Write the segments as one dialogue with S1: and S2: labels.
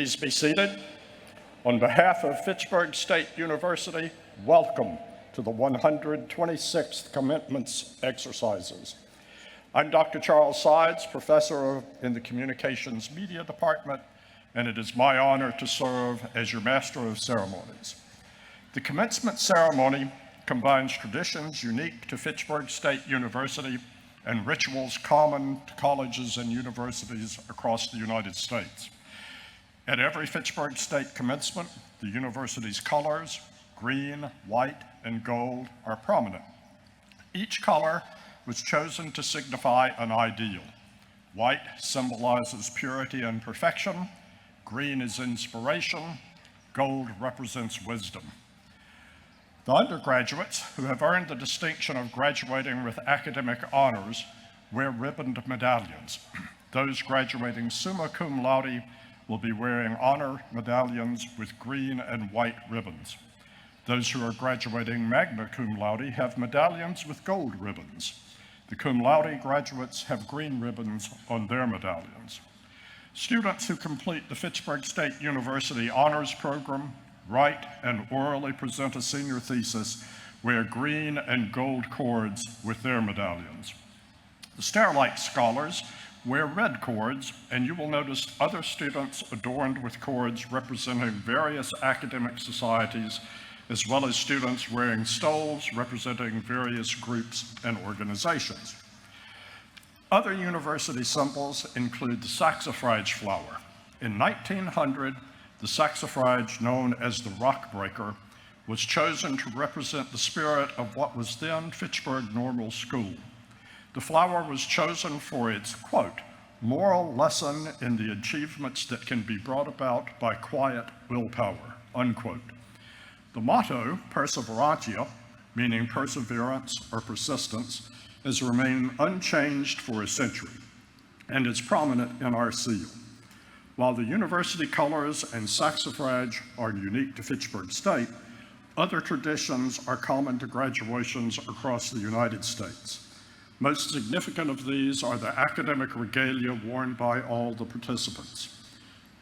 S1: Please be seated. On behalf of Fitchburg State University, welcome to the 126th Commencement exercises. I'm Dr. Charles Sides, professor in the Communications Media Department, and it is my honor to serve as your Master of Ceremonies. The commencement ceremony combines traditions unique to Fitchburg State University and rituals common to colleges and universities across the United States. At every Fitchburg State commencement, the university's colors, green, white, and gold, are prominent. Each color was chosen to signify an ideal. White symbolizes purity and perfection, green is inspiration, gold represents wisdom. The undergraduates who have earned the distinction of graduating with academic honors wear ribboned medallions. Those graduating summa cum laude will be wearing honor medallions with green and white ribbons. Those who are graduating magna cum laude have medallions with gold ribbons. The cum laude graduates have green ribbons on their medallions. Students who complete the Fitchburg State University Honors Program, write and orally present a senior thesis, wear green and gold cords with their medallions. The Starlight Scholars wear red cords, and you will notice other students adorned with cords representing various academic societies, as well as students wearing stoles representing various groups and organizations. Other university symbols include the saxifrage flower. In 1900, the saxifrage, known as the rock breaker, was chosen to represent the spirit of what was then Fitchburg Normal School. The flower was chosen for its, quote, moral lesson in the achievements that can be brought about by quiet willpower, unquote. The motto, perseverantia, meaning perseverance or persistence, has remained unchanged for a century and is prominent in our seal. While the university colors and saxifrage are unique to Fitchburg State, other traditions are common to graduations across the United States. Most significant of these are the academic regalia worn by all the participants.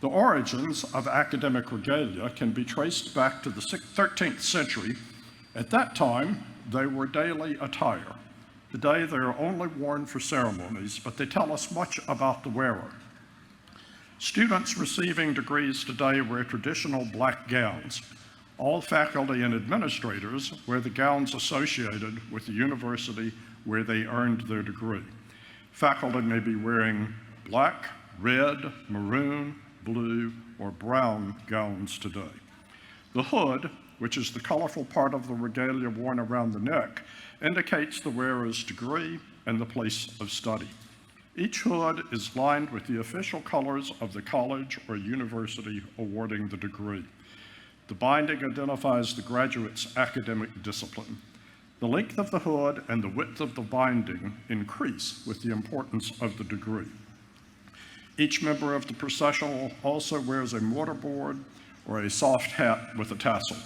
S1: The origins of academic regalia can be traced back to the 13th century. At that time, they were daily attire. Today, they are only worn for ceremonies, but they tell us much about the wearer. Students receiving degrees today wear traditional black gowns. All faculty and administrators wear the gowns associated with the university where they earned their degree. Faculty may be wearing black, red, maroon, blue, or brown gowns today. The hood, which is the colorful part of the regalia worn around the neck, indicates the wearer's degree and the place of study. Each hood is lined with the official colors of the college or university awarding the degree. The binding identifies the graduate's academic discipline. The length of the hood and the width of the binding increase with the importance of the degree. Each member of the processional also wears a mortarboard or a soft hat with a tassel.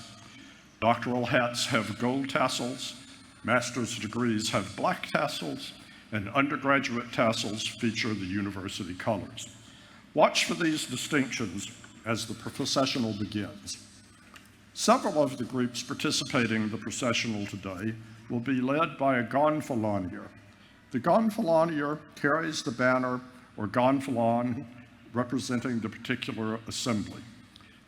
S1: Doctoral hats have gold tassels, master's degrees have black tassels, and undergraduate tassels feature the university colors. Watch for these distinctions as the processional begins. Several of the groups participating in the processional today will be led by a gonfalonier. The gonfalonier carries the banner or gonfalon representing the particular assembly.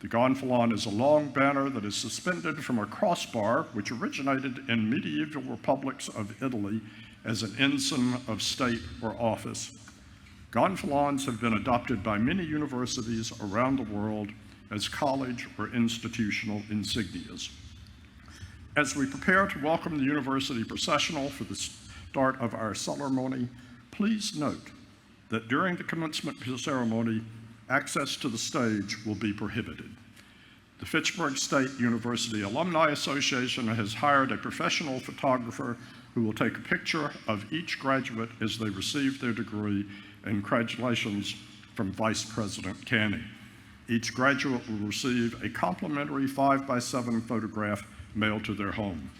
S1: The gonfalon is a long banner that is suspended from a crossbar which originated in medieval republics of Italy as an ensign of state or office. Gonfalons have been adopted by many universities around the world as college or institutional insignias. As we prepare to welcome the university processional for the start of our ceremony, please note that during the commencement ceremony, access to the stage will be prohibited. The Fitchburg State University Alumni Association has hired a professional photographer who will take a picture of each graduate as they receive their degree, and congratulations from Vice President Canning. Each graduate will receive a complimentary 5x7 photograph mailed to their home.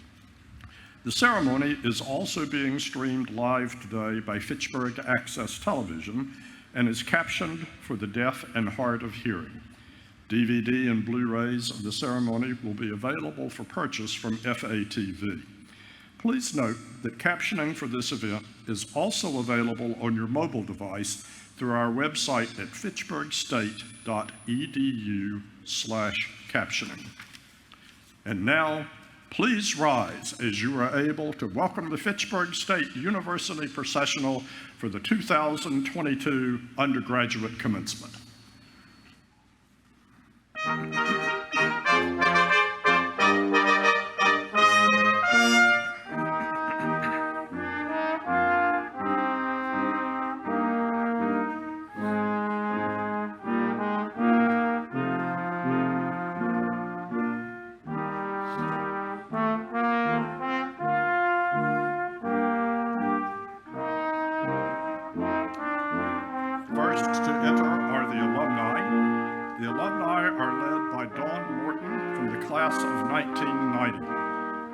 S1: The ceremony is also being streamed live today by Fitchburg Access Television and is captioned for the deaf and hard of hearing. DVD and Blu-rays of the ceremony will be available for purchase from FATV. Please note that captioning for this event is also available on your mobile device through our website at fitchburgstate.edu/captioning. And now, please rise as you are able to welcome the Fitchburg State University processional for the 2022 undergraduate commencement. First to enter are the alumni. The alumni are led by Dawn Morton from the class of 1990.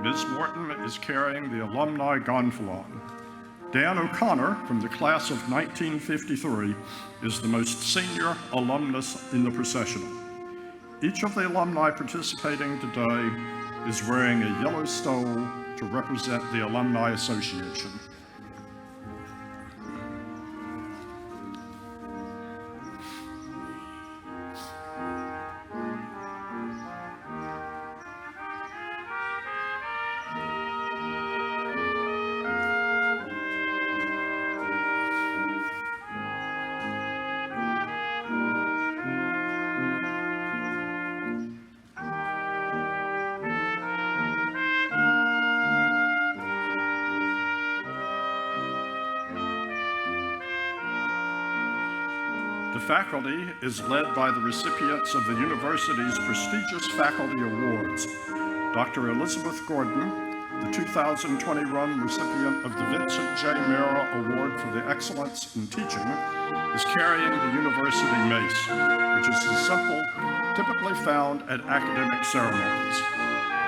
S1: Ms. Morton is carrying the alumni gonfalon. Dan O'Connor from the class of 1953 is the most senior alumnus in the processional. Each of the alumni participating today is wearing a yellow stole to represent the Alumni Association. The faculty is led by the recipients of the university's prestigious faculty awards. Dr. Elizabeth Gordon, the 2021 recipient of the Vincent J. Mera Award for the Excellence in Teaching, is carrying the university mace, which is a symbol typically found at academic ceremonies.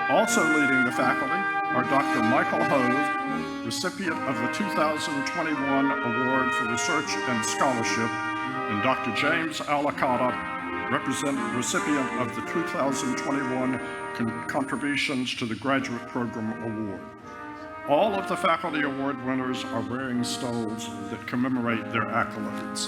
S1: Also leading the faculty are Dr. Michael Hove, recipient of the 2021 Award for Research and Scholarship, and Dr. James Alicata, recipient of the 2021 Contributions to the Graduate Program Award. All of the faculty award winners are wearing stoles that commemorate their accolades.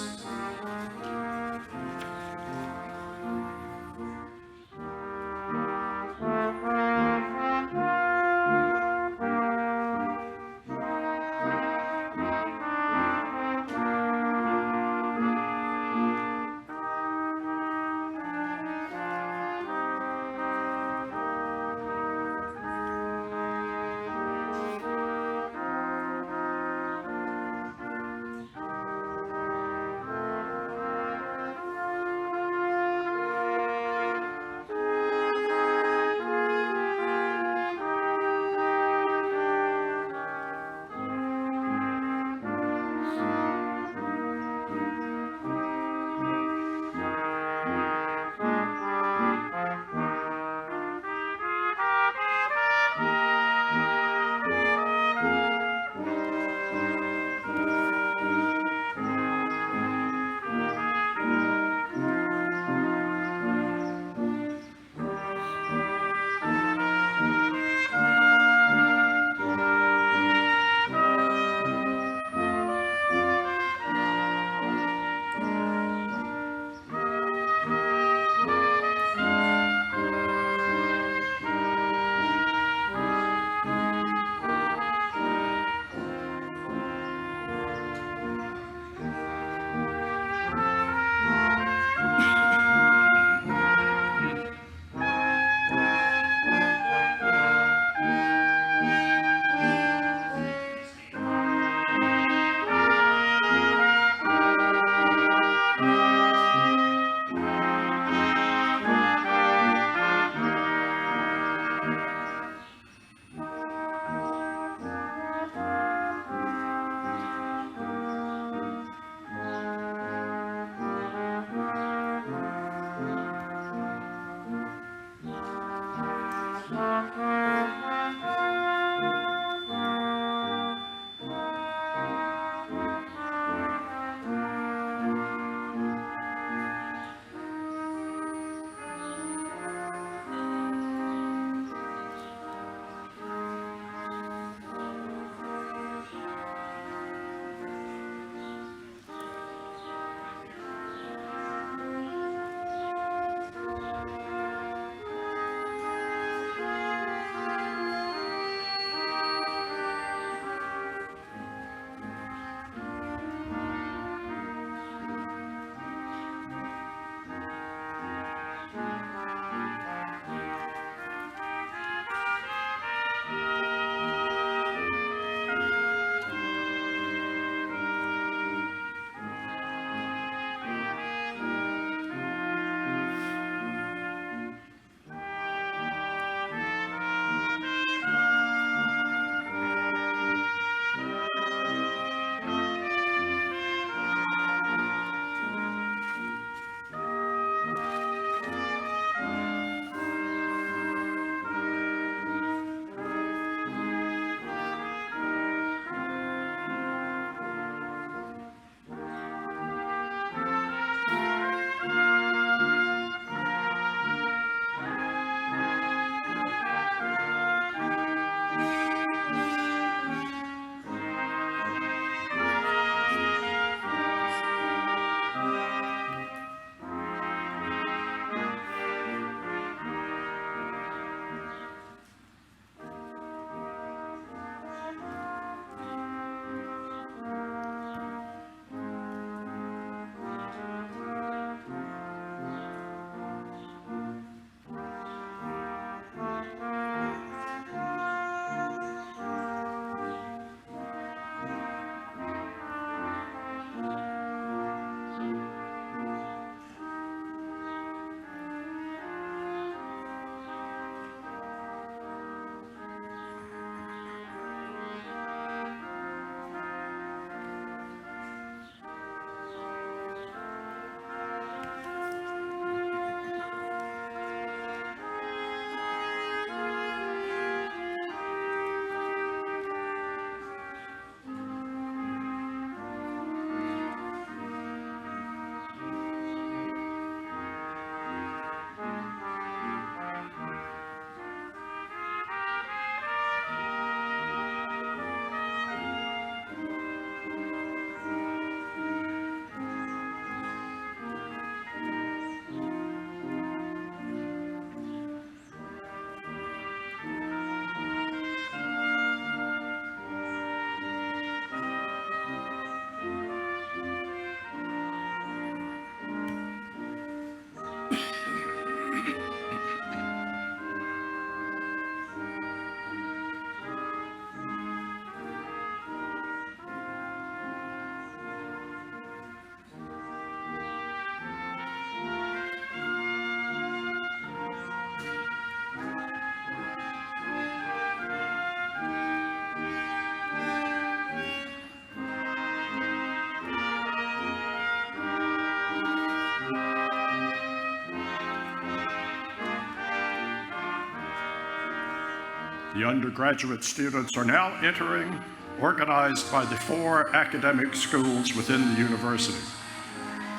S1: The undergraduate students are now entering, organized by the 4 academic schools within the university.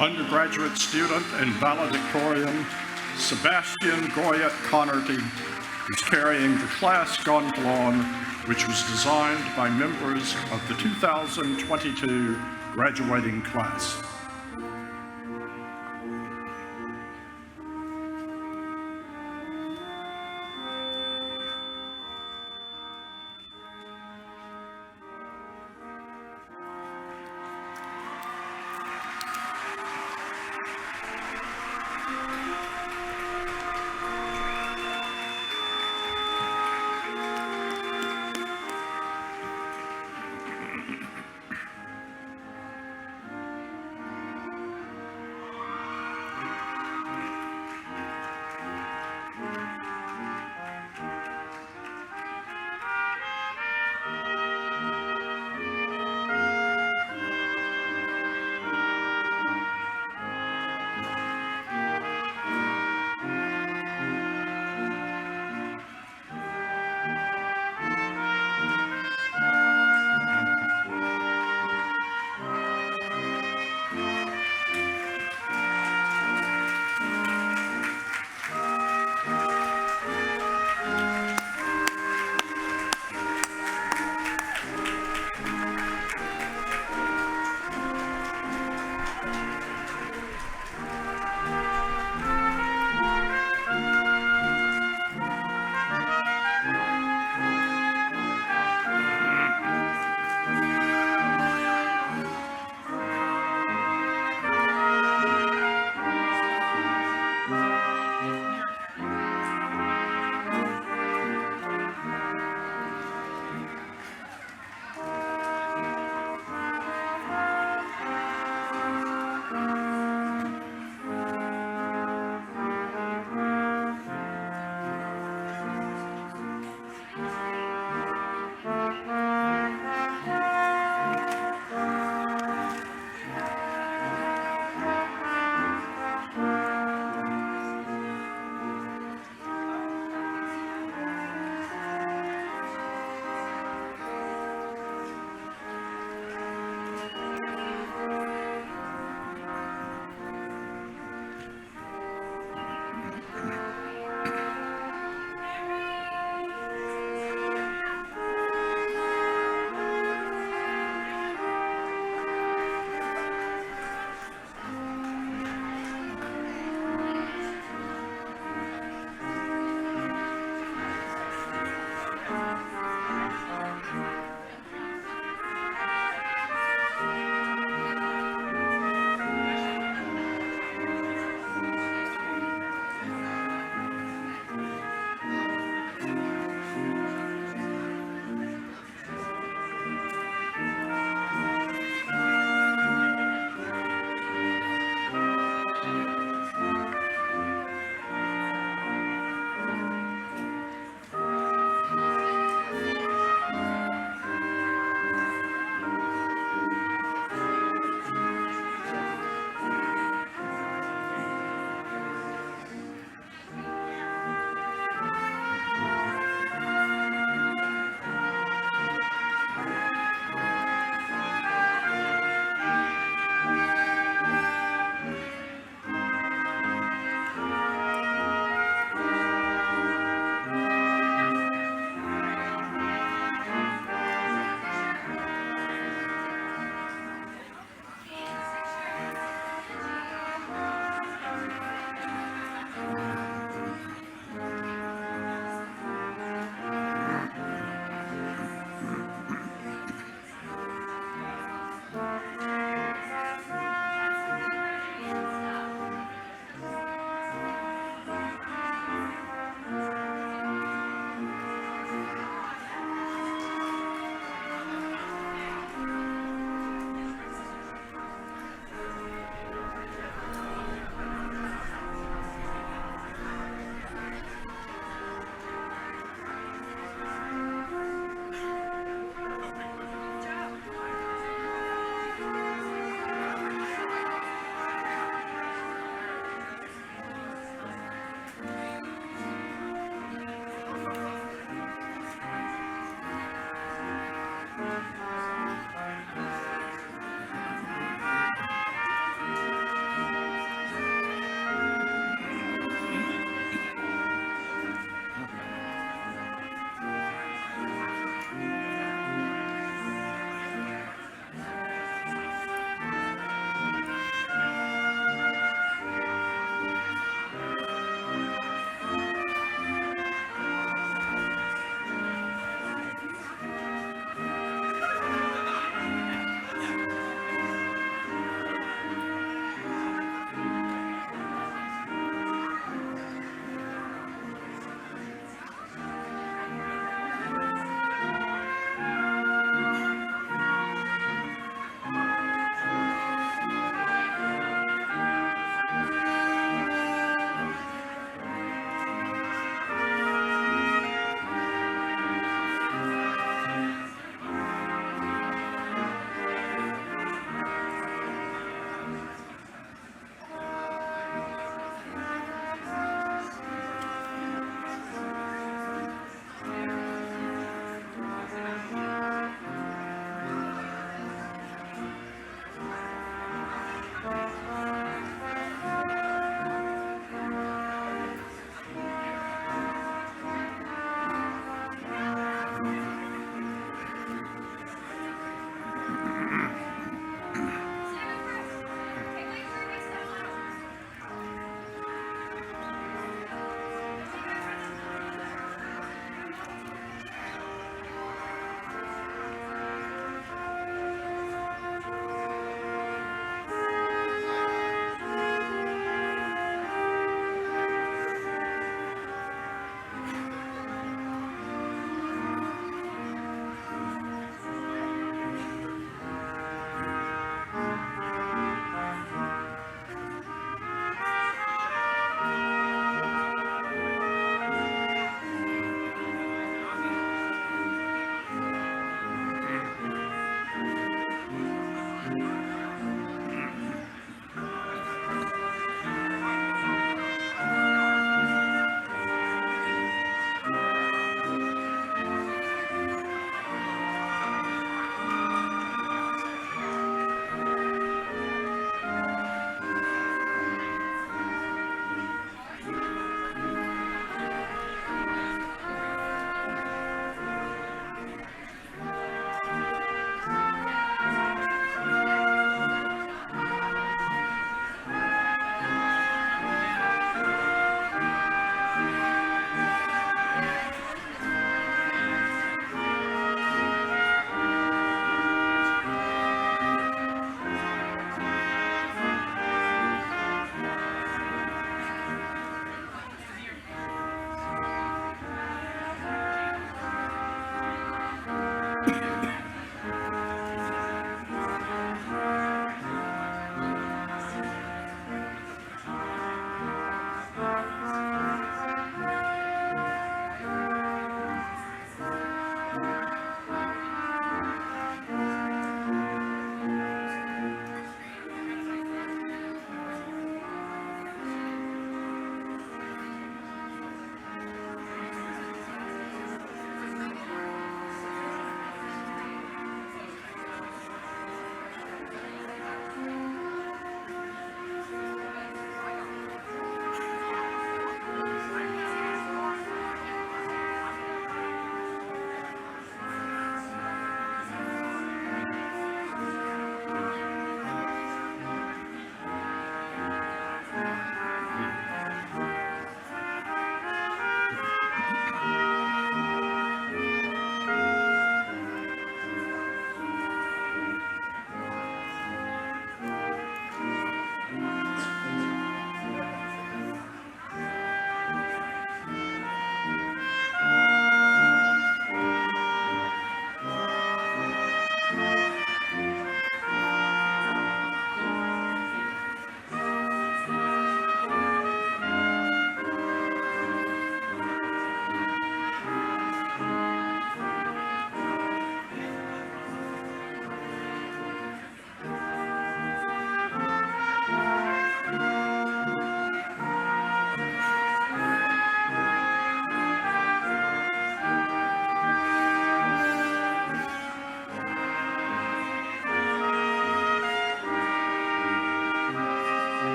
S1: Undergraduate student and valedictorian Sebastian Goyet Connerty is carrying the class gonfalon, which was designed by members of the 2022 graduating class.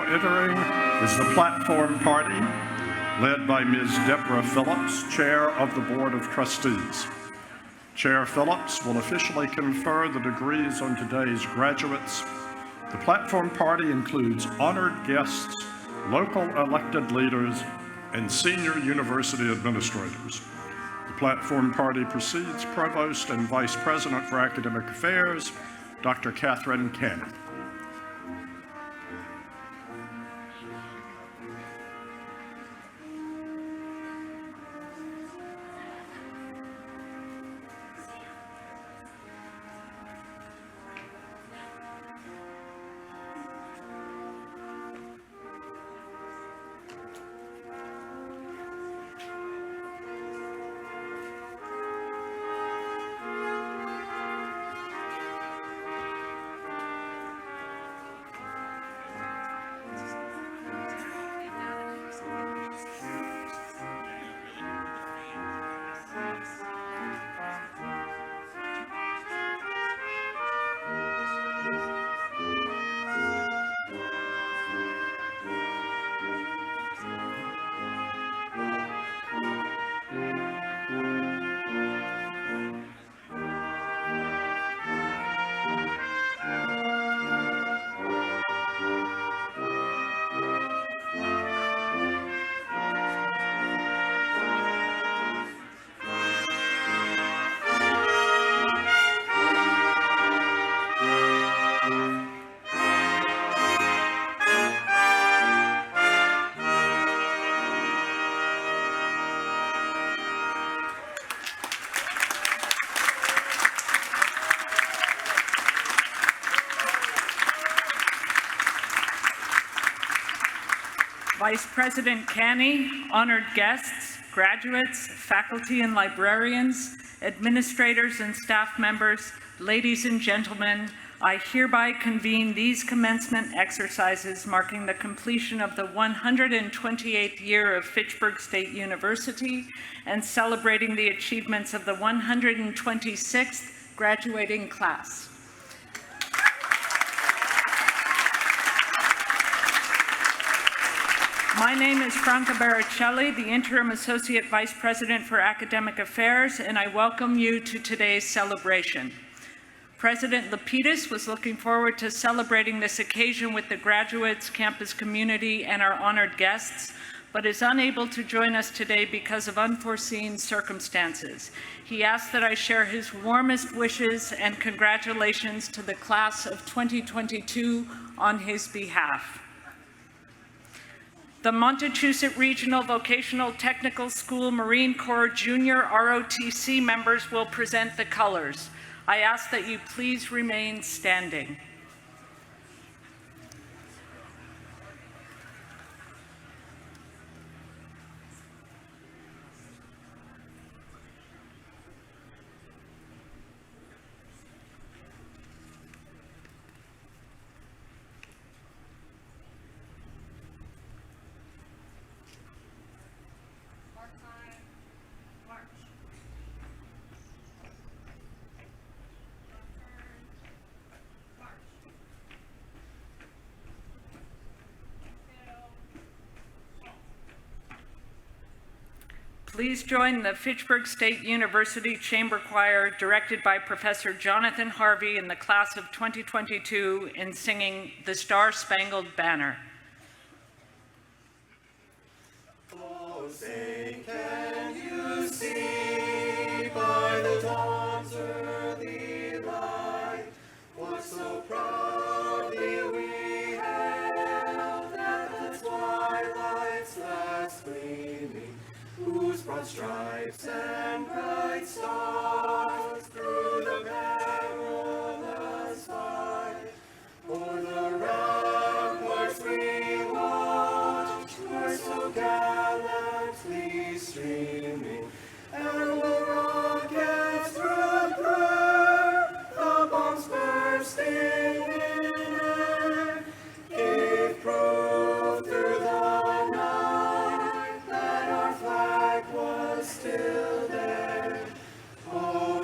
S1: entering is the Platform Party, led by Ms. Deborah Phillips, Chair of the Board of Trustees. Chair Phillips will officially confer the degrees on today's graduates. The Platform Party includes honored guests, local elected leaders, and senior university administrators. The Platform Party precedes Provost and Vice President for Academic Affairs, Dr. Catherine Canny.
S2: Vice President Canny, honored guests, graduates, faculty and librarians, administrators and staff members, ladies and gentlemen, I hereby convene these commencement exercises marking the completion of the 128th year of Fitchburg State University and celebrating the achievements of the 126th graduating class. My name is Franca Baricelli, the Interim Associate Vice President for Academic Affairs, and I welcome you to today's celebration. President Lapidus was looking forward to celebrating this occasion with the graduates, campus community, and our honored guests, but is unable to join us today because of unforeseen circumstances. He asked that I share his warmest wishes and congratulations to the class of 2022 on his behalf. The Montechusett Regional Vocational Technical School Marine Corps Junior ROTC members will present the colors. I ask that you please remain standing. Please join the Fitchburg State University Chamber Choir, directed by Professor Jonathan Harvey in the class of 2022, in singing the Star-Spangled Banner.
S3: Oh, say, can you see by the dawn's early light what so proudly we hailed at the twilight's last gleaming, whose broad stripes and bright stars through the perilous fight o'er the ramparts we watched were so gallantly streaming, and the rockets through prayer, the bombs bursting in air, gave proof through the night that our flag was still there. Oh,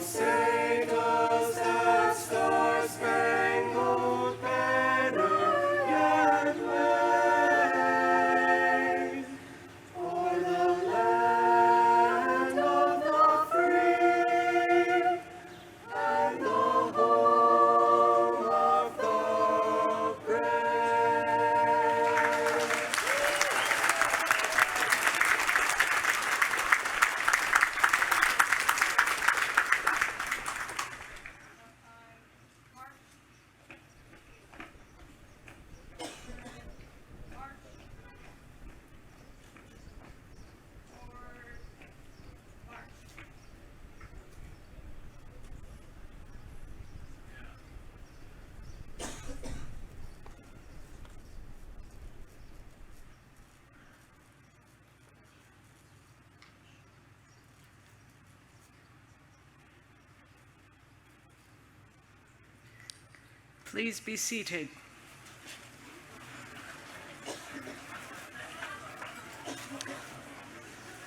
S2: Please be seated.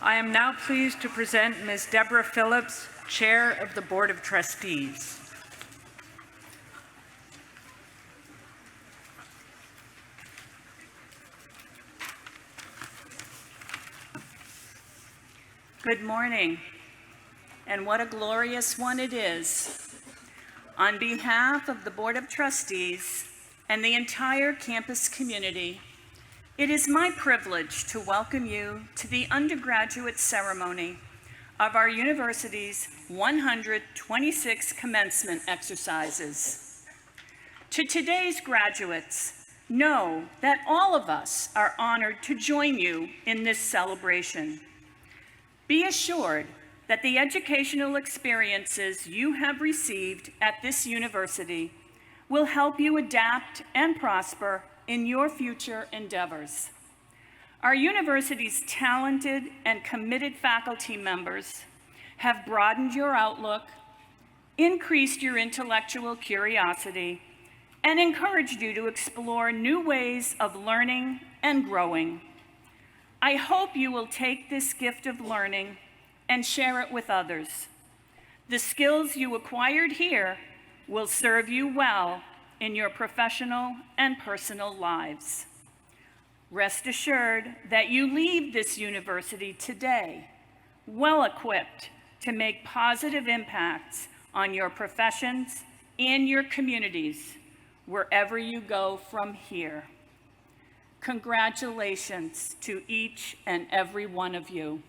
S2: I am now pleased to present Ms. Deborah Phillips, Chair of the Board of Trustees.
S4: Good morning, and what a glorious one it is. On behalf of the Board of Trustees and the entire campus community, it is my privilege to welcome you to the undergraduate ceremony of our university's 126 commencement exercises. To today's graduates, know that all of us are honored to join you in this celebration. Be assured that the educational experiences you have received at this university will help you adapt and prosper in your future endeavors. Our university's talented and committed faculty members have broadened your outlook, increased your intellectual curiosity, and encouraged you to explore new ways of learning and growing. I hope you will take this gift of learning and share it with others. The skills you acquired here will serve you well in your professional and personal lives. Rest assured that you leave this university today well-equipped to make positive impacts on your professions and your communities wherever you go from here. Congratulations to each and every one of you.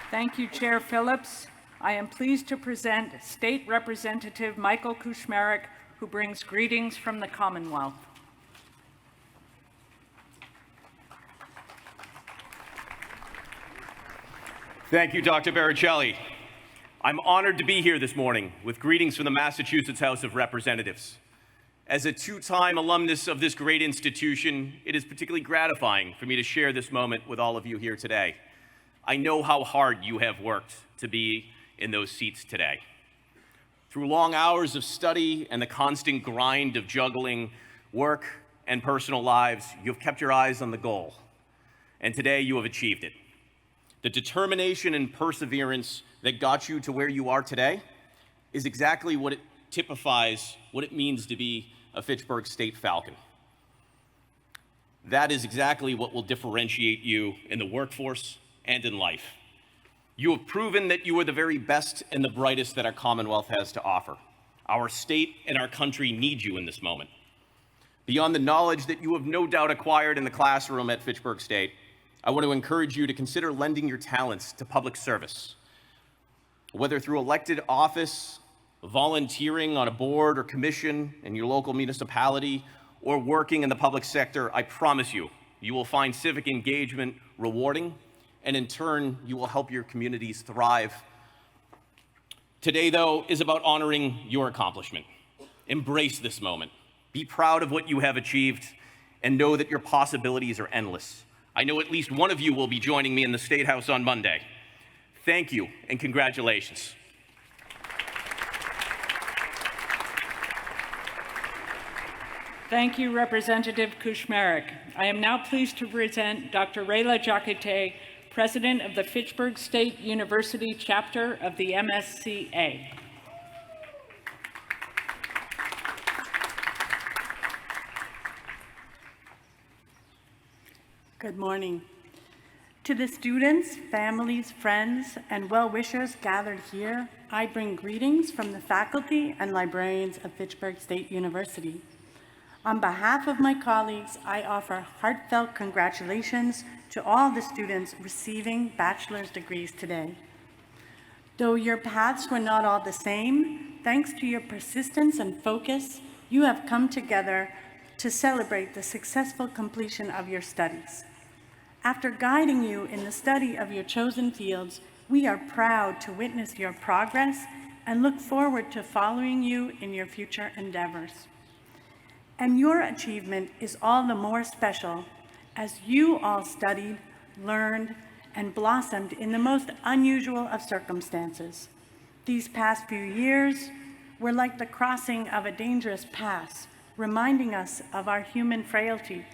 S2: Thank you, Chair Phillips. I am pleased to present State Representative Michael Kuchmarek, who brings greetings from the Commonwealth.
S5: Thank you, Dr. Baricelli. I'm honored to be here this morning with greetings from the Massachusetts House of Representatives. As a two-time alumnus of this great institution, it is particularly gratifying for me to share this moment with all of you here today. I know how hard you have worked to be in those seats today. Through long hours of study and the constant grind of juggling work and personal lives, you have kept your eyes on the goal, and today you have achieved it. The determination and perseverance that got you to where you are today is exactly what it typifies what it means to be a Fitchburg State Falcon. That is exactly what will differentiate you in the workforce and in life. You have proven that you are the very best and the brightest that our Commonwealth has to offer. Our state and our country need you in this moment. Beyond the knowledge that you have no doubt acquired in the classroom at Fitchburg State, I want to encourage you to consider lending your talents to public service. Whether through elected office, volunteering on a board or commission in your local municipality, or working in the public sector, I promise you, you will find civic engagement rewarding, and in turn, you will help your communities thrive. Today, though, is about honoring your accomplishment. Embrace this moment. Be proud of what you have achieved, and know that your possibilities are endless. I know at least one of you will be joining me in the State House on Monday. Thank you, and congratulations.
S2: Thank you, Representative Kuchmarek. I am now pleased to present Dr. Rayla Jacquete, President of the Fitchburg State University chapter of the MSCA.
S6: Good morning. To the students, families, friends, and well-wishers gathered here, I bring greetings from the faculty and librarians of Fitchburg State University. On behalf of my colleagues, I offer heartfelt congratulations to all the students receiving bachelor's degrees today. Though your paths were not all the same, thanks to your persistence and focus, you have come together to celebrate the successful completion of your studies. After guiding you in the study of your chosen fields, we are proud to witness your progress and look forward to following you in your future endeavors. And your achievement is all the more special as you all studied, learned, and blossomed in the most unusual of circumstances. These past few years were like the crossing of a dangerous pass, reminding us of our human frailty.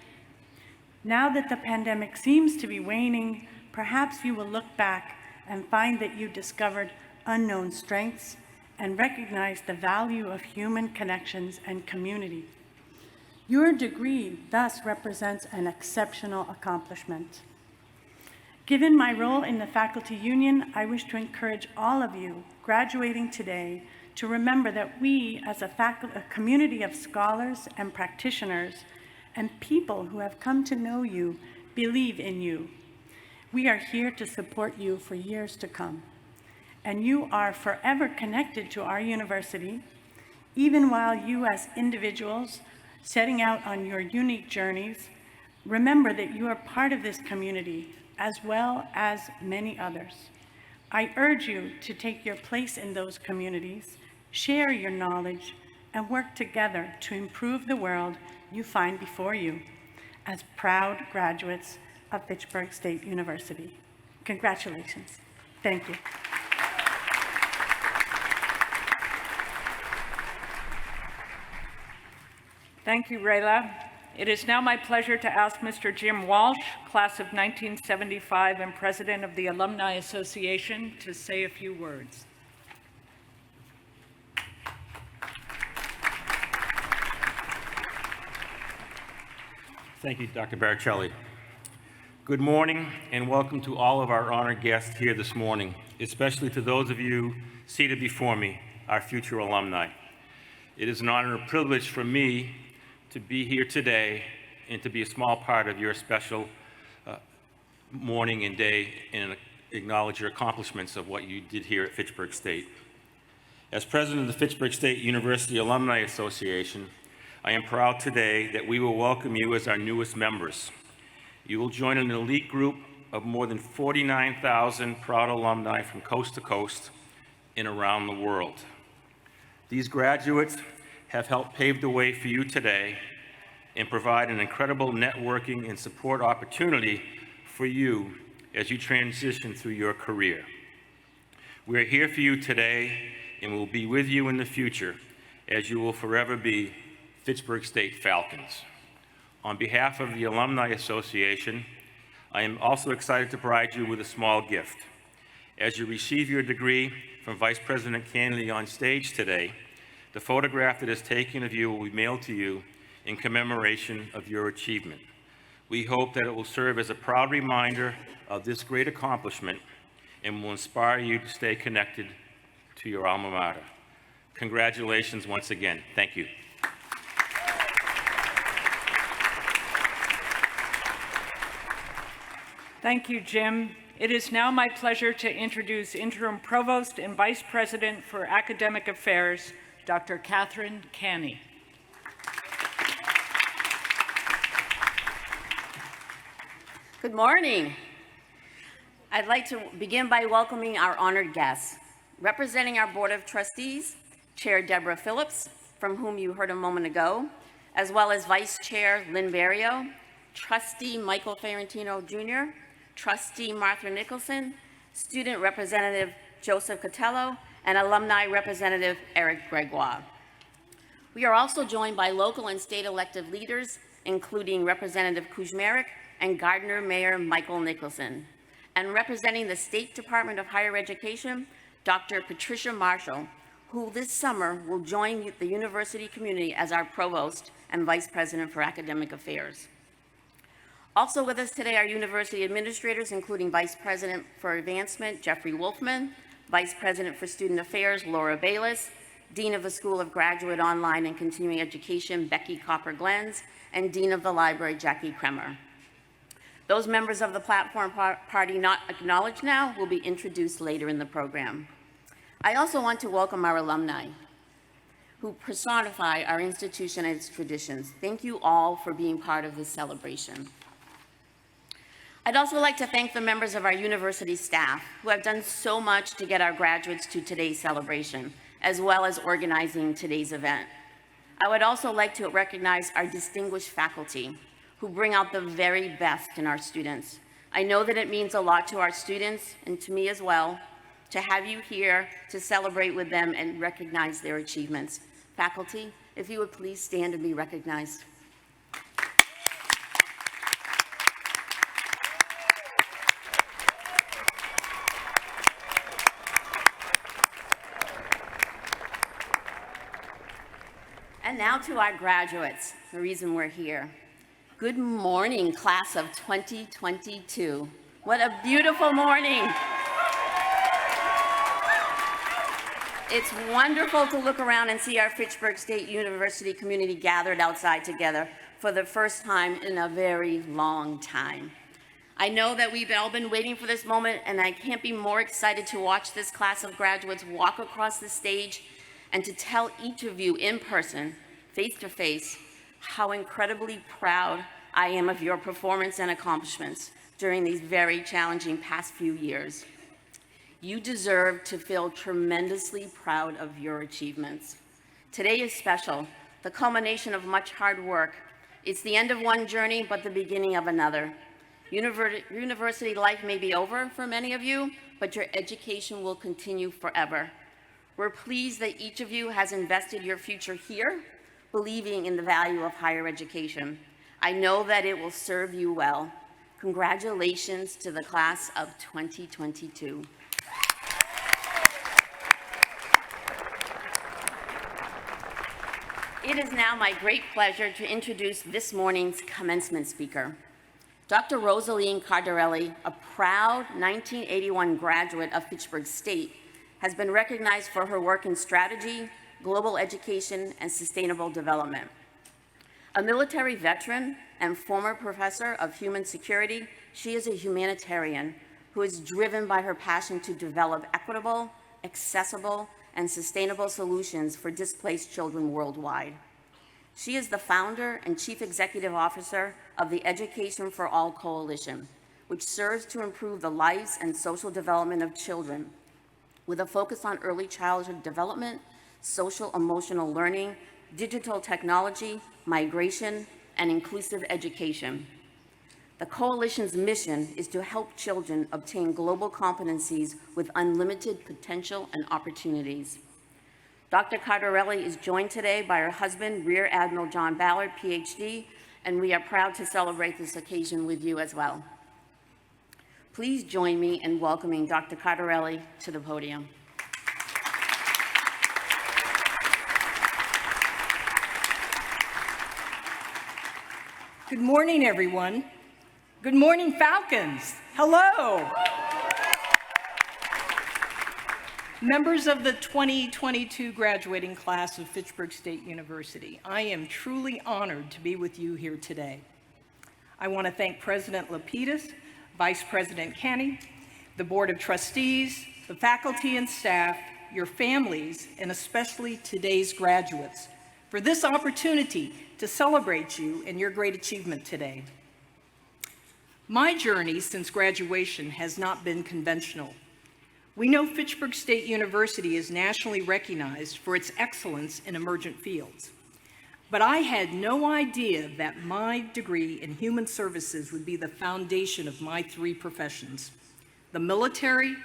S6: Now that the pandemic seems to be waning, perhaps you will look back and find that you discovered unknown strengths and recognize the value of human connections and community. Your degree thus represents an exceptional accomplishment. Given my role in the faculty union, I wish to encourage all of you graduating today to remember that we, as a community of scholars and practitioners and people who have come to know you, believe in you. We are here to support you for years to come. And you are forever connected to our university, even while you as individuals setting out on your unique journeys, remember that you are part of this community as well as many others. I urge you to take your place in those communities, share your knowledge, and work together to improve the world you find before you as proud graduates of Fitchburg State University. Congratulations. Thank you.
S2: Thank you, Rayla. It is now my pleasure to ask Mr. Jim Walsh, class of 1975 and president of the Alumni Association, to say a few words.
S7: Thank you, Dr. Baricelli. Good morning and welcome to all of our honored guests here this morning, especially to those of you seated before me, our future alumni. It is an honor and a privilege for me to be here today and to be a small part of your special morning and day and acknowledge your accomplishments of what you did here at Fitchburg State. As president of the Fitchburg State University Alumni Association, I am proud today that we will welcome you as our newest members. You will join an elite group of more than 49,000 proud alumni from coast to coast and around the world. These graduates have helped pave the way for you today and provide an incredible networking and support opportunity for you as you transition through your career. We are here for you today and will be with you in the future as you will forever be Fitchburg State Falcons. On behalf of the Alumni Association, I am also excited to provide you with a small gift. As you receive your degree from Vice President Kennedy on stage today, the photograph that is taken of you will be mailed to you in commemoration of your achievement. We hope that it will serve as a proud reminder of this great accomplishment and will inspire you to stay connected to your alma mater. Congratulations once again. Thank you.
S2: Thank you, Jim. It is now my pleasure to introduce Interim Provost and Vice President for Academic Affairs, Dr. Catherine Canny.
S8: Good morning. I'd like to begin by welcoming our honored guests. Representing our Board of Trustees, Chair Deborah Phillips, from whom you heard a moment ago, as well as Vice Chair Lynn Barrio, Trustee Michael Ferrantino Jr., Trustee Martha Nicholson, Student Representative Joseph Cotello, and Alumni Representative Eric Gregoire. We are also joined by local and state elected leaders, including Representative Kuzmarek and Gardner Mayor Michael Nicholson. And representing the State Department of Higher Education, Dr. Patricia Marshall, who this summer will join the university community as our Provost and Vice President for Academic Affairs. Also with us today are university administrators, including Vice President for Advancement, Jeffrey Wolfman, Vice President for Student Affairs, Laura Bayless, Dean of the School of Graduate Online and Continuing Education, Becky Copper-Glens, and Dean of the Library, Jackie Kremer. Those members of the platform party not acknowledged now will be introduced later in the program. I also want to welcome our alumni who personify our institution and its traditions. Thank you all for being part of this celebration. I'd also like to thank the members of our university staff who have done so much to get our graduates to today's celebration, as well as organizing today's event. I would also like to recognize our distinguished faculty who bring out the very best in our students. I know that it means a lot to our students and to me as well to have you here to celebrate with them and recognize their achievements. Faculty, if you would please stand and be recognized. And now to our graduates, the reason we're here. Good morning, class of 2022. What a beautiful morning. It's wonderful to look around and see our Fitchburg State University community gathered outside together for the first time in a very long time. I know that we've all been waiting for this moment, and I can't be more excited to watch this class of graduates walk across the stage and to tell each of you in person, face to face, how incredibly proud I am of your performance and accomplishments during these very challenging past few years. You deserve to feel tremendously proud of your achievements. Today is special, the culmination of much hard work. It's the end of one journey, but the beginning of another. University life may be over for many of you, but your education will continue forever. We're pleased that each of you has invested your future here, believing in the value of higher education. I know that it will serve you well. Congratulations to the class of 2022. It is now my great pleasure to introduce this morning's commencement speaker. Dr. Rosaline Cardarelli, a proud 1981 graduate of Fitchburg State, has been recognized for her work in strategy, global education, and sustainable development. A military veteran and former professor of human security, she is a humanitarian who is driven by her passion to develop equitable, accessible, and sustainable solutions for displaced children worldwide. She is the founder and chief executive officer of the Education for All Coalition, which serves to improve the lives and social development of children with a focus on early childhood development, social emotional learning, digital technology, migration, and inclusive education. The Coalition's mission is to help children obtain global competencies with unlimited potential and opportunities. Dr. Cardarelli is joined today by her husband, Rear Admiral John Ballard, PhD, and we are proud to celebrate this occasion with you as well. Please join me in welcoming Dr. Cardarelli to the podium.
S9: Good morning, everyone. Good morning, Falcons. Hello. Members of the 2022 graduating class of Fitchburg State University, I am truly honored to be with you here today. I want to thank President Lapidus, Vice President Kenny, the Board of Trustees, the faculty and staff, your families, and especially today's graduates for this opportunity to celebrate you and your great achievement today. My journey since graduation has not been conventional. We know Fitchburg State University is nationally recognized for its excellence in emergent fields. But I had no idea that my degree in human services would be the foundation of my three professions: the military,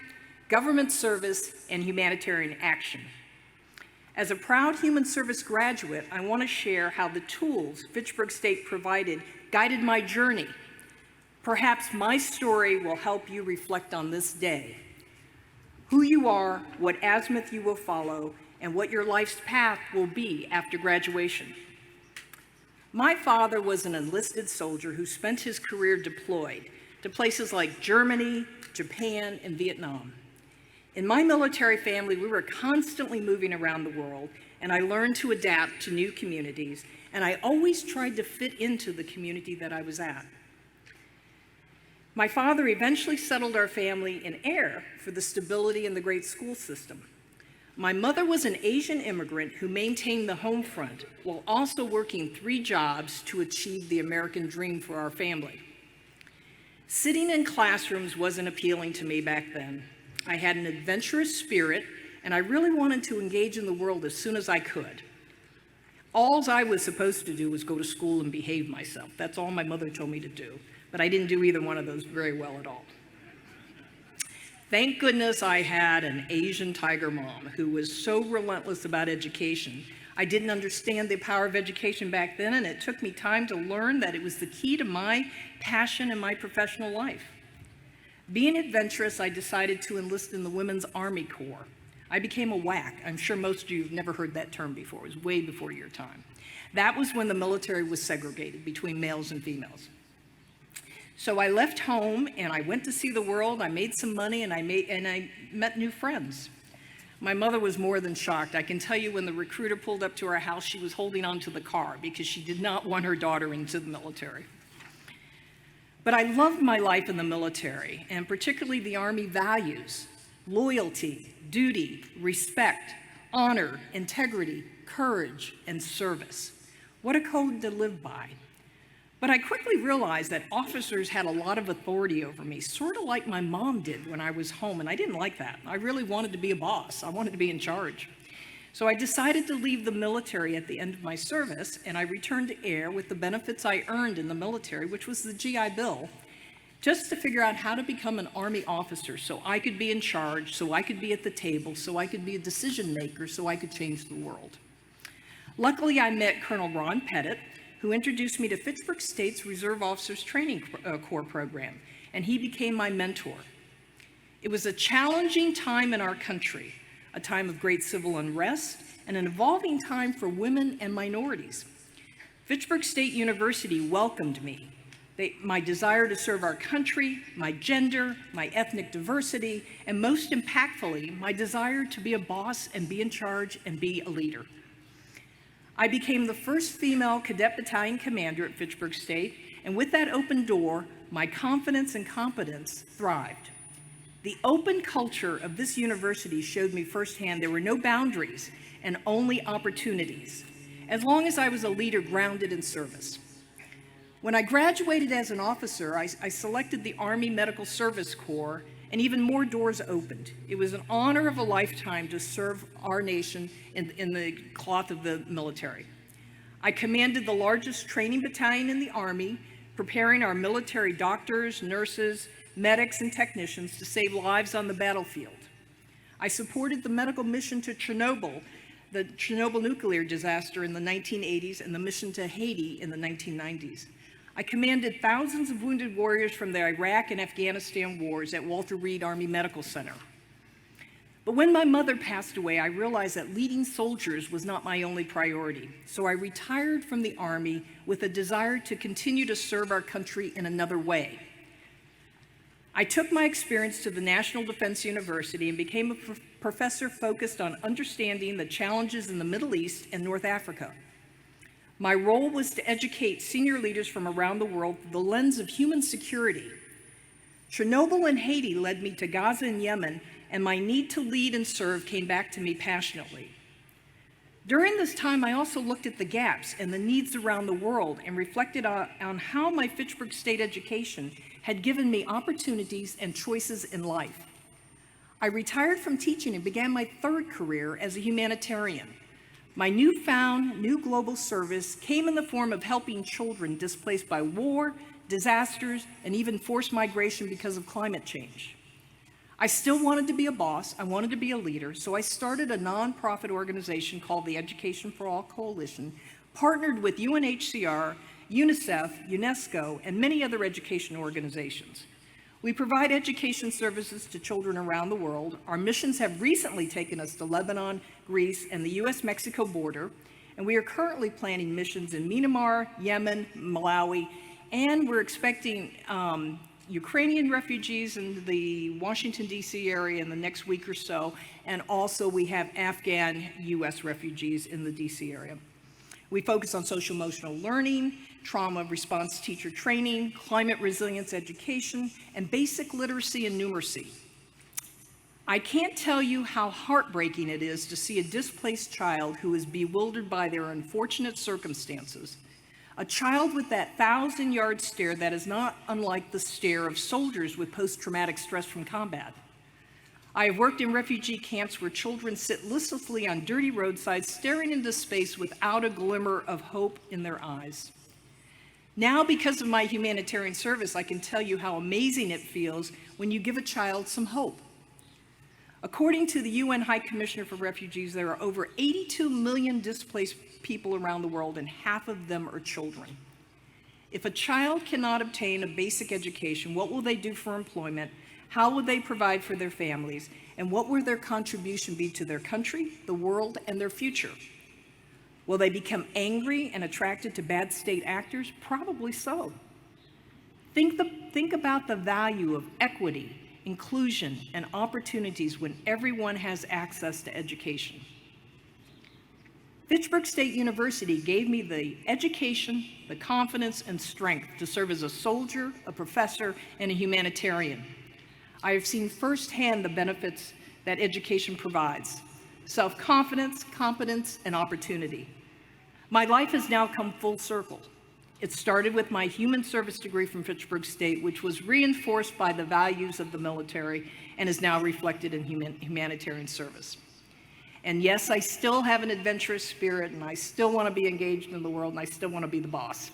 S9: government service, and humanitarian action. As a proud human service graduate, I want to share how the tools Fitchburg State provided guided my journey. Perhaps my story will help you reflect on this day: who you are, what azimuth you will follow, and what your life's path will be after graduation. My father was an enlisted soldier who spent his career deployed to places like Germany, Japan, and Vietnam. In my military family, we were constantly moving around the world, and I learned to adapt to new communities, and I always tried to fit into the community that I was at. My father eventually settled our family in Air for the stability in the great school system. My mother was an Asian immigrant who maintained the home front while also working 3 jobs to achieve the American dream for our family. Sitting in classrooms wasn't appealing to me back then. I had an adventurous spirit, and I really wanted to engage in the world as soon as I could. All I was supposed to do was go to school and behave myself. That's all my mother told me to do. But I didn't do either one of those very well at all. Thank goodness I had an Asian tiger mom who was so relentless about education. I didn't understand the power of education back then, and it took me time to learn that it was the key to my passion and my professional life. Being adventurous, I decided to enlist in the Women's Army Corps. I became a WAC. I'm sure most of you have never heard that term before. It was way before your time. That was when the military was segregated between males and females. So I left home and I went to see the world. I made some money and I met new friends. My mother was more than shocked. I can tell you when the recruiter pulled up to our house, she was holding onto the car because she did not want her daughter into the military. But I loved my life in the military, and particularly the Army values: loyalty, duty, respect, honor, integrity, courage, and service. What a code to live by. But I quickly realized that officers had a lot of authority over me, sort of like my mom did when I was home, and I didn't like that. I really wanted to be a boss. I wanted to be in charge. So I decided to leave the military at the end of my service, and I returned to Air with the benefits I earned in the military, which was the GI Bill, just to figure out how to become an Army officer so I could be in charge, so I could be at the table, so I could be a decision maker, so I could change the world. Luckily, I met Colonel Ron Pettit, who introduced me to Fitchburg State's Reserve Officers Training Corps program, and he became my mentor. It was a challenging time in our country, a time of great civil unrest, and an evolving time for women and minorities. Fitchburg State University welcomed me. My desire to serve our country, my gender, my ethnic diversity, and most impactfully, my desire to be a boss and be in charge and be a leader. I became the first female cadet battalion commander at Fitchburg State, and with that open door, my confidence and competence thrived. The open culture of this university showed me firsthand there were no boundaries and only opportunities, as long as I was a leader grounded in service. When I graduated as an officer, I selected the Army Medical Service Corps, and even more doors opened. It was an honor of a lifetime to serve our nation in the cloth of the military. I commanded the largest training battalion in the Army, preparing our military doctors, nurses, medics, and technicians to save lives on the battlefield. I supported the medical mission to Chernobyl, the Chernobyl nuclear disaster in the 1980s, and the mission to Haiti in the 1990s. I commanded thousands of wounded warriors from the Iraq and Afghanistan wars at Walter Reed Army Medical Center. But when my mother passed away, I realized that leading soldiers was not my only priority. So I retired from the Army with a desire to continue to serve our country in another way. I took my experience to the National Defense University and became a professor focused on understanding the challenges in the Middle East and North Africa. My role was to educate senior leaders from around the world through the lens of human security. Chernobyl and Haiti led me to Gaza and Yemen, and my need to lead and serve came back to me passionately. During this time, I also looked at the gaps and the needs around the world and reflected on how my Fitchburg State education had given me opportunities and choices in life. I retired from teaching and began my third career as a humanitarian. My newfound new global service came in the form of helping children displaced by war, disasters, and even forced migration because of climate change. I still wanted to be a boss, I wanted to be a leader, so I started a nonprofit organization called the Education for All Coalition, partnered with UNHCR, UNICEF, UNESCO, and many other education organizations. We provide education services to children around the world. Our missions have recently taken us to Lebanon, Greece, and the US-Mexico border, and we are currently planning missions in Myanmar, Yemen, Malawi, and we're expecting Ukrainian refugees in the Washington, D.C. area in the next week or so, and also we have Afghan U.S. refugees in the D.C. area. We focus on social-emotional learning, trauma response teacher training, climate resilience education, and basic literacy and numeracy. I can't tell you how heartbreaking it is to see a displaced child who is bewildered by their unfortunate circumstances, a child with that 1,000-yard stare that is not unlike the stare of soldiers with post-traumatic stress from combat. I have worked in refugee camps where children sit listlessly on dirty roadsides, staring into space without a glimmer of hope in their eyes. Now, because of my humanitarian service, I can tell you how amazing it feels when you give a child some hope. According to the UN High Commissioner for Refugees, there are over 82 million displaced people around the world, and half of them are children. If a child cannot obtain a basic education, what will they do for employment? How will they provide for their families? And what will their contribution be to their country, the world, and their future? Will they become angry and attracted to bad state actors? Probably so. Think about the value of equity, inclusion, and opportunities when everyone has access to education. Fitchburg State University gave me the education, the confidence, and strength to serve as a soldier, a professor, and a humanitarian. I have seen firsthand the benefits that education provides: self-confidence, competence, and opportunity. My life has now come full circle. It started with my human service degree from Fitchburg State, which was reinforced by the values of the military and is now reflected in humanitarian service. And yes, I still have an adventurous spirit, and I still want to be engaged in the world, and I still want to be the boss.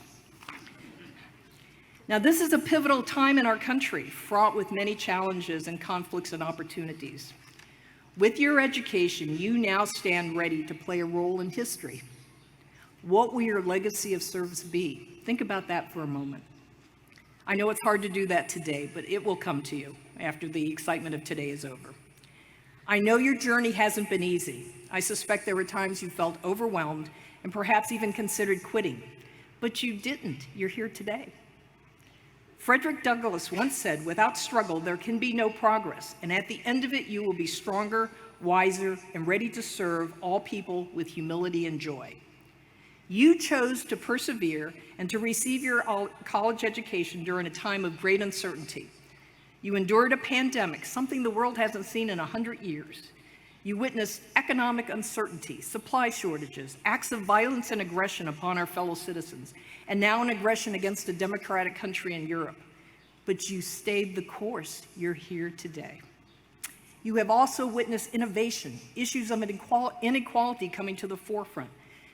S9: Now, this is a pivotal time in our country, fraught with many challenges and conflicts and opportunities. With your education, you now stand ready to play a role in history. What will your legacy of service be? Think about that for a moment. I know it's hard to do that today, but it will come to you after the excitement of today is over. I know your journey hasn't been easy. I suspect there were times you felt overwhelmed and perhaps even considered quitting, but you didn't. You're here today. Frederick Douglass once said, "Without struggle, there can be no progress, and at the end of it, you will be stronger, wiser, and ready to serve all people with humility and joy." You chose to persevere and to receive your college education during a time of great uncertainty. You endured a pandemic, something the world hasn't seen in 100 years. You witnessed economic uncertainty, supply shortages, acts of violence and aggression upon our fellow citizens, and now an aggression against a democratic country in Europe. But you stayed the course. You're here today. You have also witnessed innovation, issues of inequality coming to the forefront,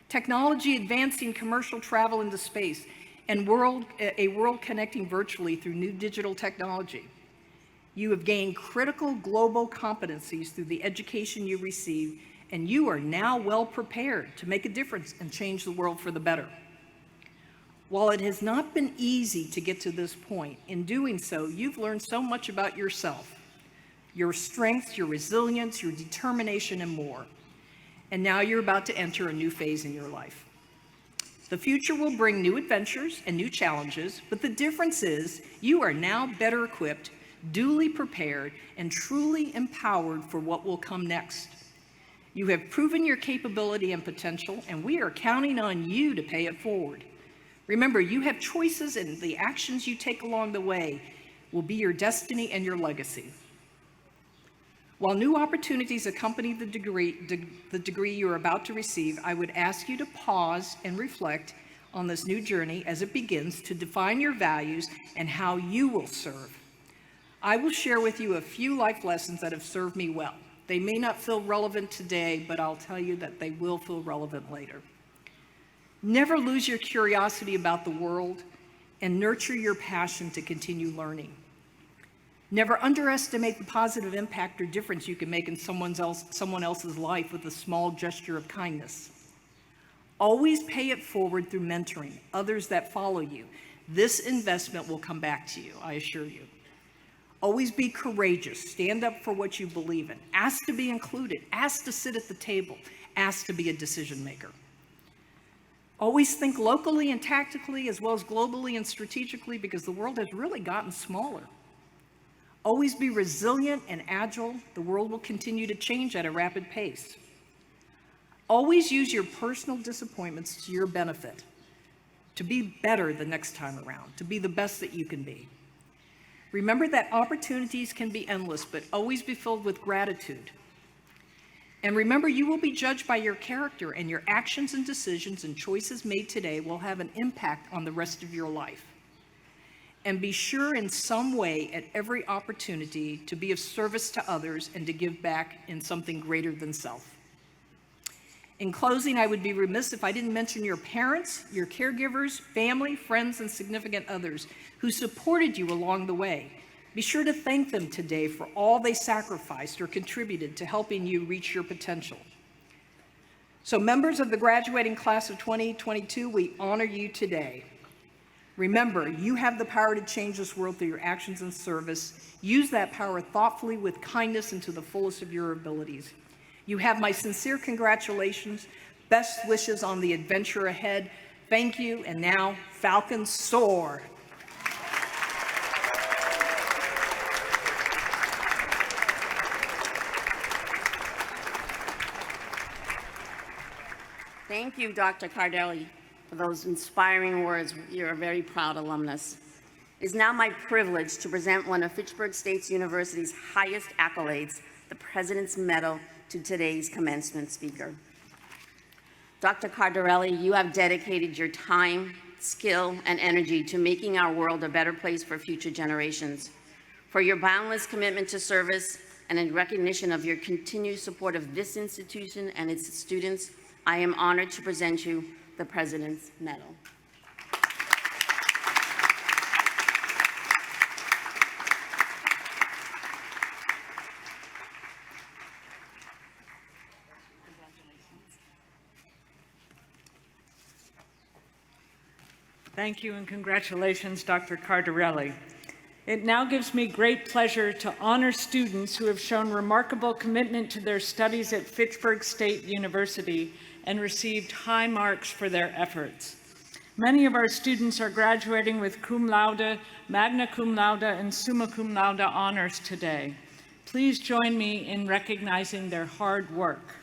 S9: technology advancing commercial travel into space, and a world connecting virtually through new digital technology. You have gained critical global competencies through the education you received, and you are now well prepared to make a difference and change the world for the better. While it has not been easy to get to this point, in doing so, you've learned so much about yourself, your strengths, your resilience, your determination, and more. And now you're about to enter a new phase in your life. The future will bring new adventures and new challenges, but the difference is you are now better equipped, duly prepared, and truly empowered for what will come next. You have proven your capability and potential, and we are counting on you to pay it forward. Remember, you have choices, and the actions you take along the way will be your destiny and your legacy. While new opportunities accompany the degree you are about to receive, I would ask you to pause and reflect on this new journey as it begins to define your values and how you will serve. I will share with you a few life lessons that have served me well. They may not feel relevant today, but I'll tell you that they will feel relevant later. Never lose your curiosity about the world, and nurture your passion to continue learning. Never underestimate the positive impact or difference you can make in someone else's life with a small gesture of kindness. Always pay it forward through mentoring others that follow you. This investment will come back to you, I assure you. Always be courageous. Stand up for what you believe in. Ask to be included. Ask to sit at the table. Ask to be a decision maker. Always think locally and tactically as well as globally and strategically, because the world has really gotten smaller. Always be resilient and agile. The world will continue to change at a rapid pace. Always use your personal disappointments to your benefit, to be better the next time around, to be the best that you can be. Remember that opportunities can be endless, but always be filled with gratitude. And remember, you will be judged by your character, and your actions and decisions and choices made today will have an impact on the rest of your life. and be sure in some way at every opportunity to be of service to others and to give back in something greater than self. In closing, I would be remiss if I didn't mention your parents, your caregivers, family, friends, and significant others who supported you along the way. Be sure to thank them today for all they sacrificed or contributed to helping you reach your potential. So members of the graduating class of 2022, we honor you today. Remember, you have the power to change this world through your actions and service. Use that power thoughtfully with kindness and to the fullest of your abilities. You have my sincere congratulations, best wishes on the adventure ahead. Thank you, and now, Falcons soar.
S8: Thank you, Dr. Cardelli, for those inspiring words. You're a very proud alumnus. It is now my privilege to present one of Fitchburg State University's highest accolades, the President's Medal, to today's commencement speaker. Dr. Cardarelli, you have dedicated your time, skill, and energy to making our world a better place for future generations. For your boundless commitment to service and in recognition of your continued support of this institution and its students, I am honored to present you the President's Medal.
S2: Thank you and congratulations, Dr. Cardarelli. It now gives me great pleasure to honor students who have shown remarkable commitment to their studies at Fitchburg State University and received high marks for their efforts. Many of our students are graduating with cum laude, magna cum laude, and summa cum laude honors today. Please join me in recognizing their hard work.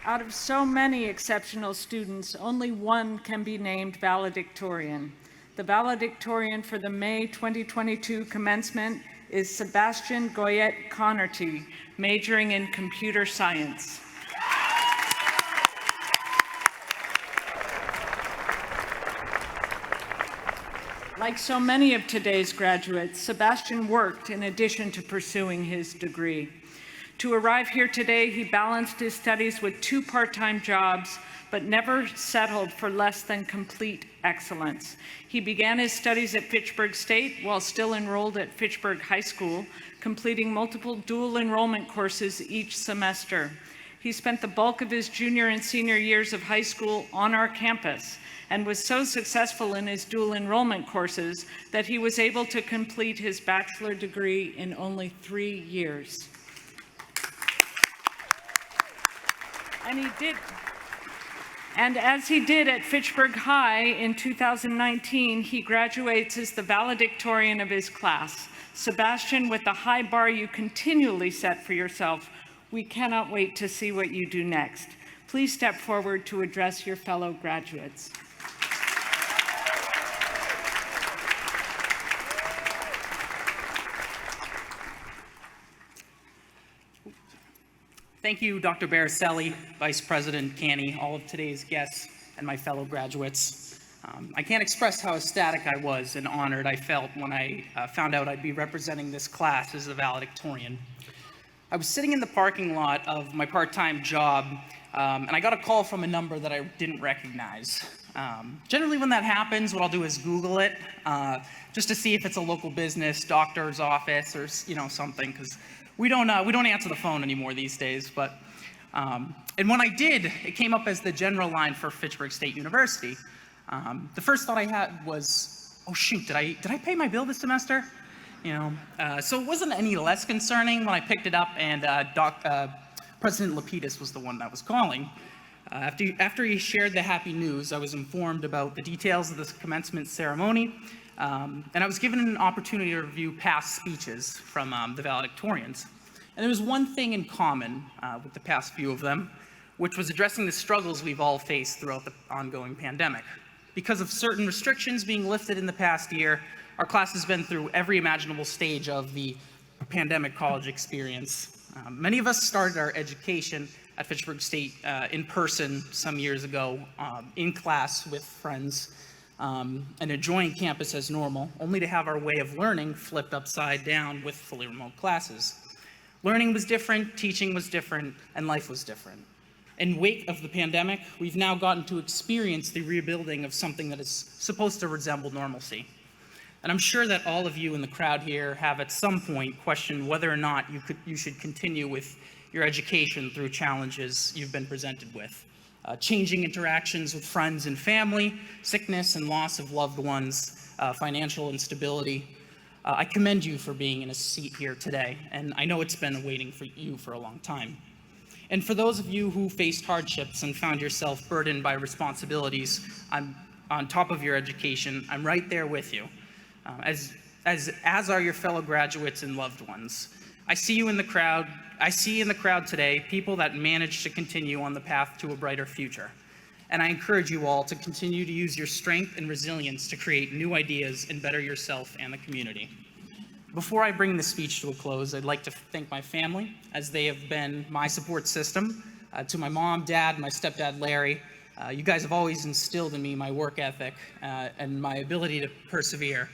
S2: Out of so many exceptional students, only one can be named valedictorian. The valedictorian for the May 2022 commencement is Sebastian Goyette Connerty, majoring in computer science. Like so many of today's graduates, Sebastian worked in addition to pursuing his degree. To arrive here today, he balanced his studies with 2 part-time jobs, but never settled for less than complete excellence. He began his studies at Fitchburg State while still enrolled at Fitchburg High School, completing multiple dual enrollment courses each semester. He spent the bulk of his junior and senior years of high school on our campus and was so successful in his dual enrollment courses that he was able to complete his bachelor degree in only 3 years. And as he did at Fitchburg High in 2019, he graduates as the valedictorian of his class. Sebastian, with the high bar you continually set for yourself, we cannot wait to see what you do next. Please step forward to address your fellow graduates.
S10: Thank you, Dr. Baricelli, Vice President Canny, all of today's guests, and my fellow graduates. I can't express how ecstatic I was and honored I felt when I found out I'd be representing this class as a valedictorian. I was sitting in the parking lot of my part-time job, and I got a call from a number that I didn't recognize. Generally, when that happens, what I'll do is Google it, just to see if it's a local business, doctor's office, or something, because we don't answer the phone anymore these days. But and when I did, it came up as the general line for Fitchburg State University. The first thought I had was, oh shoot, did I pay my bill this semester? So it wasn't any less concerning when I picked it up and President Lapidus was the one that was calling. After he shared the happy news, I was informed about the details of this commencement ceremony, and I was given an opportunity to review past speeches from the valedictorians. And there was one thing in common with the past few of them, which was addressing the struggles we've all faced throughout the ongoing pandemic. Because of certain restrictions being lifted in the past year, our class has been through every imaginable stage of the pandemic college experience. Many of us started our education at Fitchburg State in person some years ago, in class with friends, and enjoying campus as normal, only to have our way of learning flipped upside down with fully remote classes. Learning was different, teaching was different, and life was different. In wake of the pandemic, we've now gotten to experience the rebuilding of something that is supposed to resemble normalcy. And I'm sure that all of you in the crowd here have at some point questioned whether or not you should continue with your education through challenges you've been presented with. Changing interactions with friends and family, sickness and loss of loved ones, financial instability. I commend you for being in a seat here today, and I know it's been waiting for you for a long time. And for those of you who faced hardships and found yourself burdened by responsibilities on top of your education, I'm right there with you, as are your fellow graduates and loved ones. I see in the crowd today people that managed to continue on the path to a brighter future. And I encourage you all to continue to use your strength and resilience to create new ideas and better yourself and the community. Before I bring the speech to a close, I'd like to thank my family, as they have been my support system. To my mom, dad, my stepdad, Larry, you guys have always instilled in me my work ethic and my ability to persevere.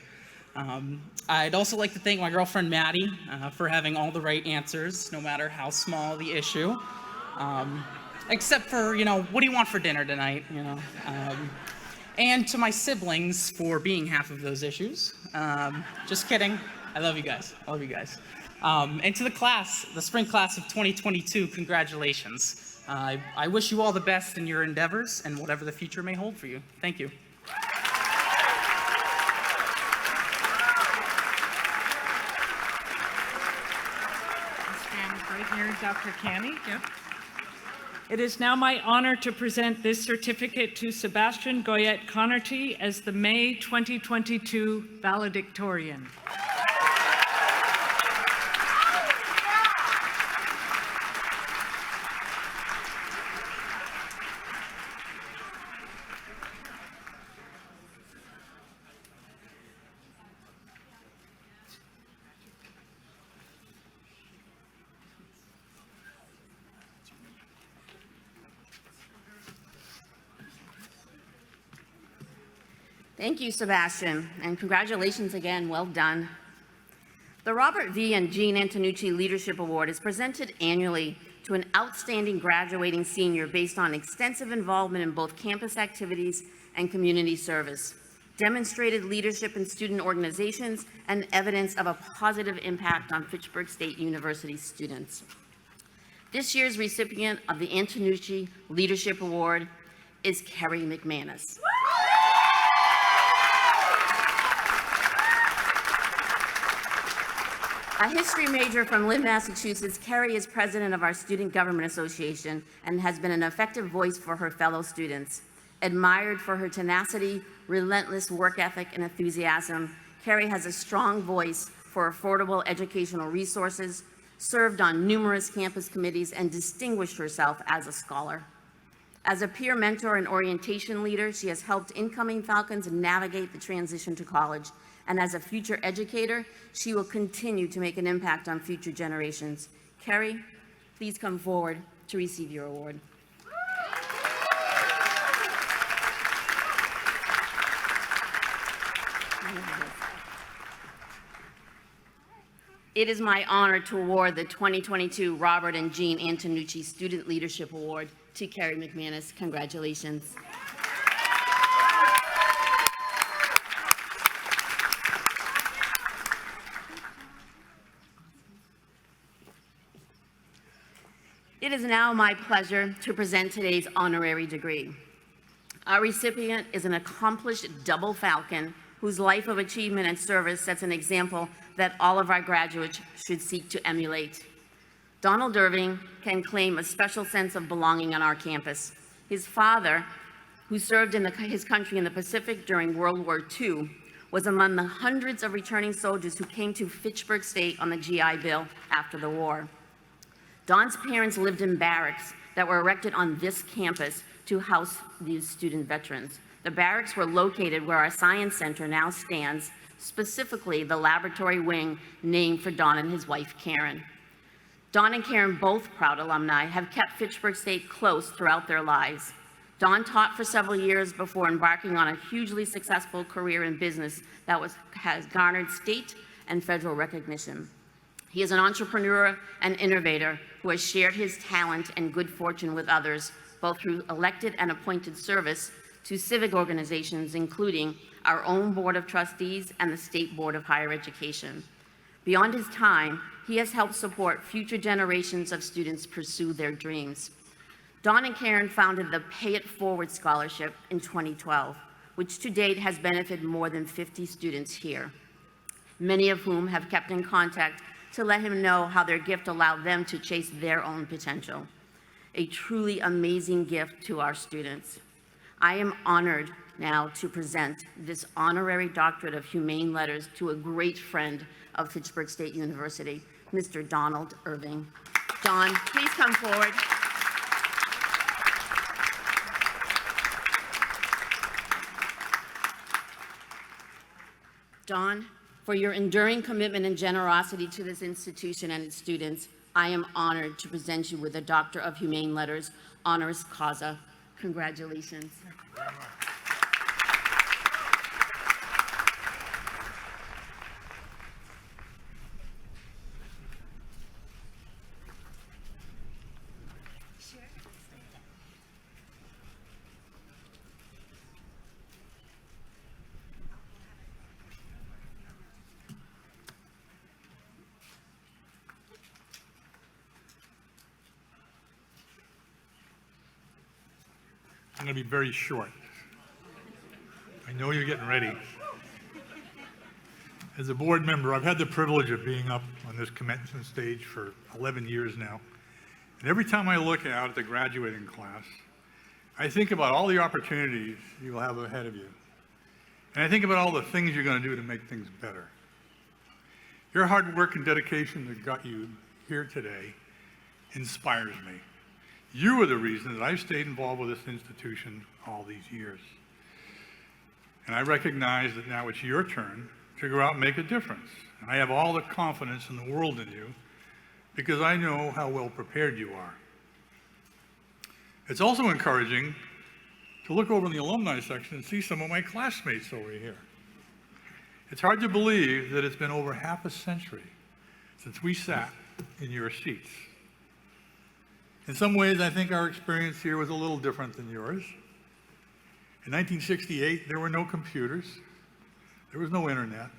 S10: I'd also like to thank my girlfriend, Maddie, for having all the right answers, no matter how small the issue. Except for, what do you want for dinner tonight, And to my siblings for being half of those issues. Just kidding. I love you guys. And to the class, the spring class of 2022, congratulations. I wish you all the best in your endeavors and whatever the future may hold for you. Thank you.
S2: Stand right here, Dr. Canny. Yep. It is now my honor to present this certificate to Sebastian Goyette Connerty as the May 2022 valedictorian.
S8: Thank you, Sebastian, and congratulations again. Well done. The Robert V. and Jean Antonucci Leadership Award is presented annually to an outstanding graduating senior based on extensive involvement in both campus activities and community service, demonstrated leadership in student organizations, and evidence of a positive impact on Fitchburg State University students. This year's recipient of the Antonucci Leadership Award is Kerry McManus. A history major from Lynn, Massachusetts, Kerry is president of our Student Government Association and has been an effective voice for her fellow students. Admired for her tenacity, relentless work ethic, and enthusiasm, Kerry has a strong voice for affordable educational resources, served on numerous campus committees, and distinguished herself as a scholar. As a peer mentor and orientation leader, she has helped incoming Falcons navigate the transition to college. And as a future educator, she will continue to make an impact on future generations. Kerry, please come forward to receive your award. It is my honor to award the 2022 Robert and Jean Antonucci Student Leadership Award to Kerry McManus. Congratulations. It is now my pleasure to present today's honorary degree. Our recipient is an accomplished double Falcon whose life of achievement and service sets an example that all of our graduates should seek to emulate. Donald Irving can claim a special sense of belonging on our campus. His father, who served in his country in the Pacific during World War II, was among the hundreds of returning soldiers who came to Fitchburg State on the GI Bill after the war. Don's parents lived in barracks that were erected on this campus to house these student veterans. The barracks were located where our science center now stands, specifically the laboratory wing named for Don and his wife, Karen. Dawn and Karen, both proud alumni, have kept Fitchburg State close throughout their lives. Dawn taught for several years before embarking on a hugely successful career in business that has garnered state and federal recognition. He is an entrepreneur and innovator who has shared his talent and good fortune with others, both through elected and appointed service to civic organizations, including our own Board of Trustees and the State Board of Higher Education. Beyond his time, he has helped support future generations of students pursue their dreams. Dawn and Karen founded the Pay It Forward Scholarship in 2012, which to date has benefited more than 50 students here, many of whom have kept in contact to let him know how their gift allowed them to chase their own potential. A truly amazing gift to our students. I am honored now to present this honorary doctorate of humane letters to a great friend of Fitchburg State University, Mr. Donald Irving. Don, please come forward. Don, for your enduring commitment and generosity to this institution and its students, I am honored to present you with a Doctor of Humane Letters honoris causa. Congratulations.
S11: I'm going to be very short. I know you're getting ready. As a board member, I've had the privilege of being up on this commencement stage for 11 years now. And every time I look out at the graduating class, I think about all the opportunities you will have ahead of you. And I think about all the things you're going to do to make things better. Your hard work and dedication that got you here today inspires me. You are the reason that I've stayed involved with this institution all these years. And I recognize that now it's your turn to go out and make a difference. And I have all the confidence in the world in you because I know how well prepared you are. It's also encouraging to look over in the alumni section and see some of my classmates over here. It's hard to believe that it's been over half a century since we sat in your seats. In some ways, I think our experience here was a little different than yours. In 1968, there were no computers. There was no internet.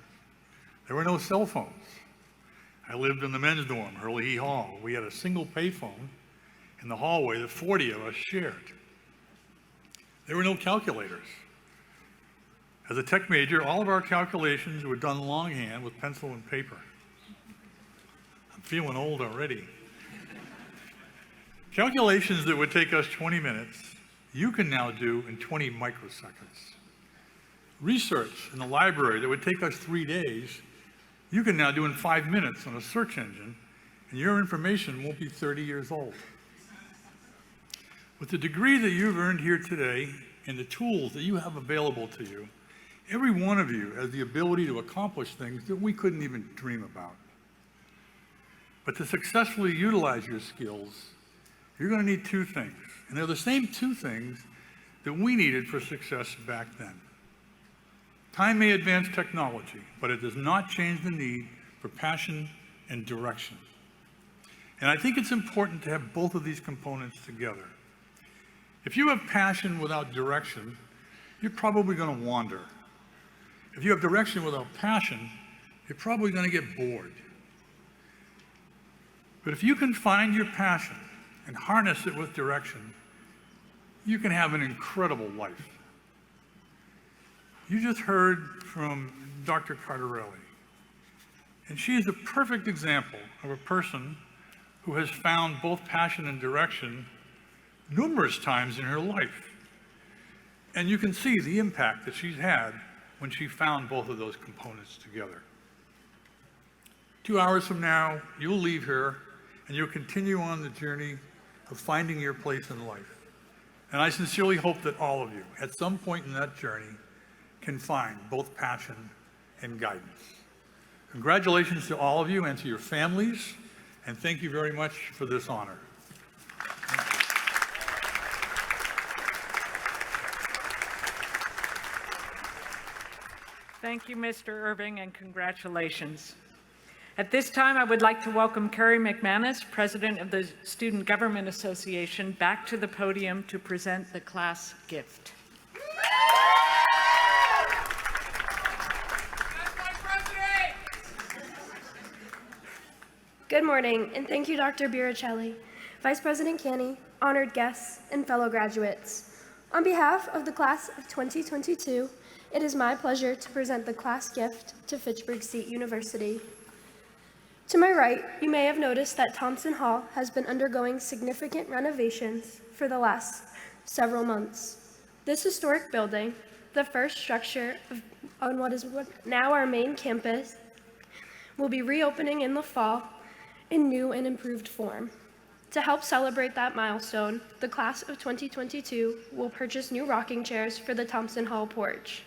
S11: There were no cell phones. I lived in the men's dorm, Hurley Hall. We had a single payphone in the hallway that 40 of us shared. There were no calculators. As a tech major, all of our calculations were done longhand with pencil and paper. I'm feeling old already. Calculations that would take us 20 minutes, you can now do in 20 microseconds. Research in the library that would take us 3 days, you can now do in 5 minutes on a search engine, and your information won't be 30 years old. With the degree that you've earned here today and the tools that you have available to you, every one of you has the ability to accomplish things that we couldn't even dream about. But to successfully utilize your skills, you're going to need two things, and they're the same two things that we needed for success back then. Time may advance technology, but it does not change the need for passion and direction. And I think it's important to have both of these components together. If you have passion without direction, you're probably going to wander. If you have direction without passion, you're probably going to get bored. But if you can find your passion and harness it with direction, you can have an incredible life. You just heard from Dr. Cardarelli, and she is a perfect example of a person who has found both passion and direction numerous times in her life. And you can see the impact that she's had when she found both of those components together. 2 hours from now, you'll leave here and you'll continue on the journey of finding your place in life. And I sincerely hope that all of you, at some point in that journey, can find both passion and guidance. Congratulations to all of you and to your families and thank you very much for this honor.
S2: Thank you, Mr. Irving, and congratulations. At this time, I would like to welcome Carrie McManus, President of the Student Government Association, back to the podium to present the class gift.
S12: Good morning, and thank you, Dr. Biricelli, Vice President Canny, honored guests, and fellow graduates. On behalf of the class of 2022, it is my pleasure to present the class gift to Fitchburg State University. To my right, you may have noticed that Thompson Hall has been undergoing significant renovations for the last several months. This historic building, the first structure on what is now our main campus, will be reopening in the fall in new and improved form. To help celebrate that milestone, the class of 2022 will purchase new rocking chairs for the Thompson Hall porch.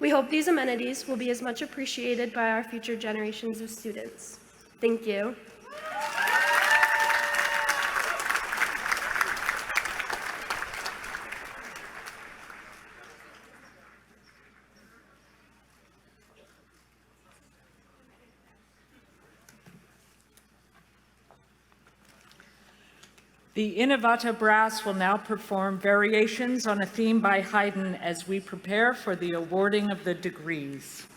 S12: We hope these amenities will be as much appreciated by our future generations of students. Thank you.
S2: The Innovata Brass will now perform variations on a theme by Haydn as we prepare for the awarding of the degrees.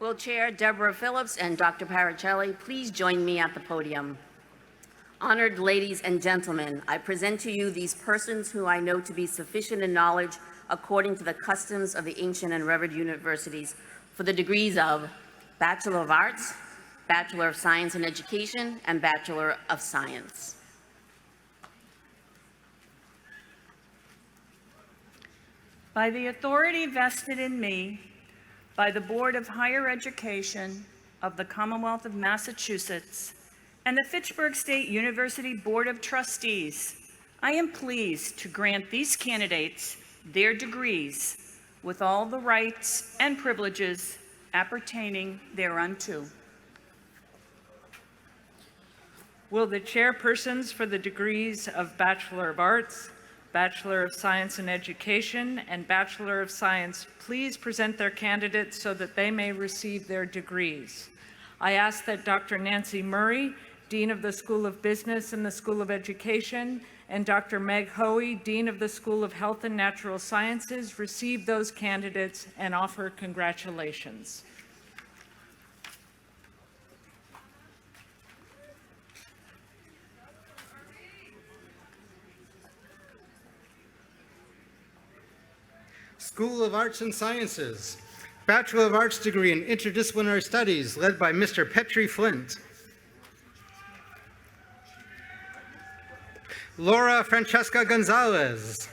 S8: Will Chair Deborah Phillips and Dr. Paracelli please join me at the podium? Honored ladies and gentlemen, I present to you these persons who I know to be sufficient in knowledge according to the customs of the ancient and revered universities for the degrees of Bachelor of Arts, Bachelor of Science in Education, and Bachelor of Science.
S4: By the authority vested in me by the Board of Higher Education of the Commonwealth of Massachusetts and the Fitchburg State University Board of Trustees, I am pleased to grant these candidates their degrees with all the rights and privileges appertaining thereunto.
S2: Will the chairpersons for the degrees of Bachelor of Arts, Bachelor of Science in Education, and Bachelor of Science please present their candidates so that they may receive their degrees? I ask that Dr. Nancy Murray, Dean of the School of Business and the School of Education, and Dr. Meg Hoey, Dean of the School of Health and Natural Sciences, receive those candidates and offer congratulations.
S13: School of Arts and Sciences, Bachelor of Arts degree in Interdisciplinary Studies, led by Mr. Petrie Flint. Laura Francesca Gonzalez.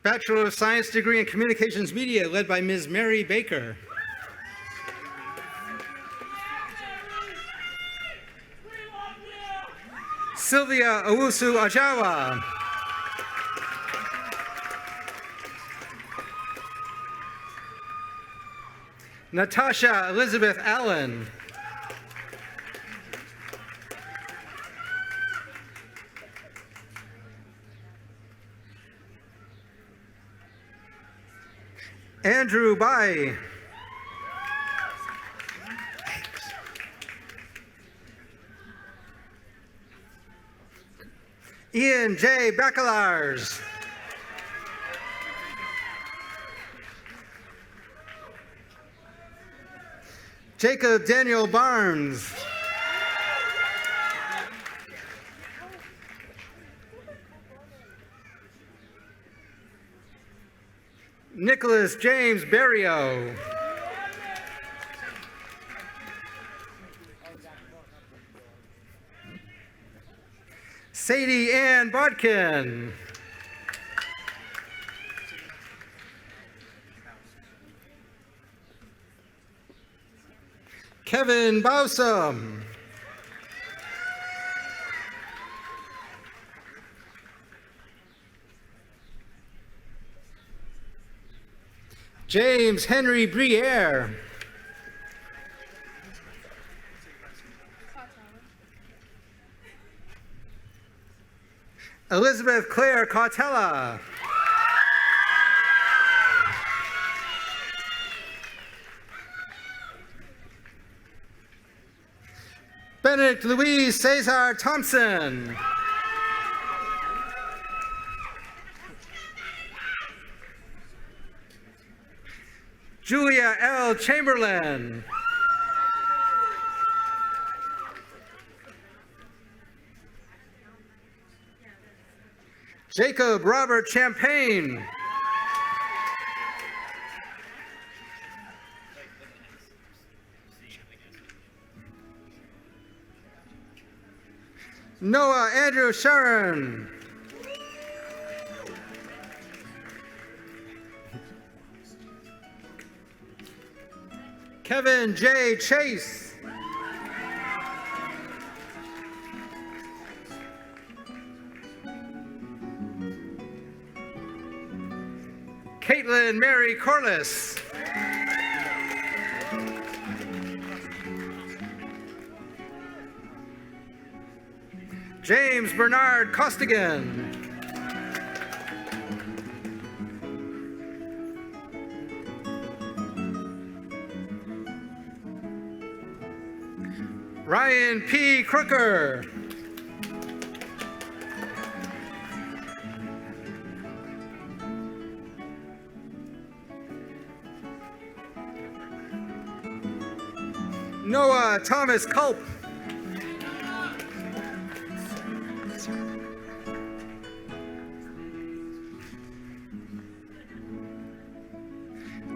S13: Bachelor of Science degree in Communications Media, led by Ms. Mary Baker. Sylvia Owusu Ajawa. Natasha Elizabeth Allen. Andrew Bai. Ian J. Bacalars. Jacob Daniel Barnes. Nicholas James Berrio. Sadie Ann Bodkin. Kevin Bowsam. James Henry Briere. Elizabeth Claire Cautella. Benedict Louise Cesar Thompson. Julia L. Chamberlain. Jacob Robert Champagne. Noah Andrew Sharon. Kevin J. Chase. Caitlin Mary Corliss. James Bernard Costigan. Ryan P. Crooker. Noah Thomas Culp.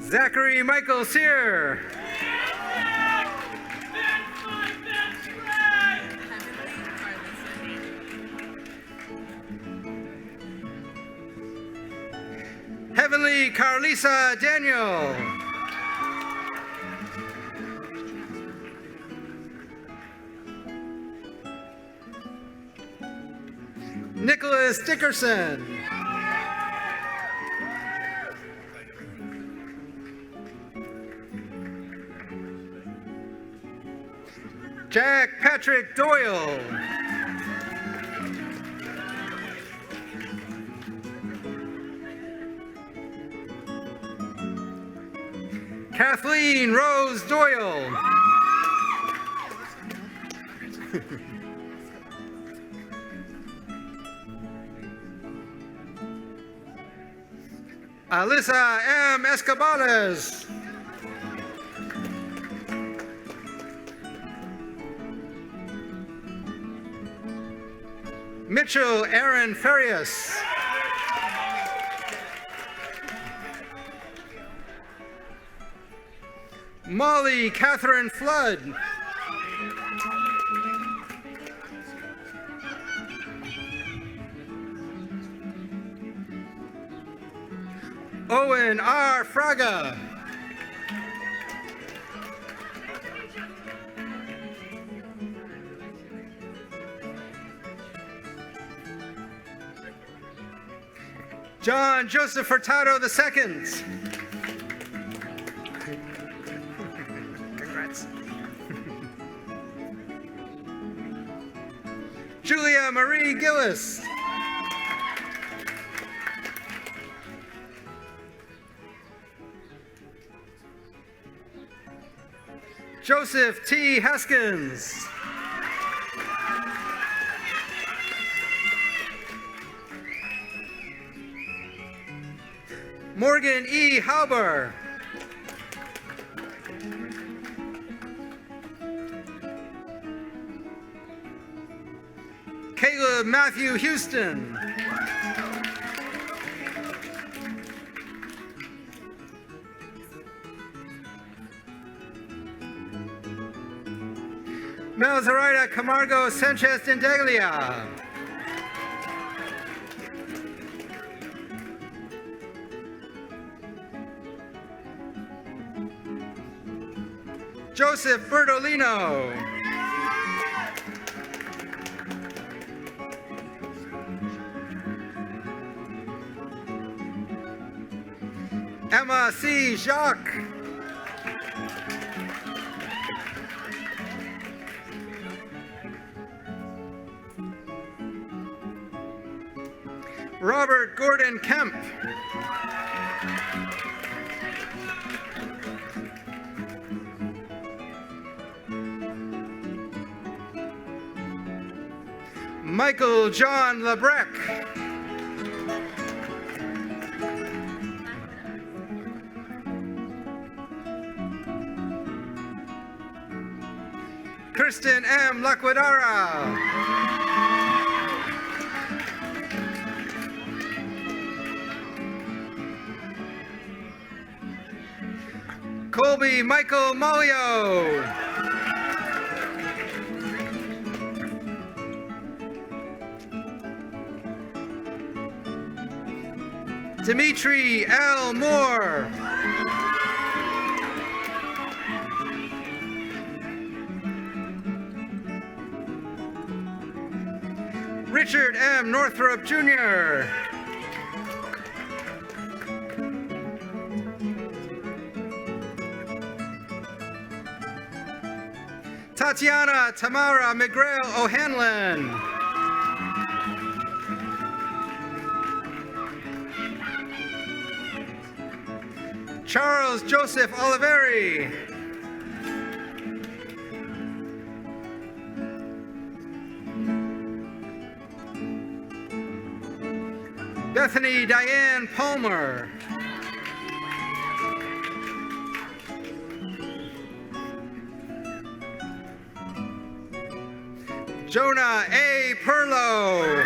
S13: Zachary Michael Sear. Heavenly Carlisa Daniel. Nicholas Dickerson. Jack Patrick Doyle. Kathleen Rose Doyle. Alyssa M. Escabales. Mitchell Aaron Farias. Molly Catherine Flood. Owen R. Fraga. John Joseph Furtado II. Congrats. Julia Marie Gillis. Joseph T. Haskins. Morgan E. Hauber. Caleb Matthew Houston. Melzoraida Camargo Sanchez Dendaglia. Joseph Bertolino. Emma C. Jacques. Robert Gordon Kemp. Michael John Lebrec. Kristen M. Laquadara. Colby Michael Malio. Dimitri L. Moore. Richard M. Northrop Jr. Tatiana Tamara McGrail O'Hanlon. Charles Joseph Oliveri. Bethany Diane Palmer. Jonah A. Perlow.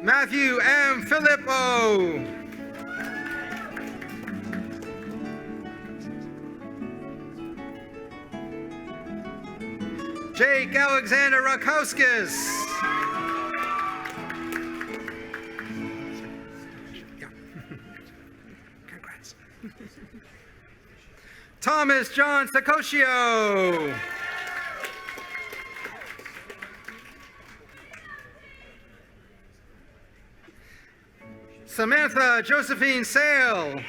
S13: Matthew M. Filippo. Jake Alexander Rakowskis. Congrats. Thomas John Sakosio. Samantha Josephine Sale.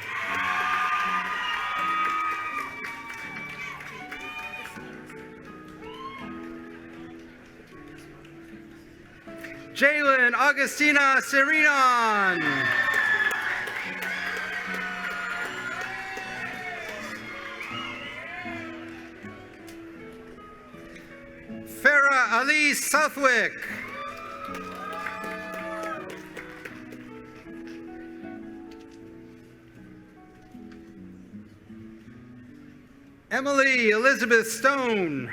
S13: Jalen Augustina Sirinon. Farah Ali Southwick. Emily Elizabeth Stone.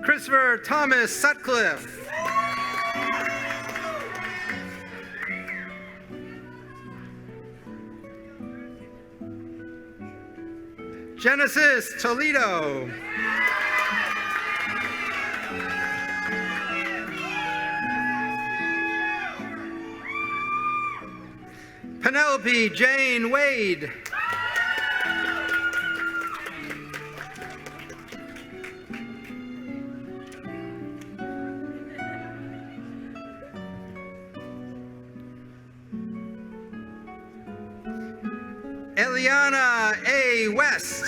S13: Christopher Thomas Sutcliffe. Genesis Toledo. Penelope Jane Wade. Eliana A. West.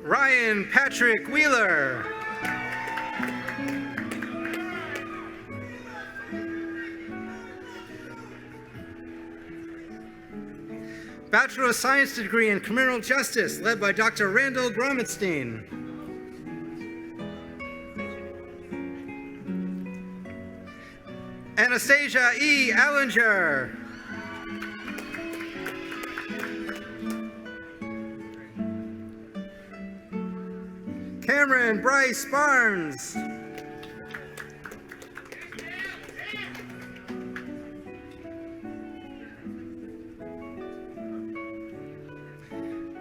S13: Ryan Patrick Wheeler. Bachelor of Science degree in Criminal Justice, led by Dr. Randall Gromenstein. Anastasia E. Allinger. Cameron Bryce Barnes.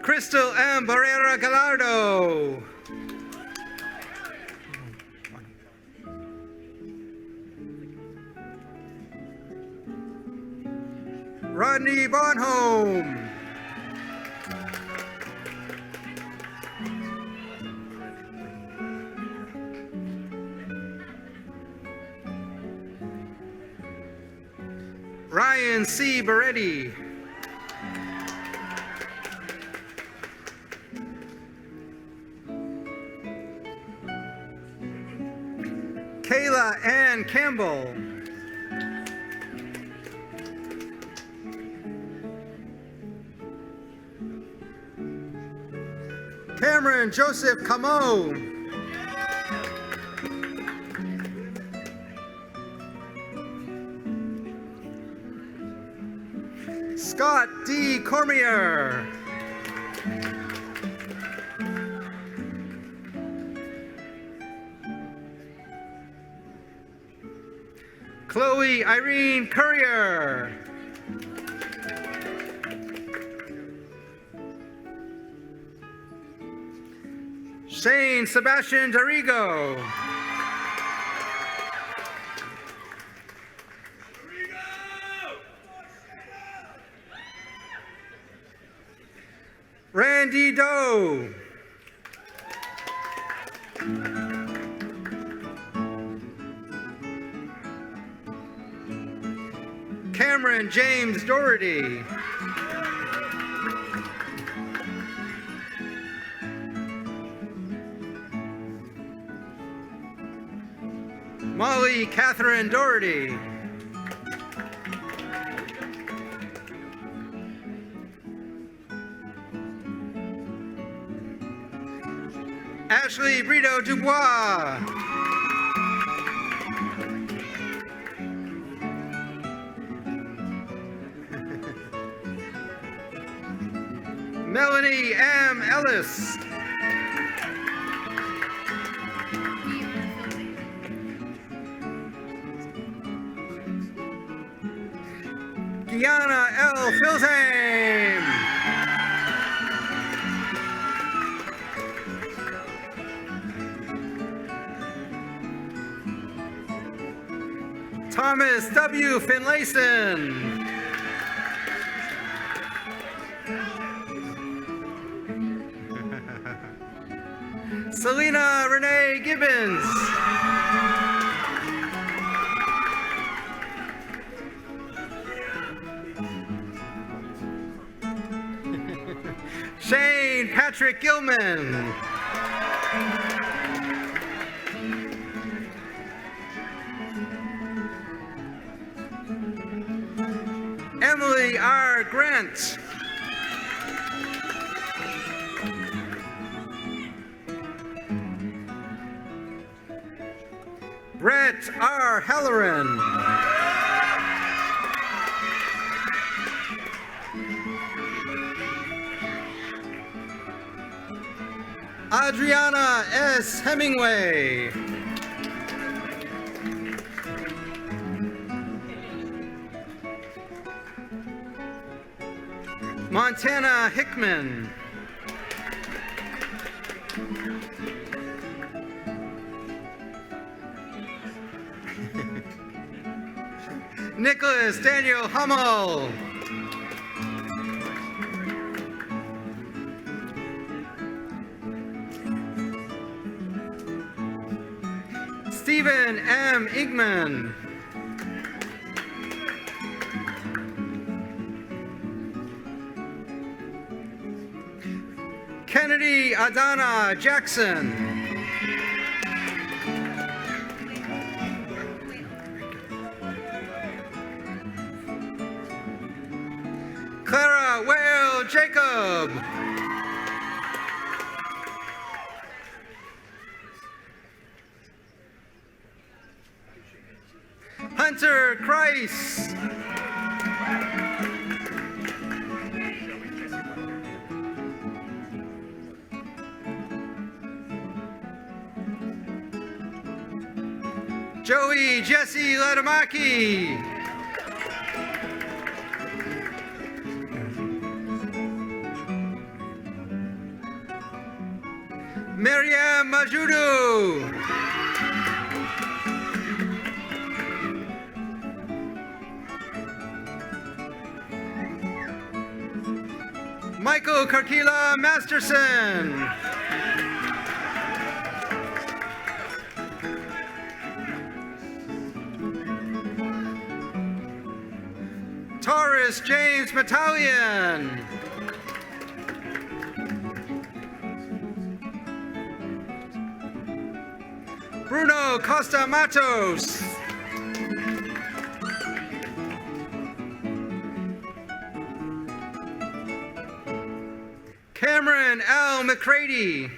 S13: Crystal M. Barrera Gallardo. Rodney Bonholm. Ryan C. Beretti. Kayla Ann Campbell. Cameron Joseph Camo. Scott D. Cormier. Chloe Irene Courier. Shane Sebastian Dorigo. Randy Doe. Cameron James Doherty. Molly Catherine Doherty. Ashley Brito Dubois. Melanie M. Ellis. Gianna L. Filsheim. Thomas W. Finlayson. Selena Renee Gibbons. Shane Patrick Gilman. Emily R. Grant. Brett R. Halloran. Adriana S. Hemingway. Montana Hickman. Nicholas Daniel Hummel. Stephen M. Igman. Kennedy Adana Jackson. Clara Whale Jacob. Hunter Christ. Joey Jesse Latamaki. Miriam Majudu. Michael Karkila Masterson. Taurus James Battalion. Bruno Costa Matos. Cameron L. McCready.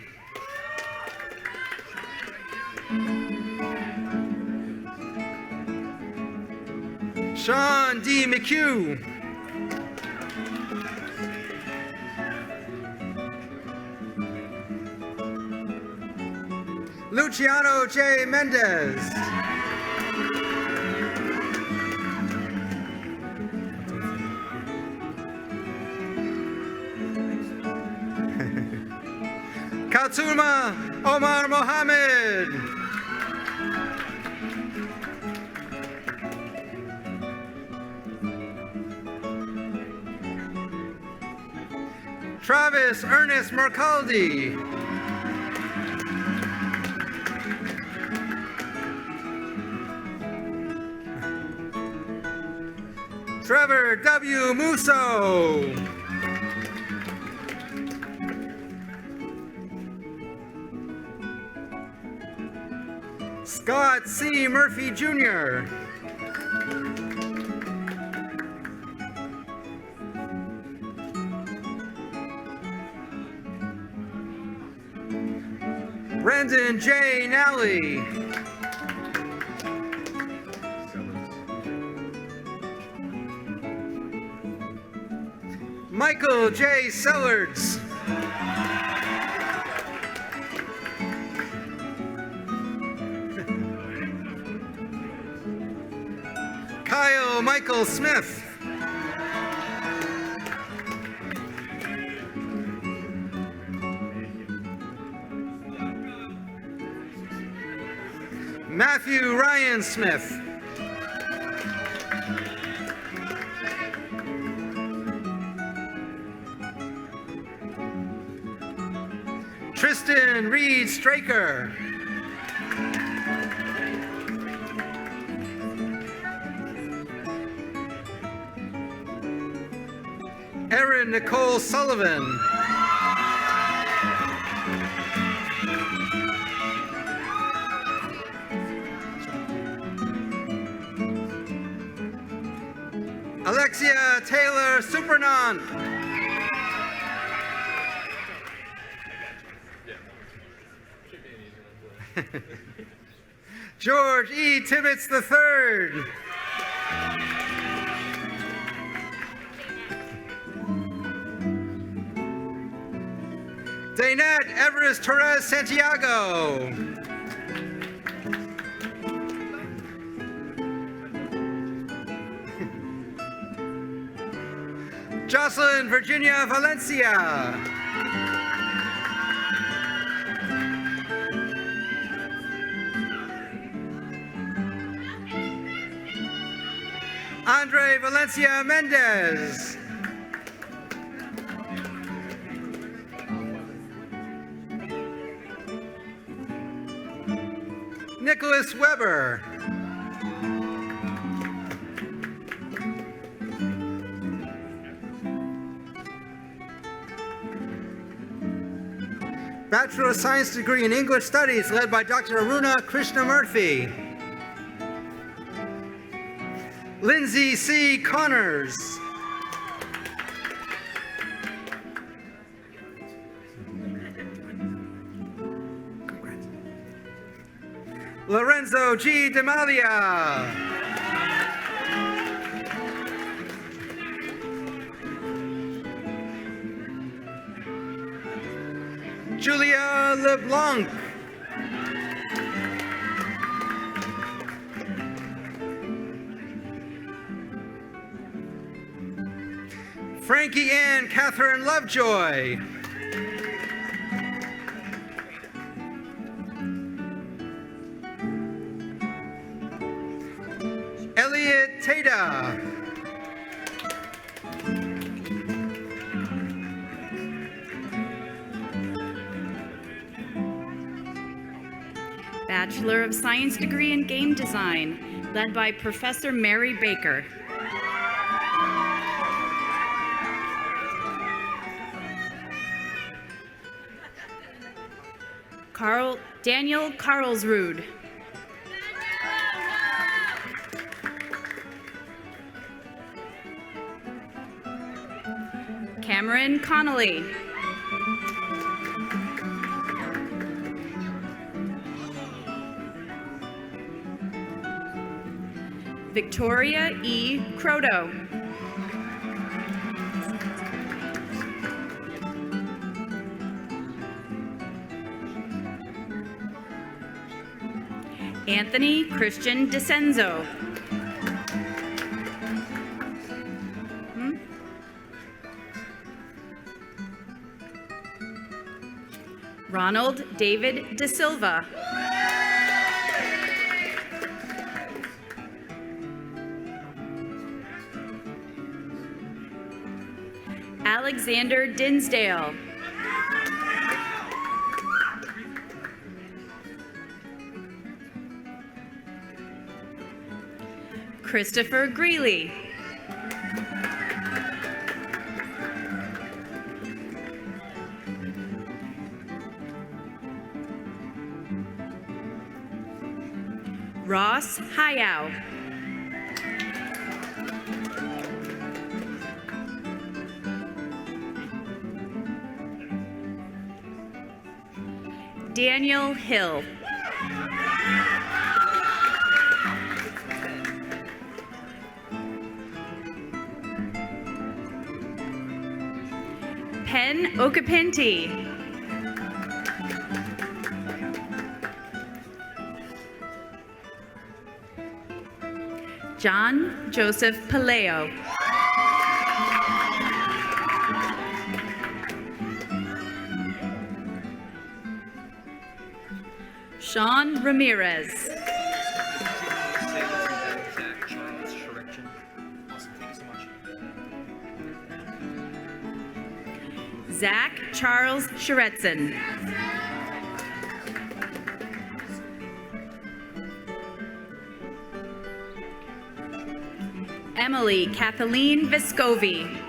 S13: Sean D. McHugh. Luciano J. Mendez. Katsuma Omar Mohammed. Travis Ernest Mercaldi. Trevor W. Musso. Scott C. Murphy Jr. Brandon J. Nally. Michael J. Sellards. Kyle Michael Smith. Matthew Ryan Smith. Tristan Reed Straker. Erin Nicole Sullivan. Alexia Taylor Supernant. George E. Tibbetts III. Daynette Everest Torres Santiago. Jocelyn Virginia Valencia. Andre Valencia Mendez. Nicholas Weber. Bachelor of Science degree in English Studies led by Dr. Aruna Krishnamurthy. Lindsay C. Connors. Lorenzo G. Demalia. Julia LeBlanc. Frankie Ann Catherine Lovejoy. Elliot Tata.
S14: Bachelor of Science degree in Game Design, led by Professor Mary Baker. Daniel Karlsrud. Cameron Connolly. Victoria E. Croto. Anthony Christian DeCenzo. Ronald David De Silva. Alexander Dinsdale. Christopher Greeley. Ross Hayao. Daniel Hill. Pen Okapenti. John Joseph Paleo. Sean Ramirez. Zach Charles Sheretzen. Emily Kathleen Vescovi.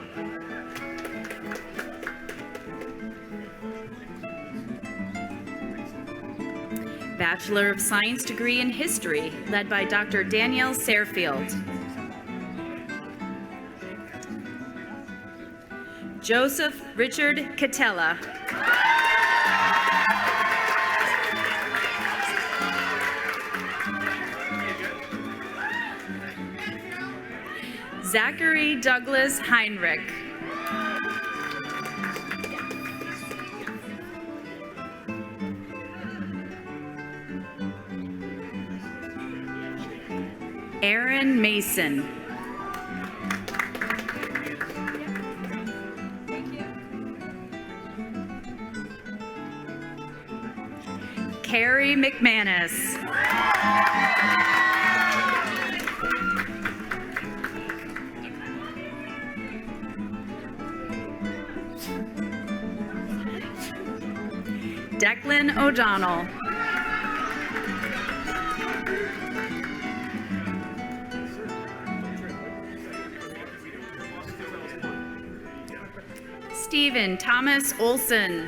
S14: Bachelor of Science degree in History, led by Dr. Danielle Sairfield. Joseph Richard Catella. Zachary Douglas Heinrich. Aaron Mason. Carrie McManus. Declan O'Donnell. Stephen Thomas Olson.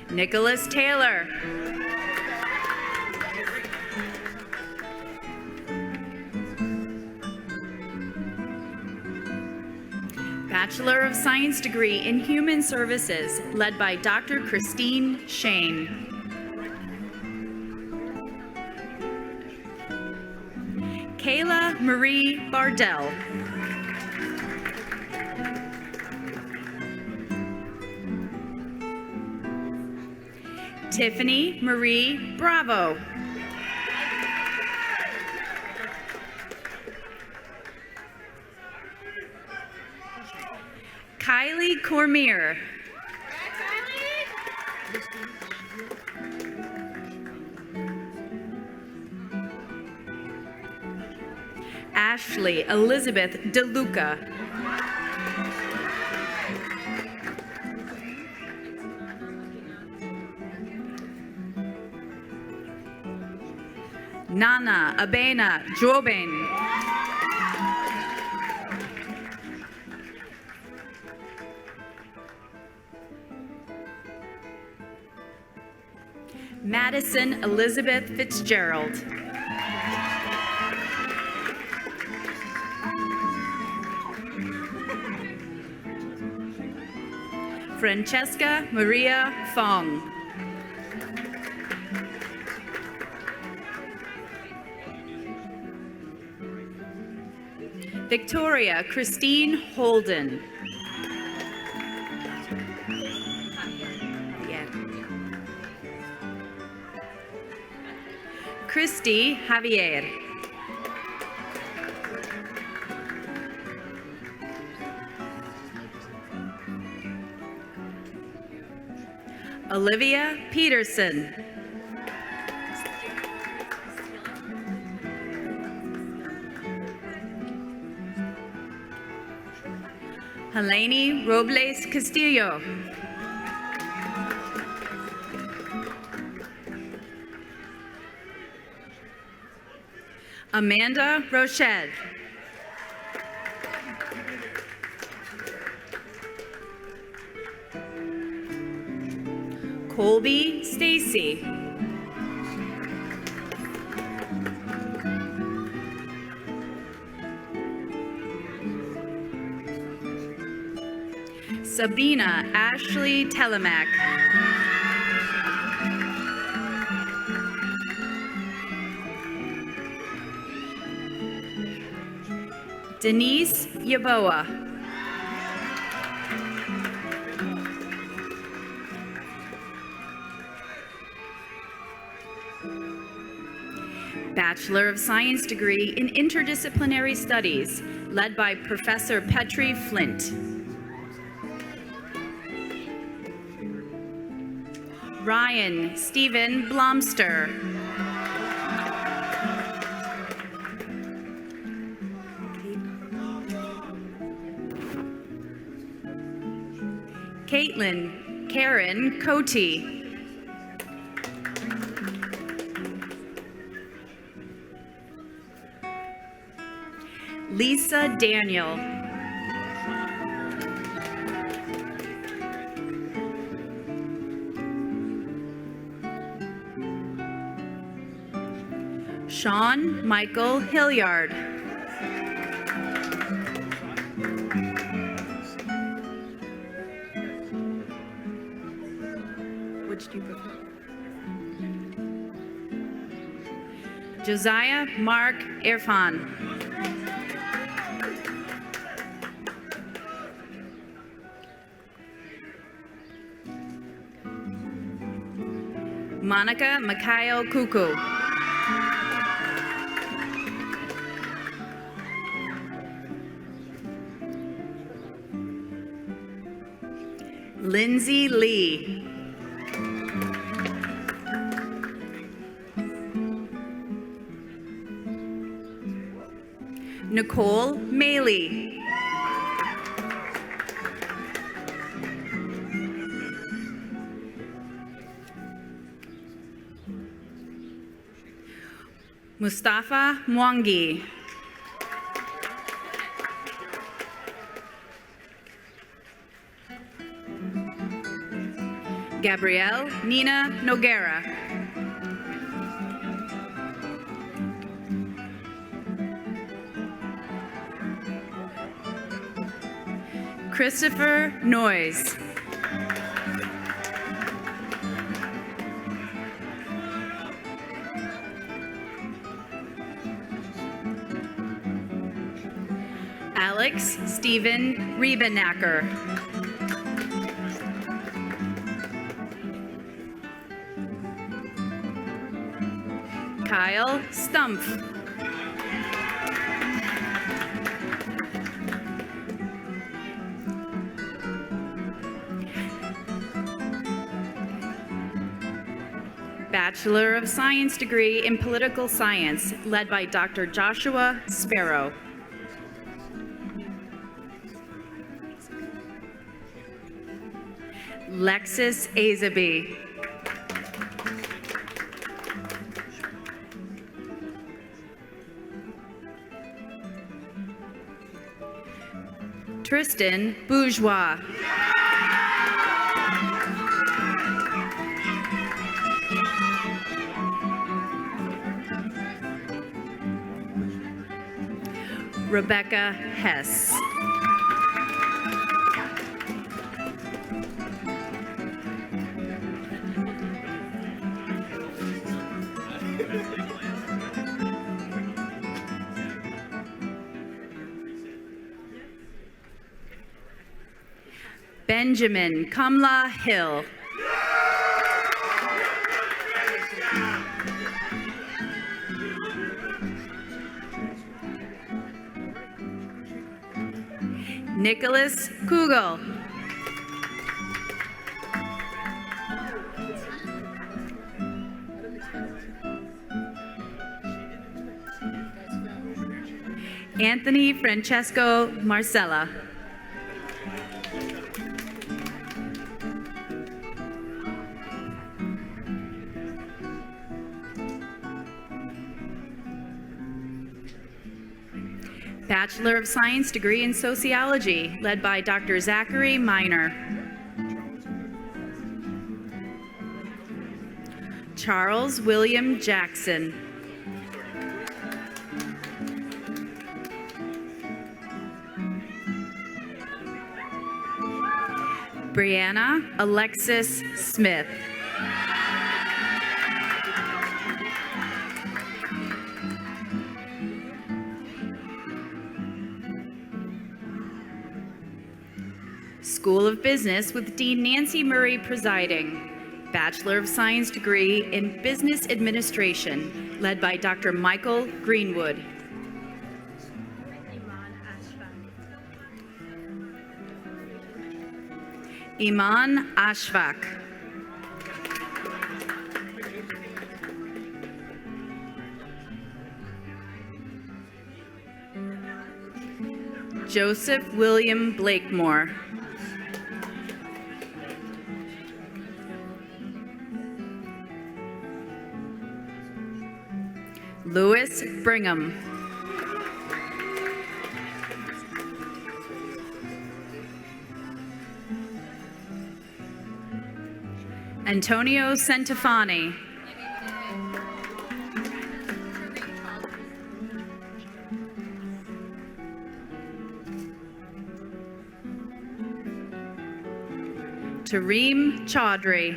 S14: Nicholas Taylor. Bachelor of Science degree in Human Services, led by Dr. Christine Shane. Kayla Marie Bardell. Tiffany Marie Bravo. Kylie Cormier. Ashley Elizabeth DeLuca. Nana Abena Joben. Madison Elizabeth Fitzgerald. Francesca Maria Fong. Victoria Christine Holden. Christy Javier. Olivia Peterson. Helene Robles Castillo. Amanda Rochelle. Colby Stacy. Sabina Ashley Telemack. Denise Yaboa. Bachelor of Science degree in Interdisciplinary Studies, led by Professor Petri Flint. Ryan Stephen Blomster. Caitlin Karen Cote. Lisa Daniel. Sean Michael Hilliard. Which do you prefer? Josiah Mark Irfan. Monica Mikhail Kuku. Lindsay Lee. Nicole Maley. Mustafa Mwangi. Gabrielle Nina Noguera. Christopher Noyes. Alex Stephen Riebenacker. Kyle Stumpf. Bachelor of Science degree in Political Science, led by Dr. Joshua Sparrow. Lexis Azaby. Tristan Bourgeois. Rebecca Hess. Benjamin Kamla Hill. Nicholas Kugel. Anthony Francesco Marcella. Bachelor of Science degree in Sociology, led by Dr. Zachary Miner. Charles William Jackson. Brianna Alexis Smith. School of Business with Dean Nancy Murray presiding. Bachelor of Science degree in Business Administration, led by Dr. Michael Greenwood. Iman Ashfaq. Joseph William Blakemore. Louis Brigham. Antonio Centofani. Tareem Chaudhry.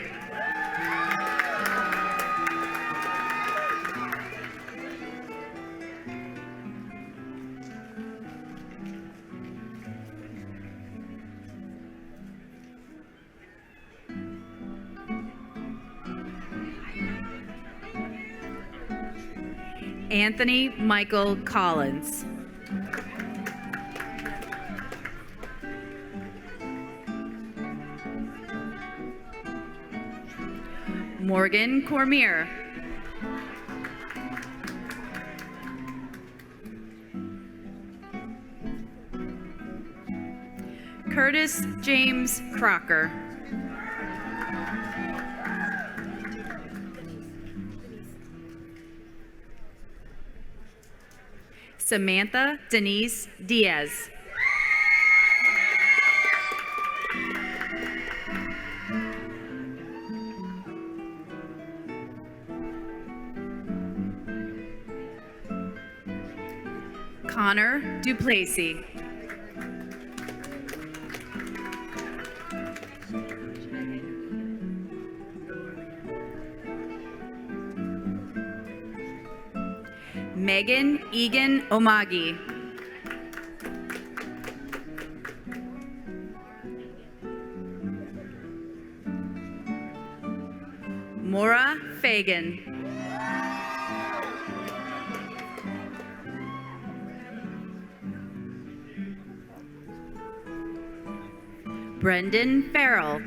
S14: Anthony Michael Collins. Morgan Cormier. Curtis James Crocker. Samantha Denise Diaz. Connor Duplessis. Megan Egan Omagi. Maura Fagan. Brendan Farrell.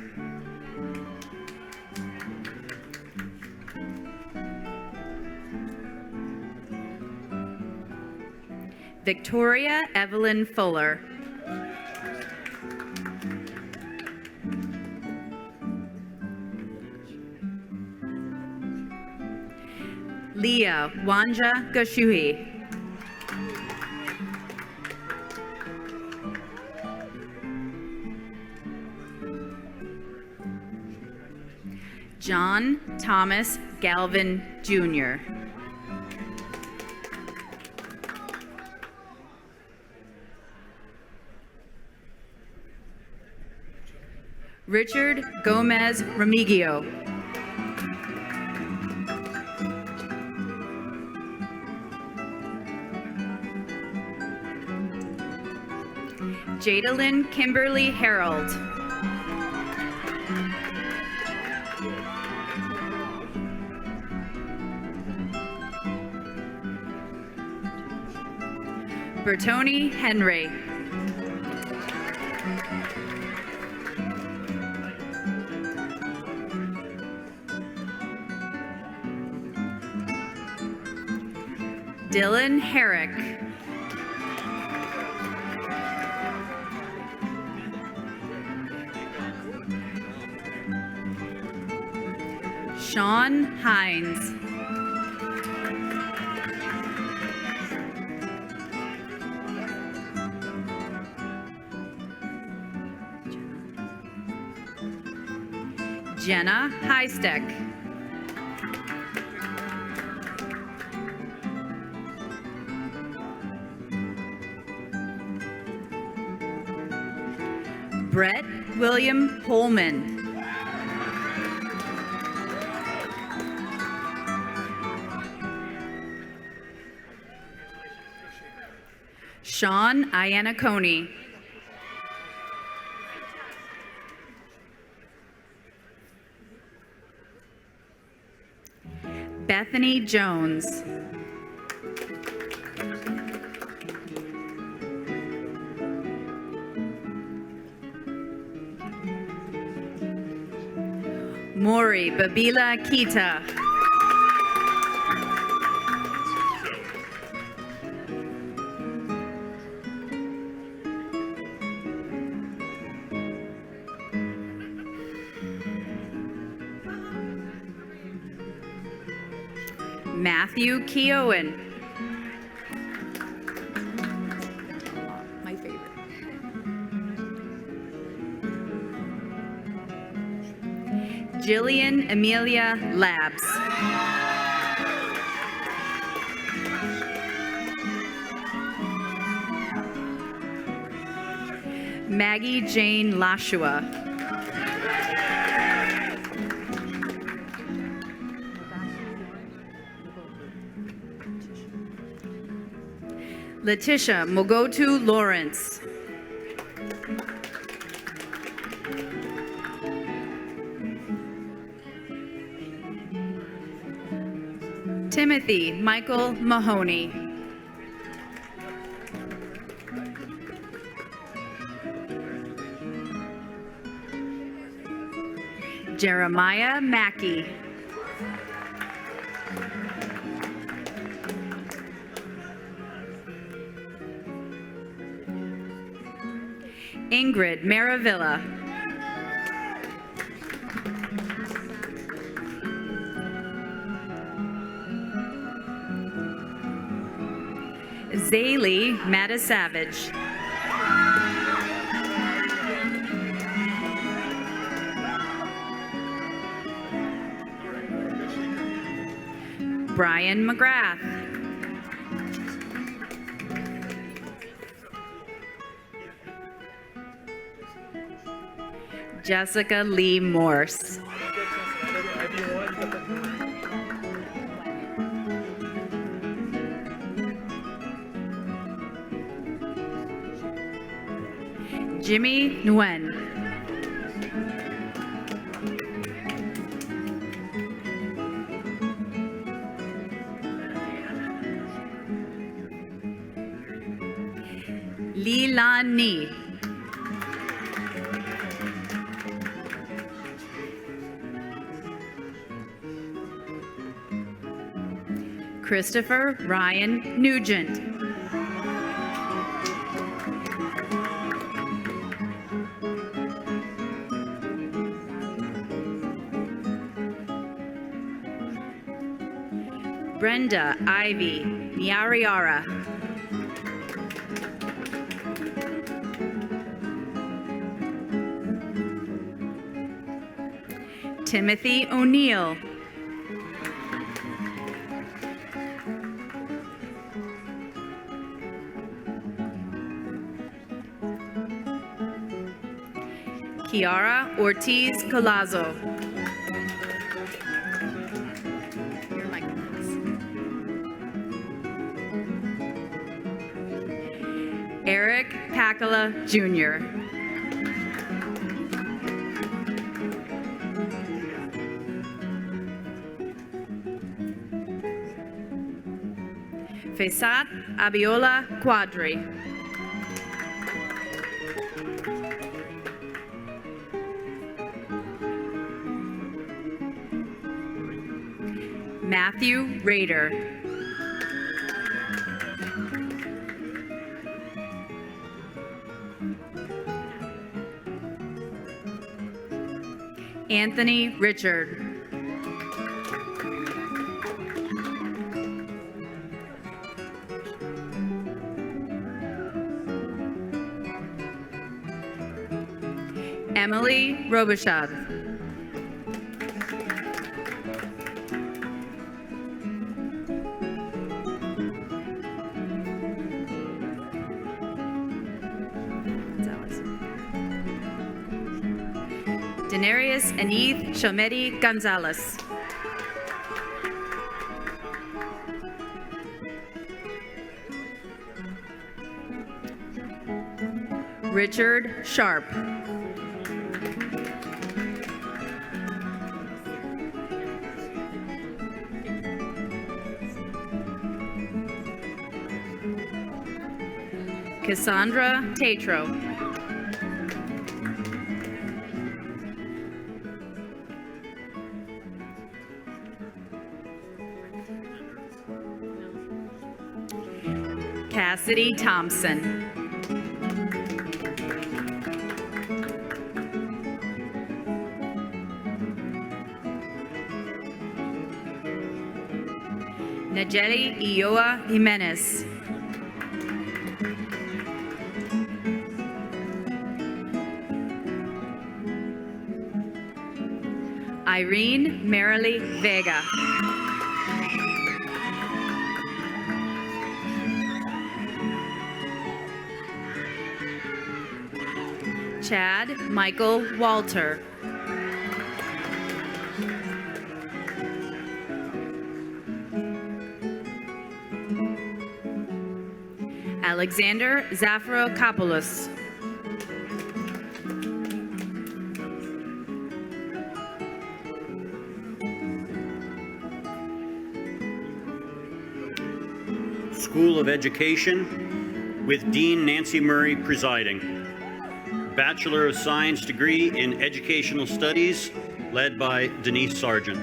S14: Victoria Evelyn Fuller. Leah Wanja Gashuhi. John Thomas Galvin Jr. Richard Gomez Remigio. Jadalyn Kimberly Harold. Bertoni Henry. Dylan Herrick. Sean Hines. Jenna Heisteck. Brett William Holman. Sean Iannacone. Bethany Jones. Mori Babila Kita. Matthew Keowen. My favorite. Jillian Amelia Labs. Maggie Jane Lashua. Letitia Mogotu Lawrence. Timothy Michael Mahoney. Jeremiah Mackey. Ingrid Maravilla. Zaylee Matasavage. Brian McGrath. Jessica Lee Morse. Jimmy Nguyen. Lee Lan Ni. Christopher Ryan Nugent. Brenda Ivy Nyariara. Timothy O'Neill. Kiara Ortiz Colazo. Eric Pacala Jr. Faisat Abiola Quadri. Matthew Rader. Anthony Richard. Emily Robichaud. Denarius Anith Shomedi Gonzalez. Richard Sharp. Cassandra Tatro. Cassidy Thompson. Najeli Ioa Jimenez. Irene Marilee Vega. Chad Michael Walter. Alexander Zafiropoulos.
S15: School of Education, with Dean Nancy Murray presiding. Bachelor of Science degree in Educational Studies, led by Denise Sargent.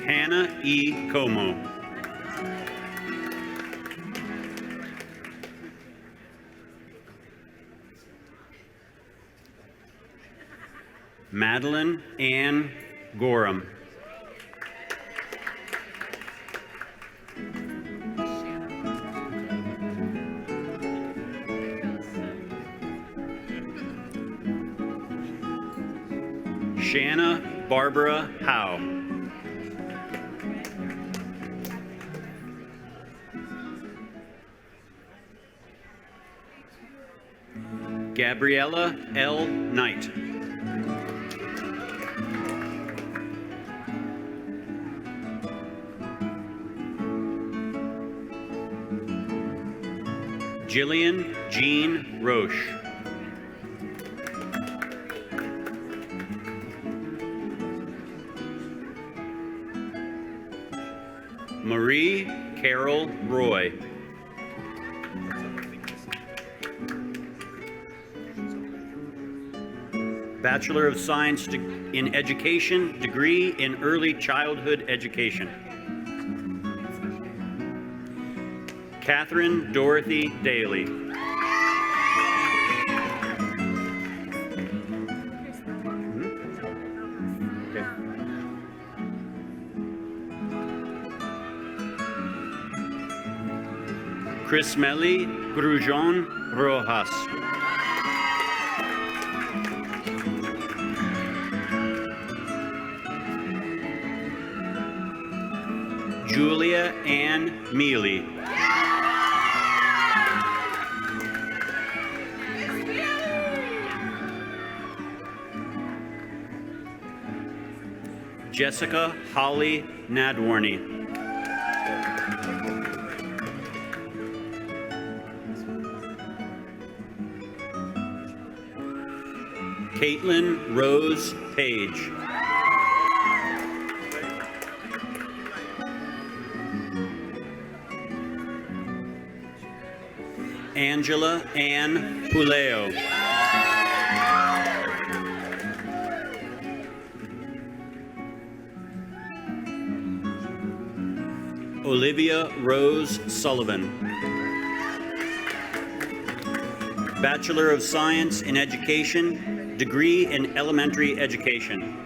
S15: Hannah E. Como. Madeline Ann Gorham. Shanna Barbara Howe. Gabriella L. Knight. Jillian Jean Roche. Marie Carol Roy. Bachelor of Science in Education, degree in Early Childhood Education. Catherine Dorothy Daly. Chris Melly Grujon Rojas. Julia Ann Mealy. Jessica Holly Nadwarney. Caitlin Rose Page. Angela Ann Puleo. Olivia Rose Sullivan. Bachelor of Science in Education, degree in Elementary Education.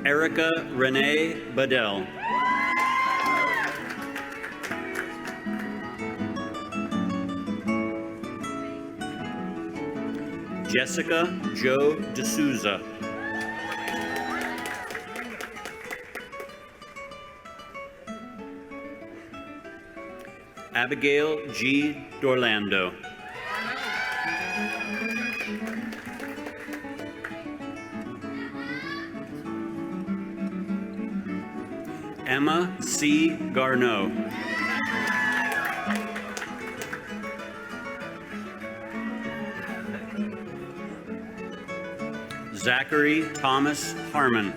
S15: Erica Renee Badell. Jessica Jo D'Souza. Abigail G. Dorlando. Emma C. Garneau. Zachary Thomas Harmon.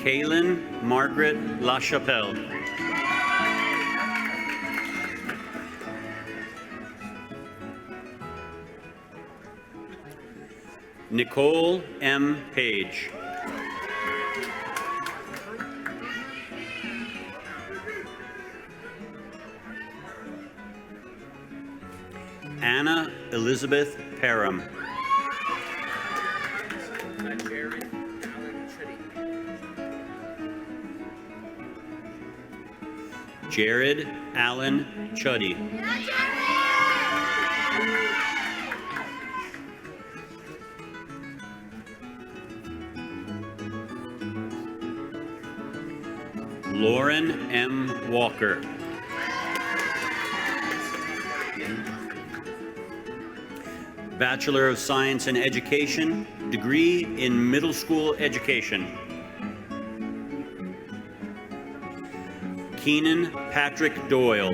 S15: Kaylin Margaret LaChapelle. Nicole M. Page. Anna Elizabeth Parham. Jared Allen Chuddy. Lauren M. Walker. Bachelor of Science in Education, degree in middle school education. Keenan Patrick Doyle.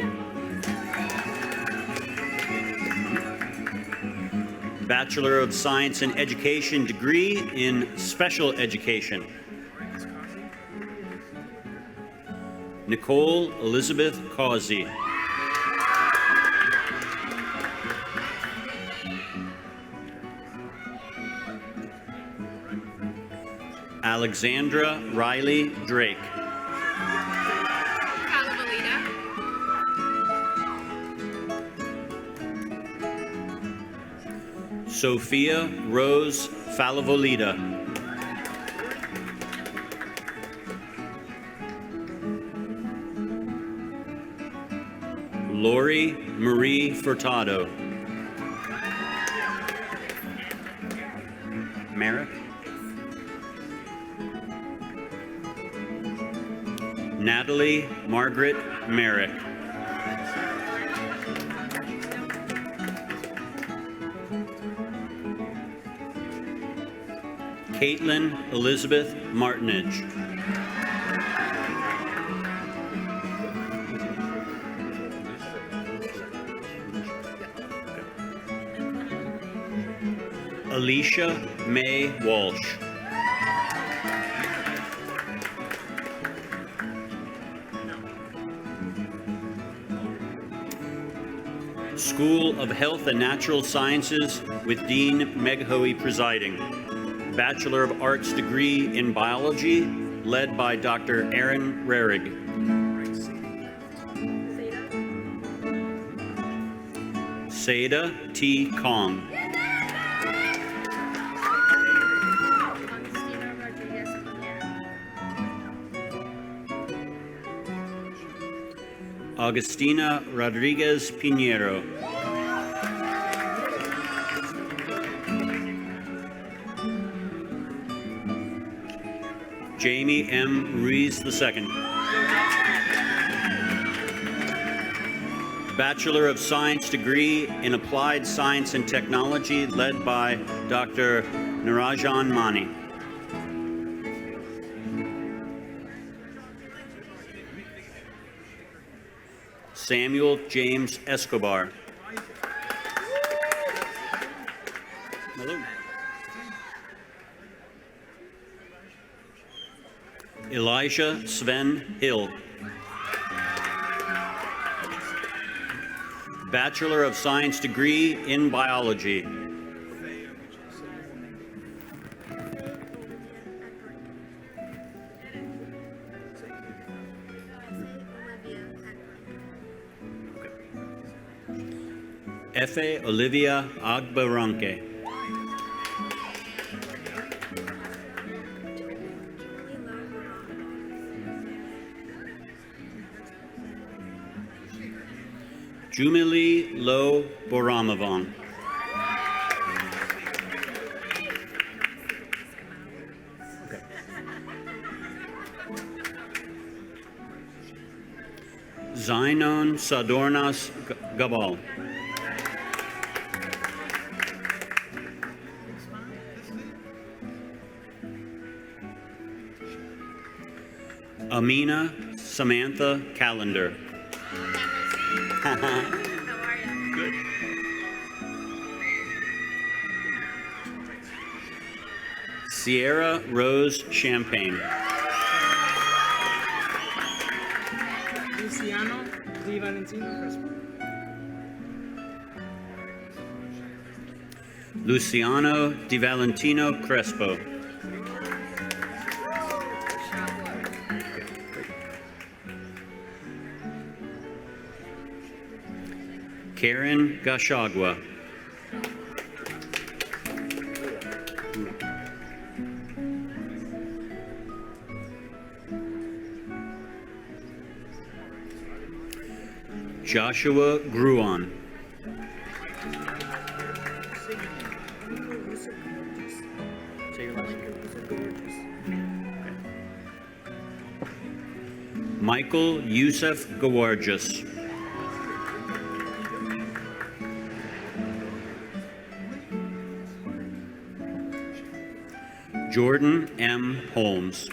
S15: Bachelor of Science in Education, degree in special education. Nicole Elizabeth Causey. Alexandra Riley Drake. Sophia Rose Falavolita. Lori Marie Furtado. Merrick. Natalie Margaret Merrick. Caitlin Elizabeth Martinage. Alicia May Walsh. School of Health and Natural Sciences with Dean Meg Hoey presiding. Bachelor of Arts degree in biology, led by Dr. Aaron Rarig. Seda T. Kong. Augustina Rodriguez Pinheiro. Jamie M. Ruiz II. Bachelor of Science degree in Applied Science and Technology, led by Dr. Narajan Mani. Samuel James Escobar. Hello. Elijah Sven Hill. Bachelor of Science degree in biology. Efe Olivia Agbaranque. Jumili Lo Boramavan. Zainon Sadornas Gabal. Amina Samantha Callender. Good. Sierra Rose Champagne.
S16: Luciano Di Valentino Crespo.
S15: Luciano Di Valentino Crespo. Karen Gashagwa. Joshua Gruon. Michael Youssef Gawarjas. Jordan M. Holmes.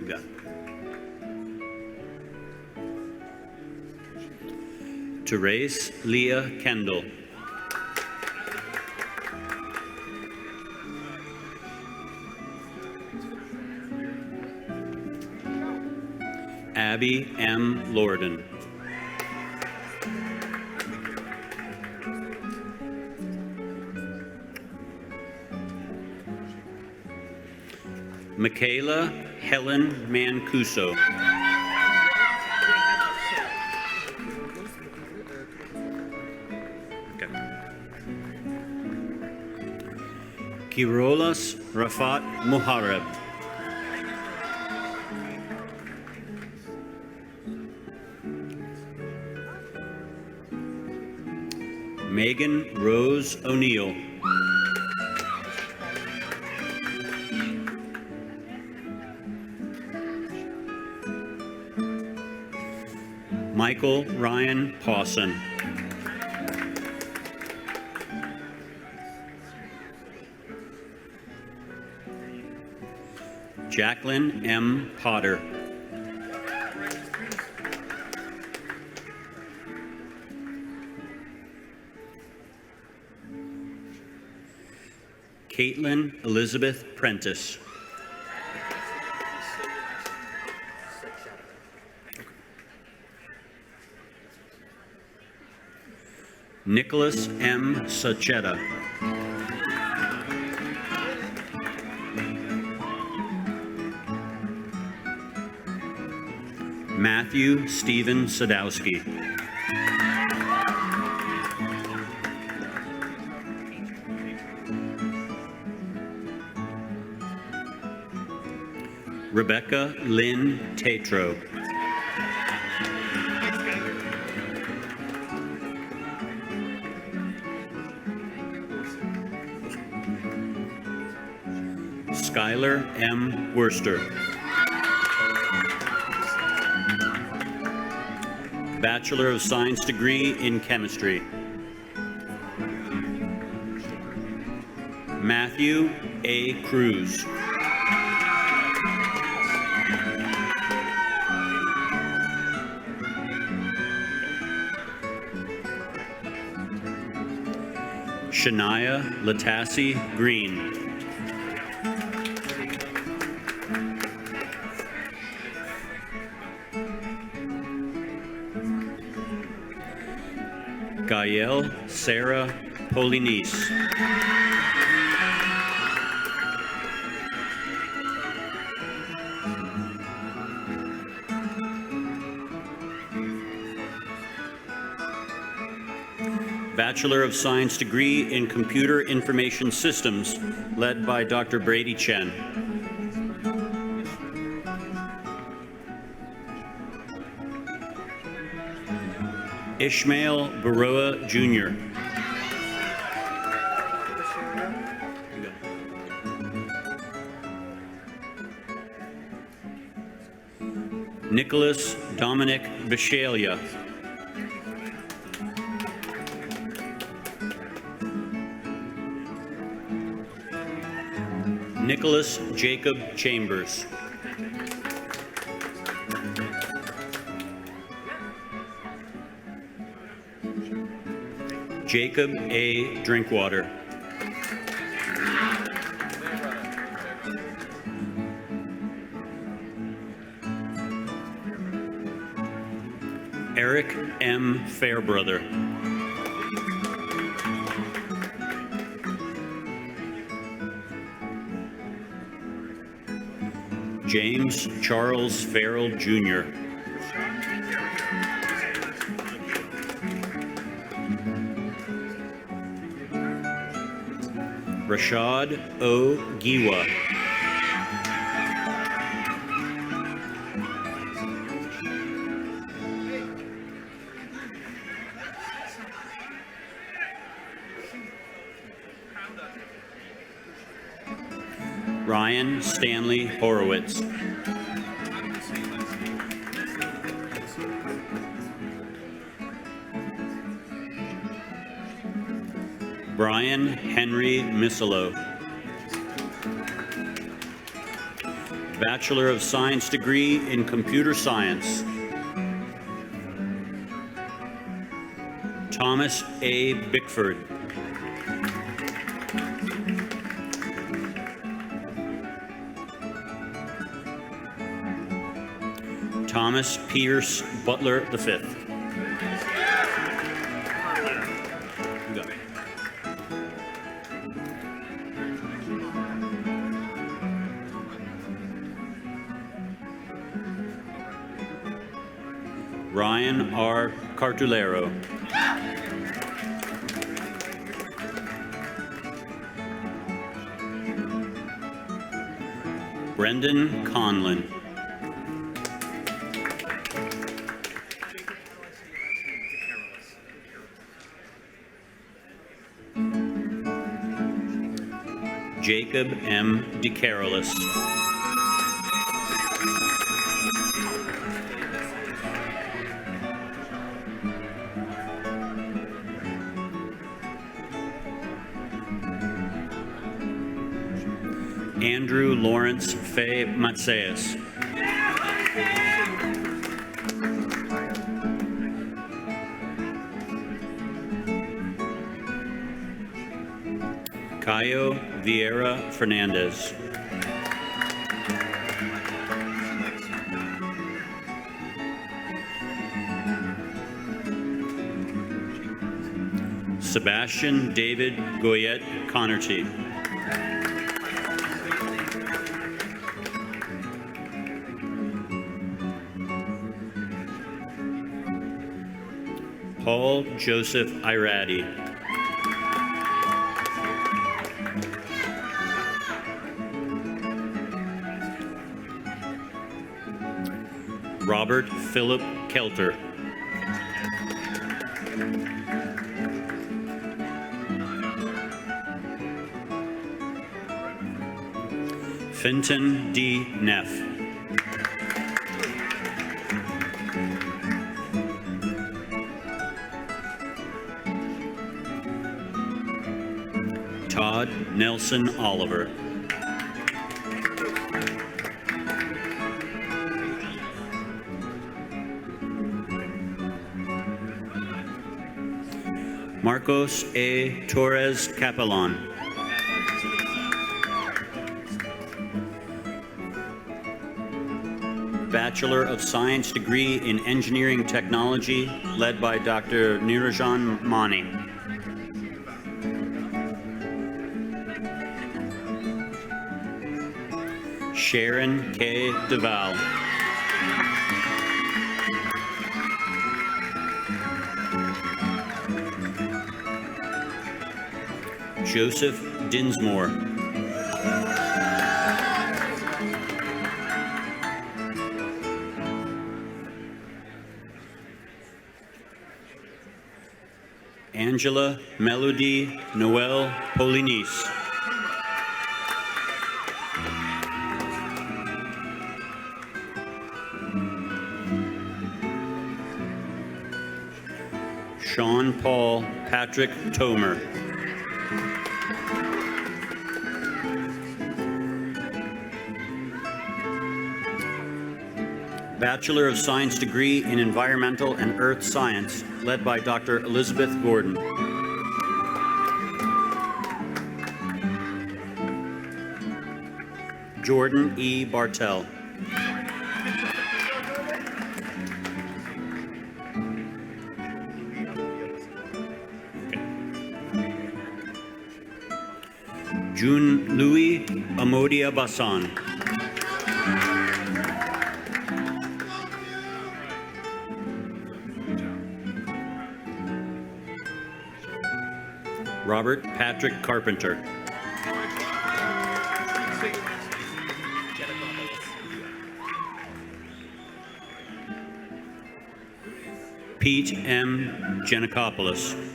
S15: Yeah. Therese Leah Kendall. Abby M. Lorden. Michaela Helen Mancuso. Okay. Kirolas Rafat Muharreb. Megan Rose O'Neill. Michael Ryan Pawson. Jacqueline M. Potter. Caitlin Elizabeth Prentice. Nicholas M. Sachetta. Matthew Stephen Sadowski. Rebecca Lynn Tatro. Skylar M. Worster. Bachelor of Science degree in Chemistry. Matthew A. Cruz. Shania Latassi Green. Gael Sarah Polinese. Bachelor of Science degree in Computer Information Systems, led by Dr. Brady Chen. Ishmael Baroa Jr. Nicholas Dominic Bishalia. Nicholas Jacob Chambers. Jacob A. Drinkwater. Eric M. Fairbrother. James Charles Farrell, Jr. Rashad O. Giwa. Ryan Stanley Horowitz. Brian Henry Misilo. Bachelor of Science degree in Computer Science. Thomas A. Bickford. Thomas Pierce Butler V. Ryan R. Cartulero. Brendan Conlon. Jacob M. DeCarolis. Andrew Lawrence Fay Matseus. Cayo Vieira Fernandez. Sebastian David Goyette Connerty. Paul Joseph Iradi. Robert Philip Kelter. Fenton D. Neff. Todd Nelson Oliver. Marcos A. Torres Capellan. Bachelor of Science degree in Engineering Technology, led by Dr. Nirajan Mani. Sharon K. Duval. Joseph Dinsmore. Angela Melody Noel Polinis. Sean Paul Patrick Tomer. Bachelor of Science degree in Environmental and Earth Science, led by Dr. Elizabeth Gordon. Jordan E. Bartell. June Louis Amodia Bassan. Robert Patrick Carpenter. Pete M. Giannakopoulos.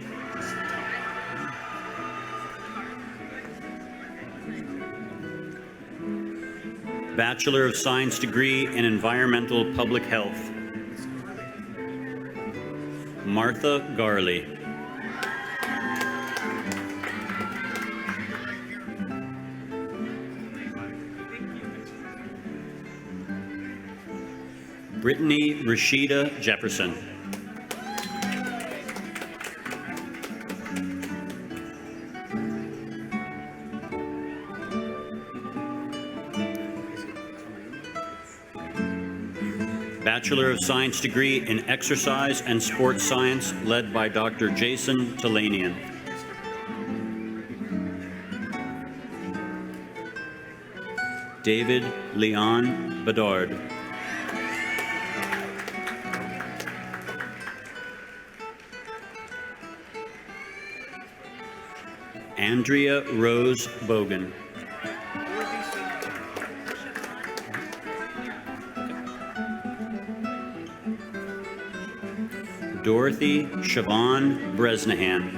S15: Bachelor of Science degree in Environmental Public Health. Martha Garley. Brittany Rashida Jefferson. Bachelor of Science degree in Exercise and Sports Science, led by Dr. Jason Talanian. David Leon Bedard. Andrea Rose Bogan. Dorothy Siobhan Bresnahan.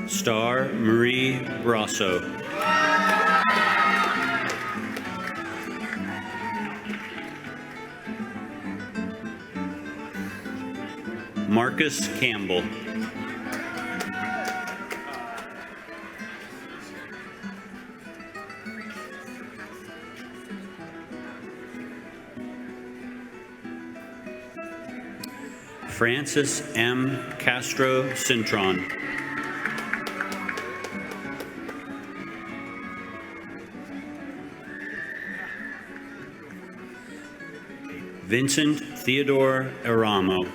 S15: Star Marie Brasso. Marcus Campbell. Francis M. Castro Cintron. Vincent Theodore Aramo.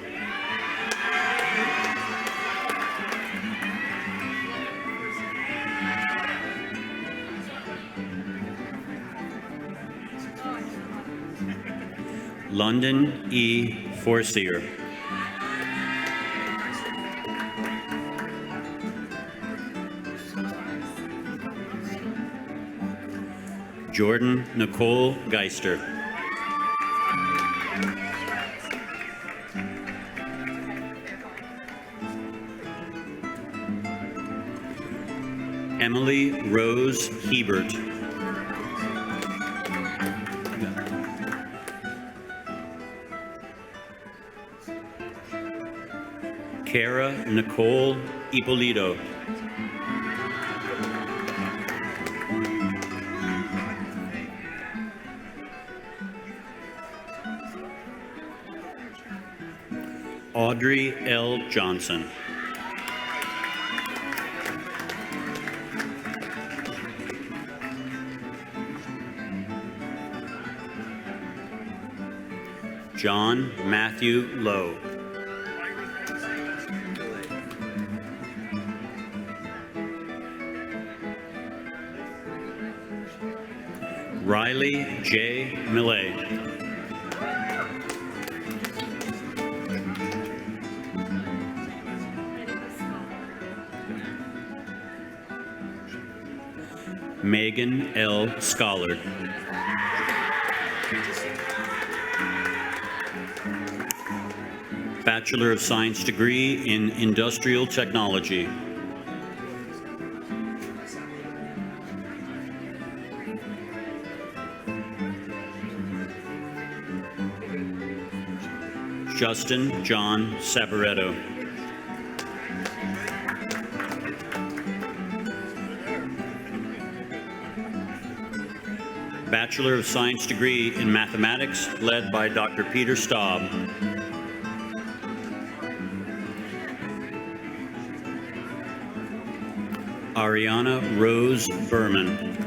S15: London E. Forcier. Jordan Nicole Geister. Emily Rose Hebert. Kara Nicole Ippolito. Audrey L. Johnson. John Matthew Lowe. Riley J. Millet. Megan L. Schollard. Bachelor of Science degree in Industrial Technology. Justin John Sabaretto. Bachelor of Science degree in Mathematics, led by Dr. Peter Staub. Ariana Rose Berman.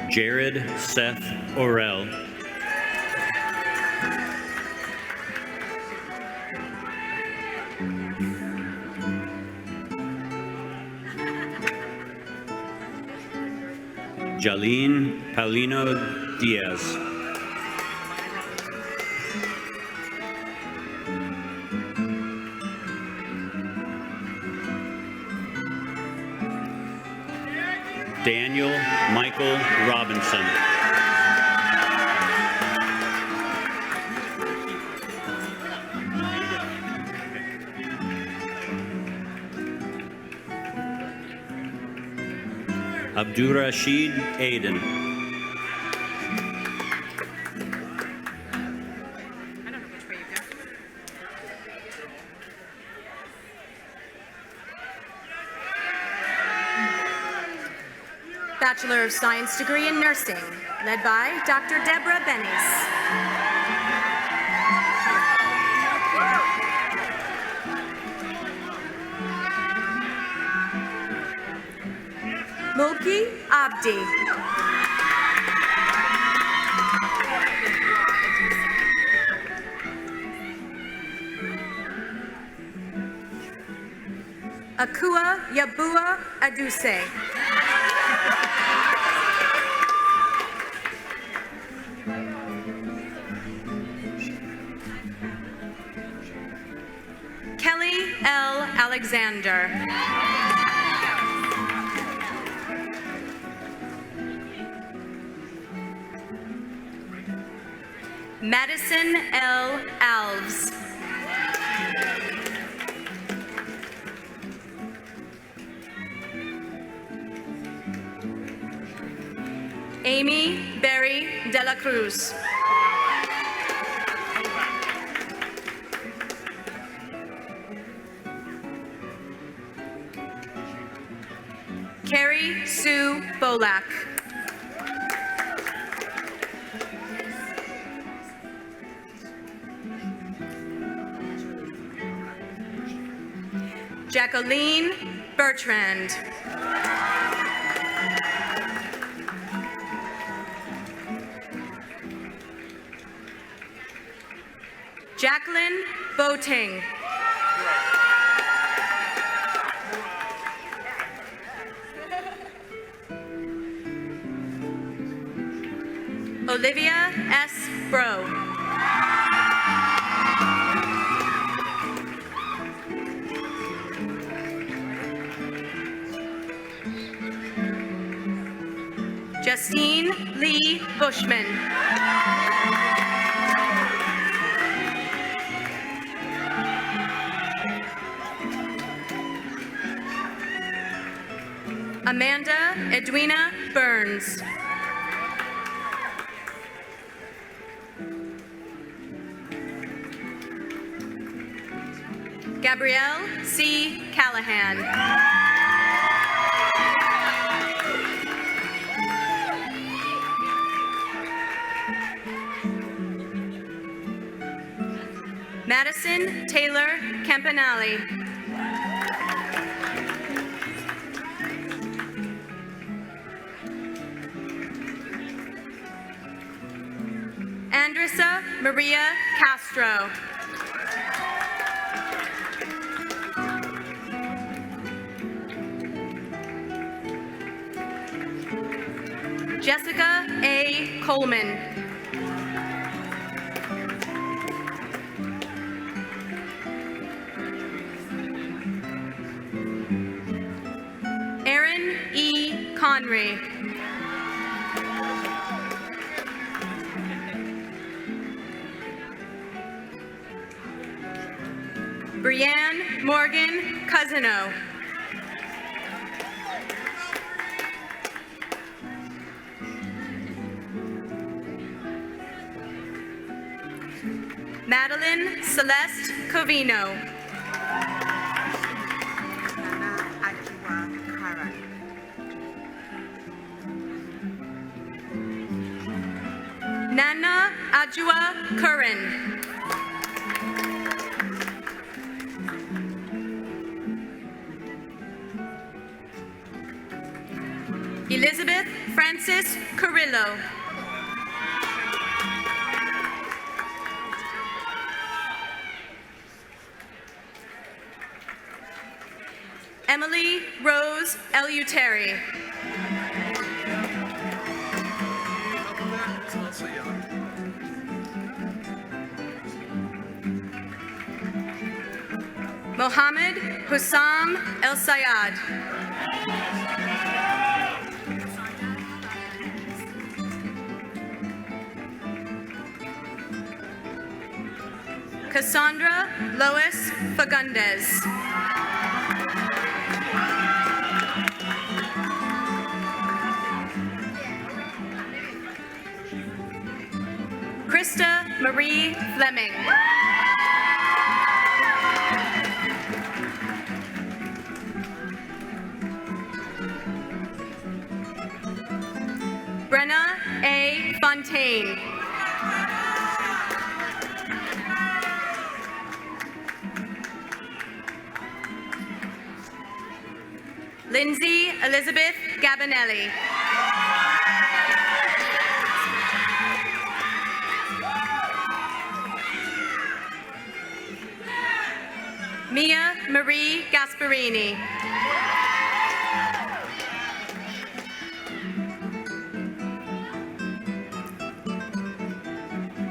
S15: Jared Seth Orell. Jalene Paulino Diaz. Daniel Michael Robinson. Abdurrashid Aiden.
S17: Bachelor of Science degree in Nursing, led by Dr. Deborah Bennis. Mulki Abdi. Akua Yabua Aduse. Kelly L. Alexander. Madison L. Alves. Amy Berry De La Cruz. Carrie Sue Bolak. Jacqueline Bertrand. Jacqueline Boating. Olivia S. Bro. Justine Lee Bushman. Amanda Edwina Burns. Gabrielle C. Callahan. Madison Taylor Campanelli. Andressa Maria Castro. Jessica A. Coleman. Aaron E. Conry. Brianne Morgan Cousino. Madeline Celeste Covino. Nana Ajua Curran. Elizabeth Francis Carrillo. Emily Rose Eleuterri. Mohammed Hussam El Sayad. Cassandra Lois Fagundes. Krista Marie Fleming. Brenna A. Fontaine. Lindsay Elizabeth Gabinelli. Mia Marie Gasparini.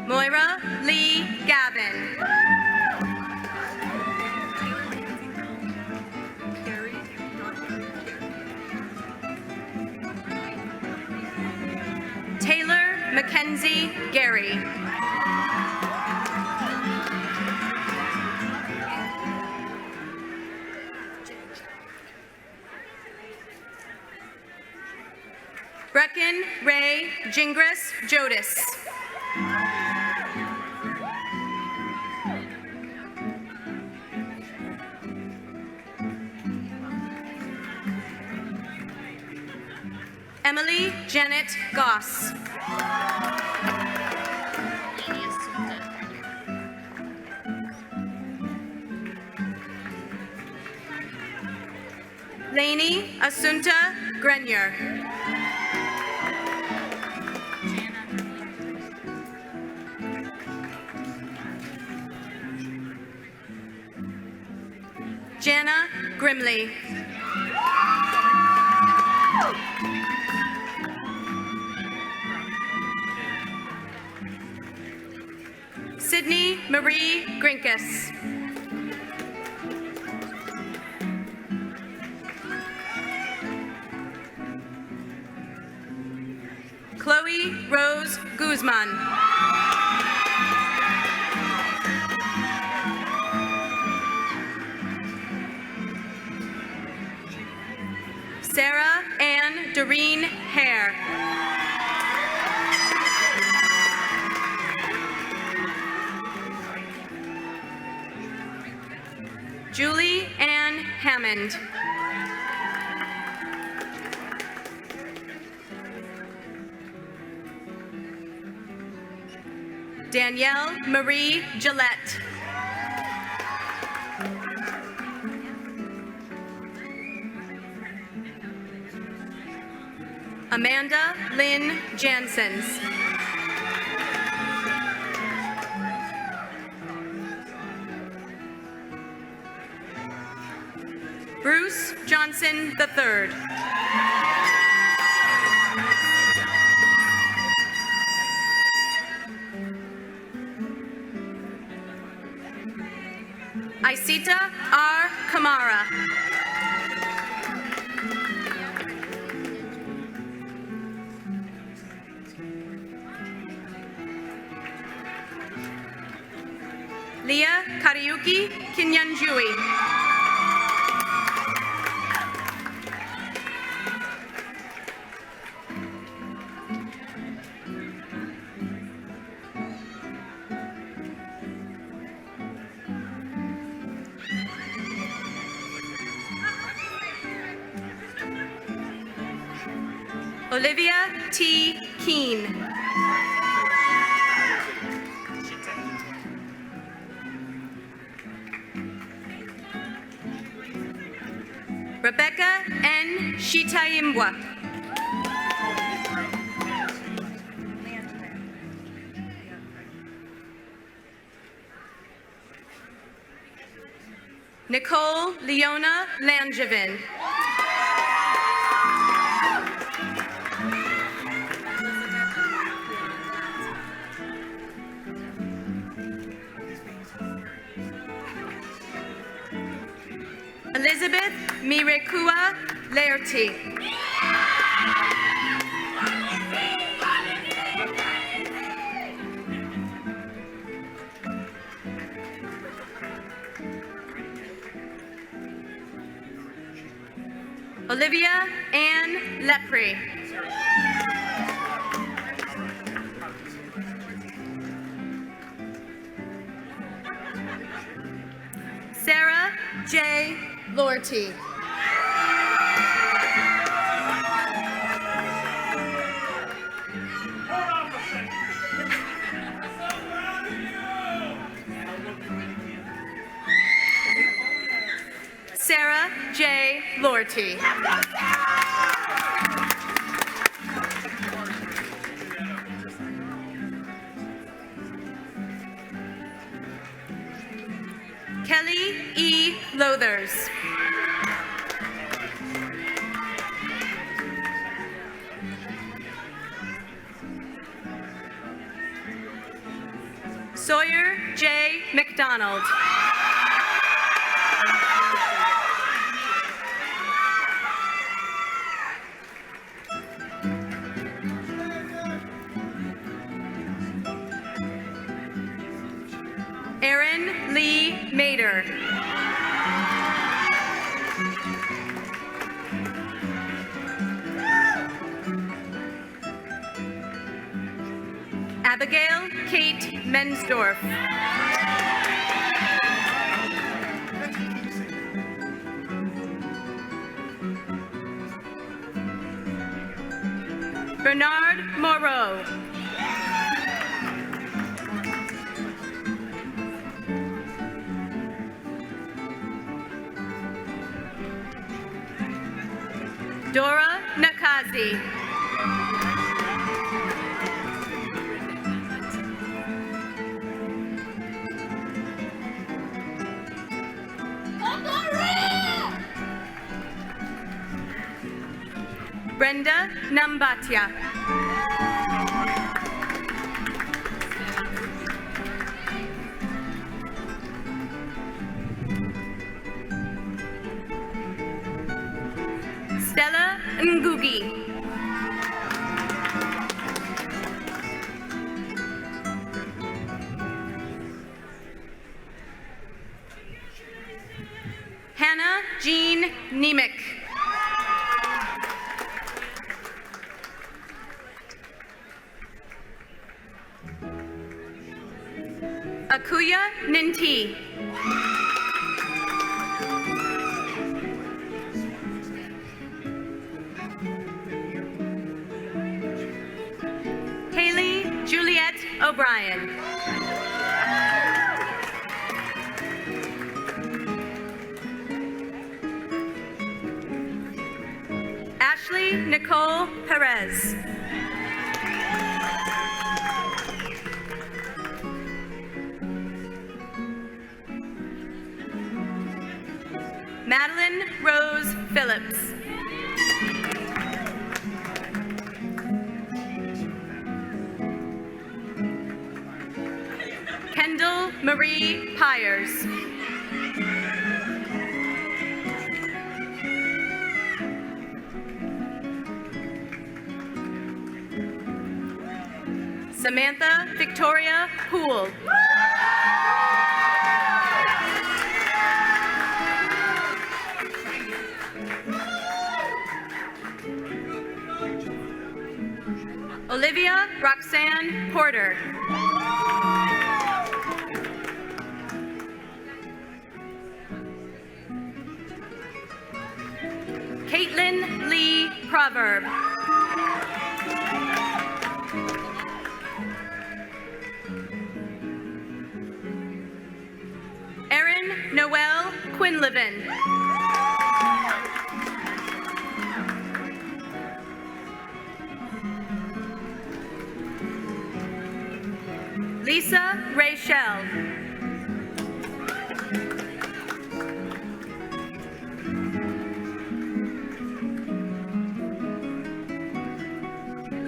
S17: Moira Lee Gavin. Taylor Mackenzie Gary. Brecken Ray Gingras Jodis. Emily Janet Goss. Lainey Asunta Grenier. Jana Grimley. Sydney Marie Grinkus. Chloe Rose Guzman. Sarah Ann Doreen Hare. Julie Ann Hammond. Danielle Marie Gillette. Amanda Lynn Jansens. Bruce Johnson III. Isita R. Kamara. Leah Kariuki Kinyanjui. Olivia T. Keene. Rebecca N. Shitayimbwa. Nicole Leona Langevin. Elizabeth Mirekua Laerty. Olivia Ann Lepre. Sarah J. Lorty. Sarah J. Lorty. Kelly E. Lothers. Sawyer J. McDonald. Erin Lee Mader. Abigail Kate Mensdorf. Bernard Moreau. Dora Nakazi. Brenda Nambatia. Stella Ngugi. Hannah Jean Nemec. Akuya Ninti. Haley Juliet O'Brien. Ashley Nicole Perez. Madeline Rose Phillips. Kendall Marie Pyers. Samantha Victoria Poole. Olivia Roxanne Porter. Caitlin Lee Proverb. Megan Noel Quinlivan. Lisa Rachel.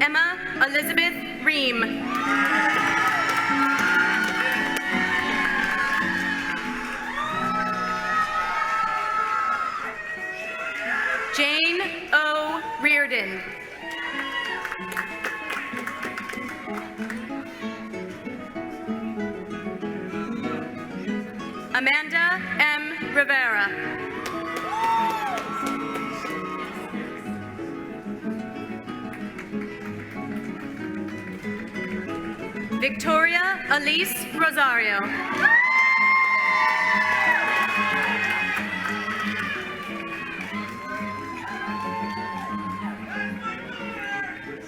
S17: Emma Elizabeth Ream. Jane O. Reardon. Amanda M. Rivera. Victoria Elise Rosario.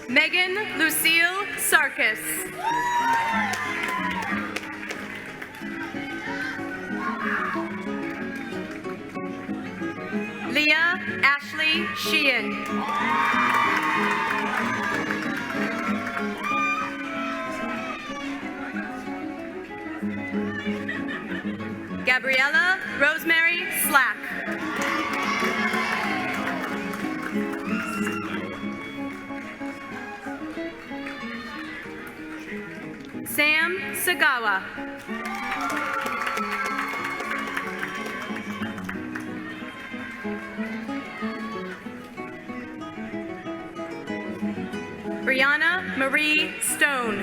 S17: Megan Lucille Sarkis. Leah Ashley Sheehan. Gabriella Rosemary Slack. Sam Sagawa. Brianna Marie Stone.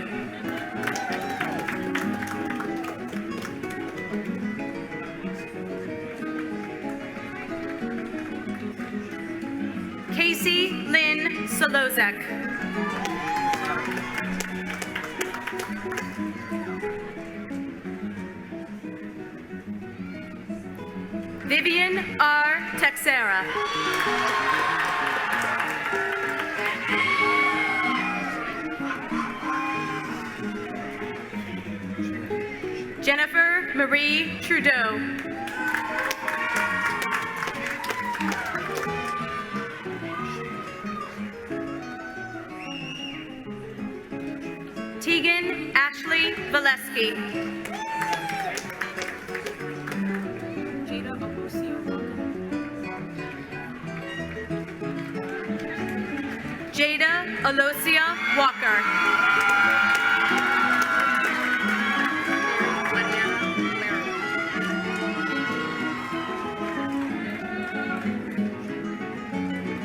S17: Casey Lynn Solozek. Vivian R. Texera. Jennifer Marie Trudeau. Tegan Ashley Valesky. Jada Alosia Walker.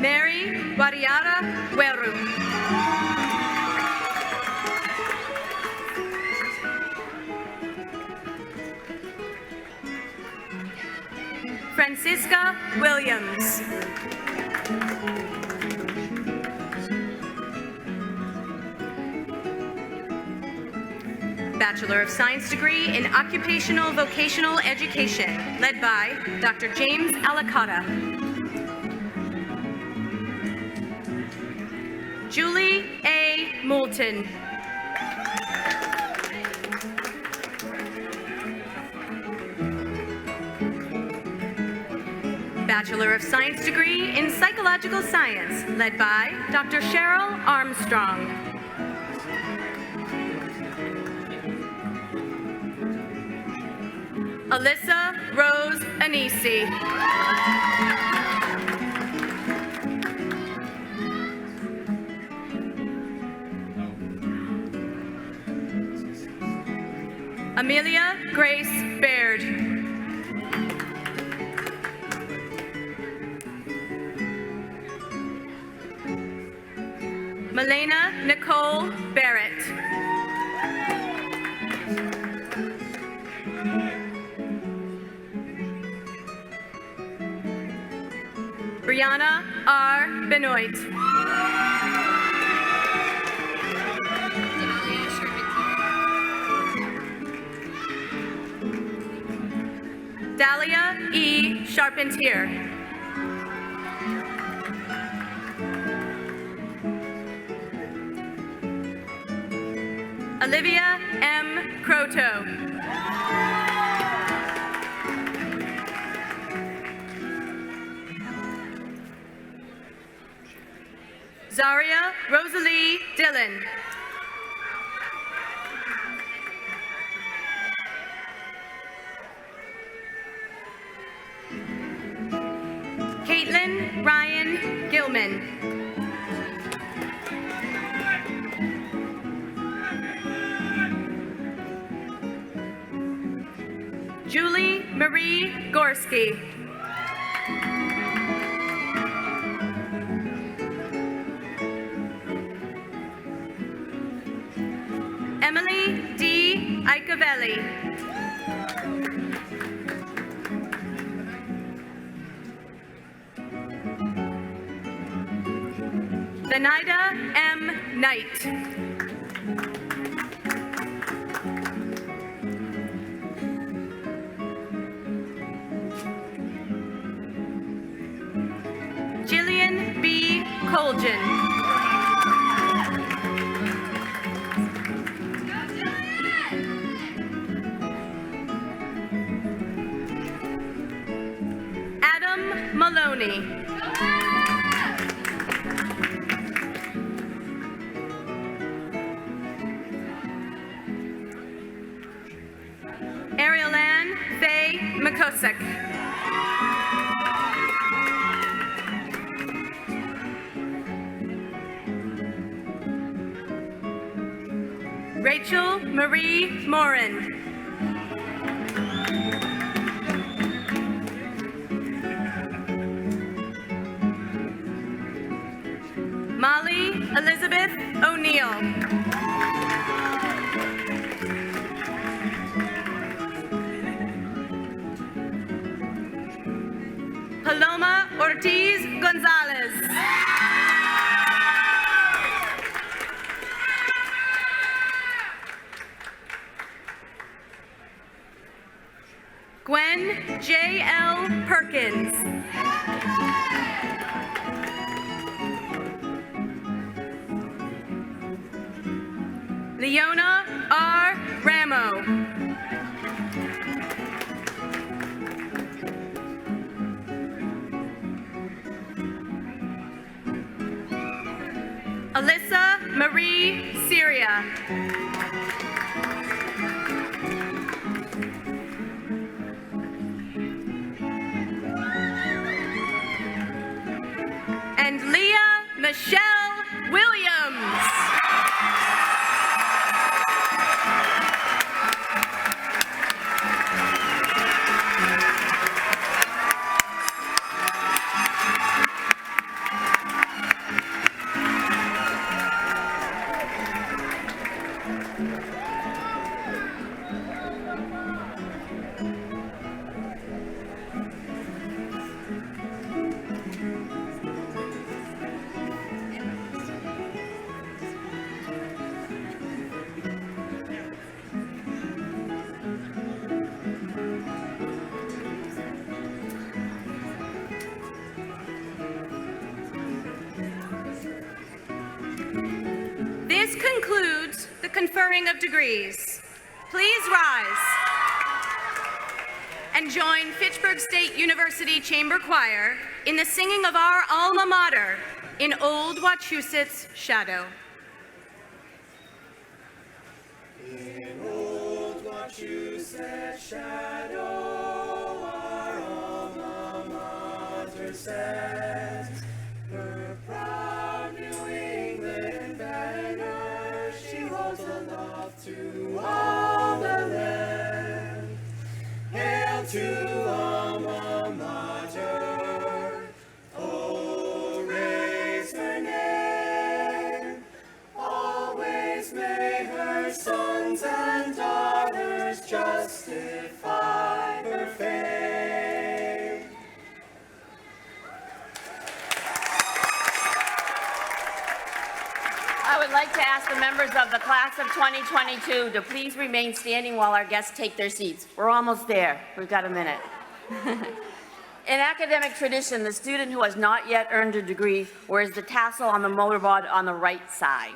S17: Mary Wariara Weru. Francisca Williams. Bachelor of Science degree in Occupational Vocational Education, led by Dr. James Alicata. Julie A. Moulton. Bachelor of Science degree in Psychological Science, led by Dr. Cheryl Armstrong. Alyssa Rose Anisi. Amelia Grace Baird. Melena Nicole Barrett. Brianna R. Benoit. Dahlia E. Charpentier. Olivia M. Croto. Zaria Rosalie Dillon. Caitlin Ryan Gilman. Julie Marie Gorski. Emily D. Icavelli. Zenaida M. Knight. Jillian B. Colgan. Adam Maloney. Ariel Ann Faye McCosick. Rachel Marie Morin. Molly Elizabeth O'Neill. Paloma Ortiz Gonzalez. Gwen J.L. Perkins. Leona R. Ramo. Alyssa Marie Syria. And Leah Michelle Williams. This concludes the conferring of degrees. Please rise and join Fitchburg State University Chamber Choir in the singing of our alma mater in Old Wachusett's Shadow.
S3: In Old Wachusett's shadow, our alma mater stands. Her proud New England banner she holds aloft to all the land. Hail to alma mater, oh, raise her name. Always may her sons and daughters justify her fame.
S8: I would like to ask the members of the class of 2022 to please remain standing while our guests take their seats. We're almost there. We've got a minute. In academic tradition, the student who has not yet earned a degree wears the tassel on the motorboard on the right side.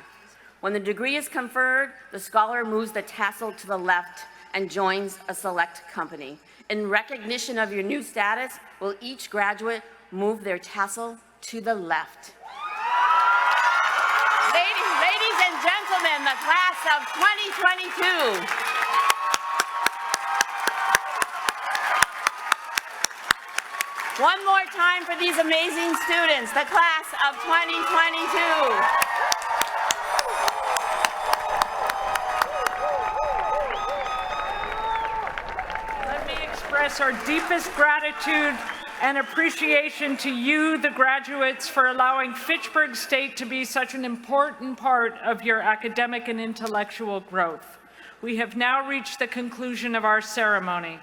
S8: When the degree is conferred, the scholar moves the tassel to the left and joins a select company. In recognition of your new status, will each graduate move their tassel to the left? the class of 2022. One more time for these amazing students, the class of 2022.
S2: Let me express our deepest gratitude and appreciation to you, the graduates, for allowing Fitchburg State to be such an important part of your academic and intellectual growth. We have now reached the conclusion of our ceremony.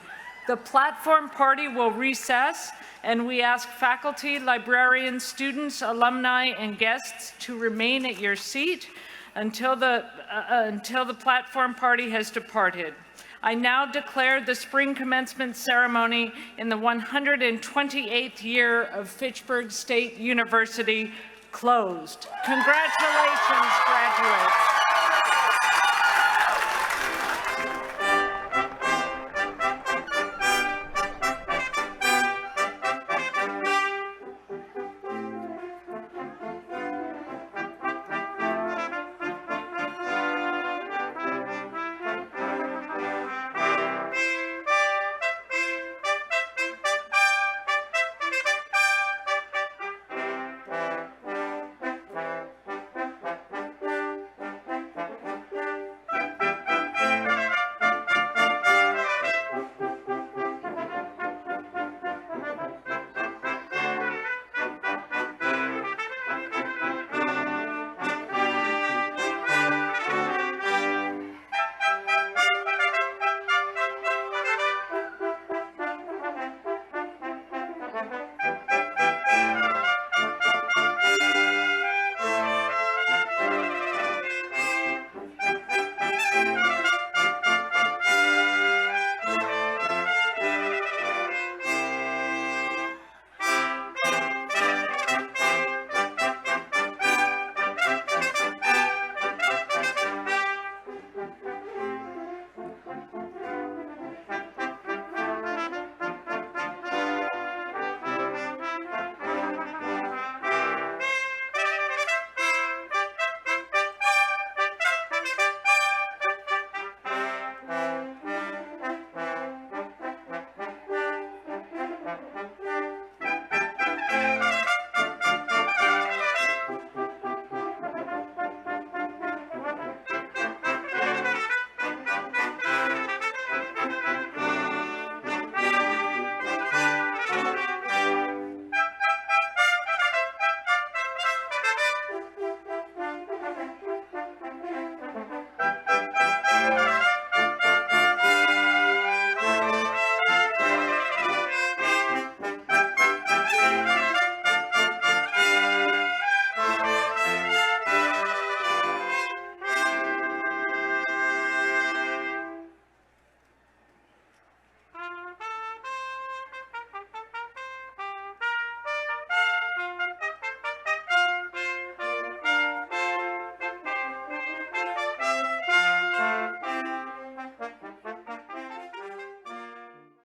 S2: The platform party will recess, and we ask faculty, librarians, students, alumni, and guests to remain at your seat until the platform party has departed. I now declare the spring commencement ceremony in the 128th year of Fitchburg State University closed. Congratulations, graduates.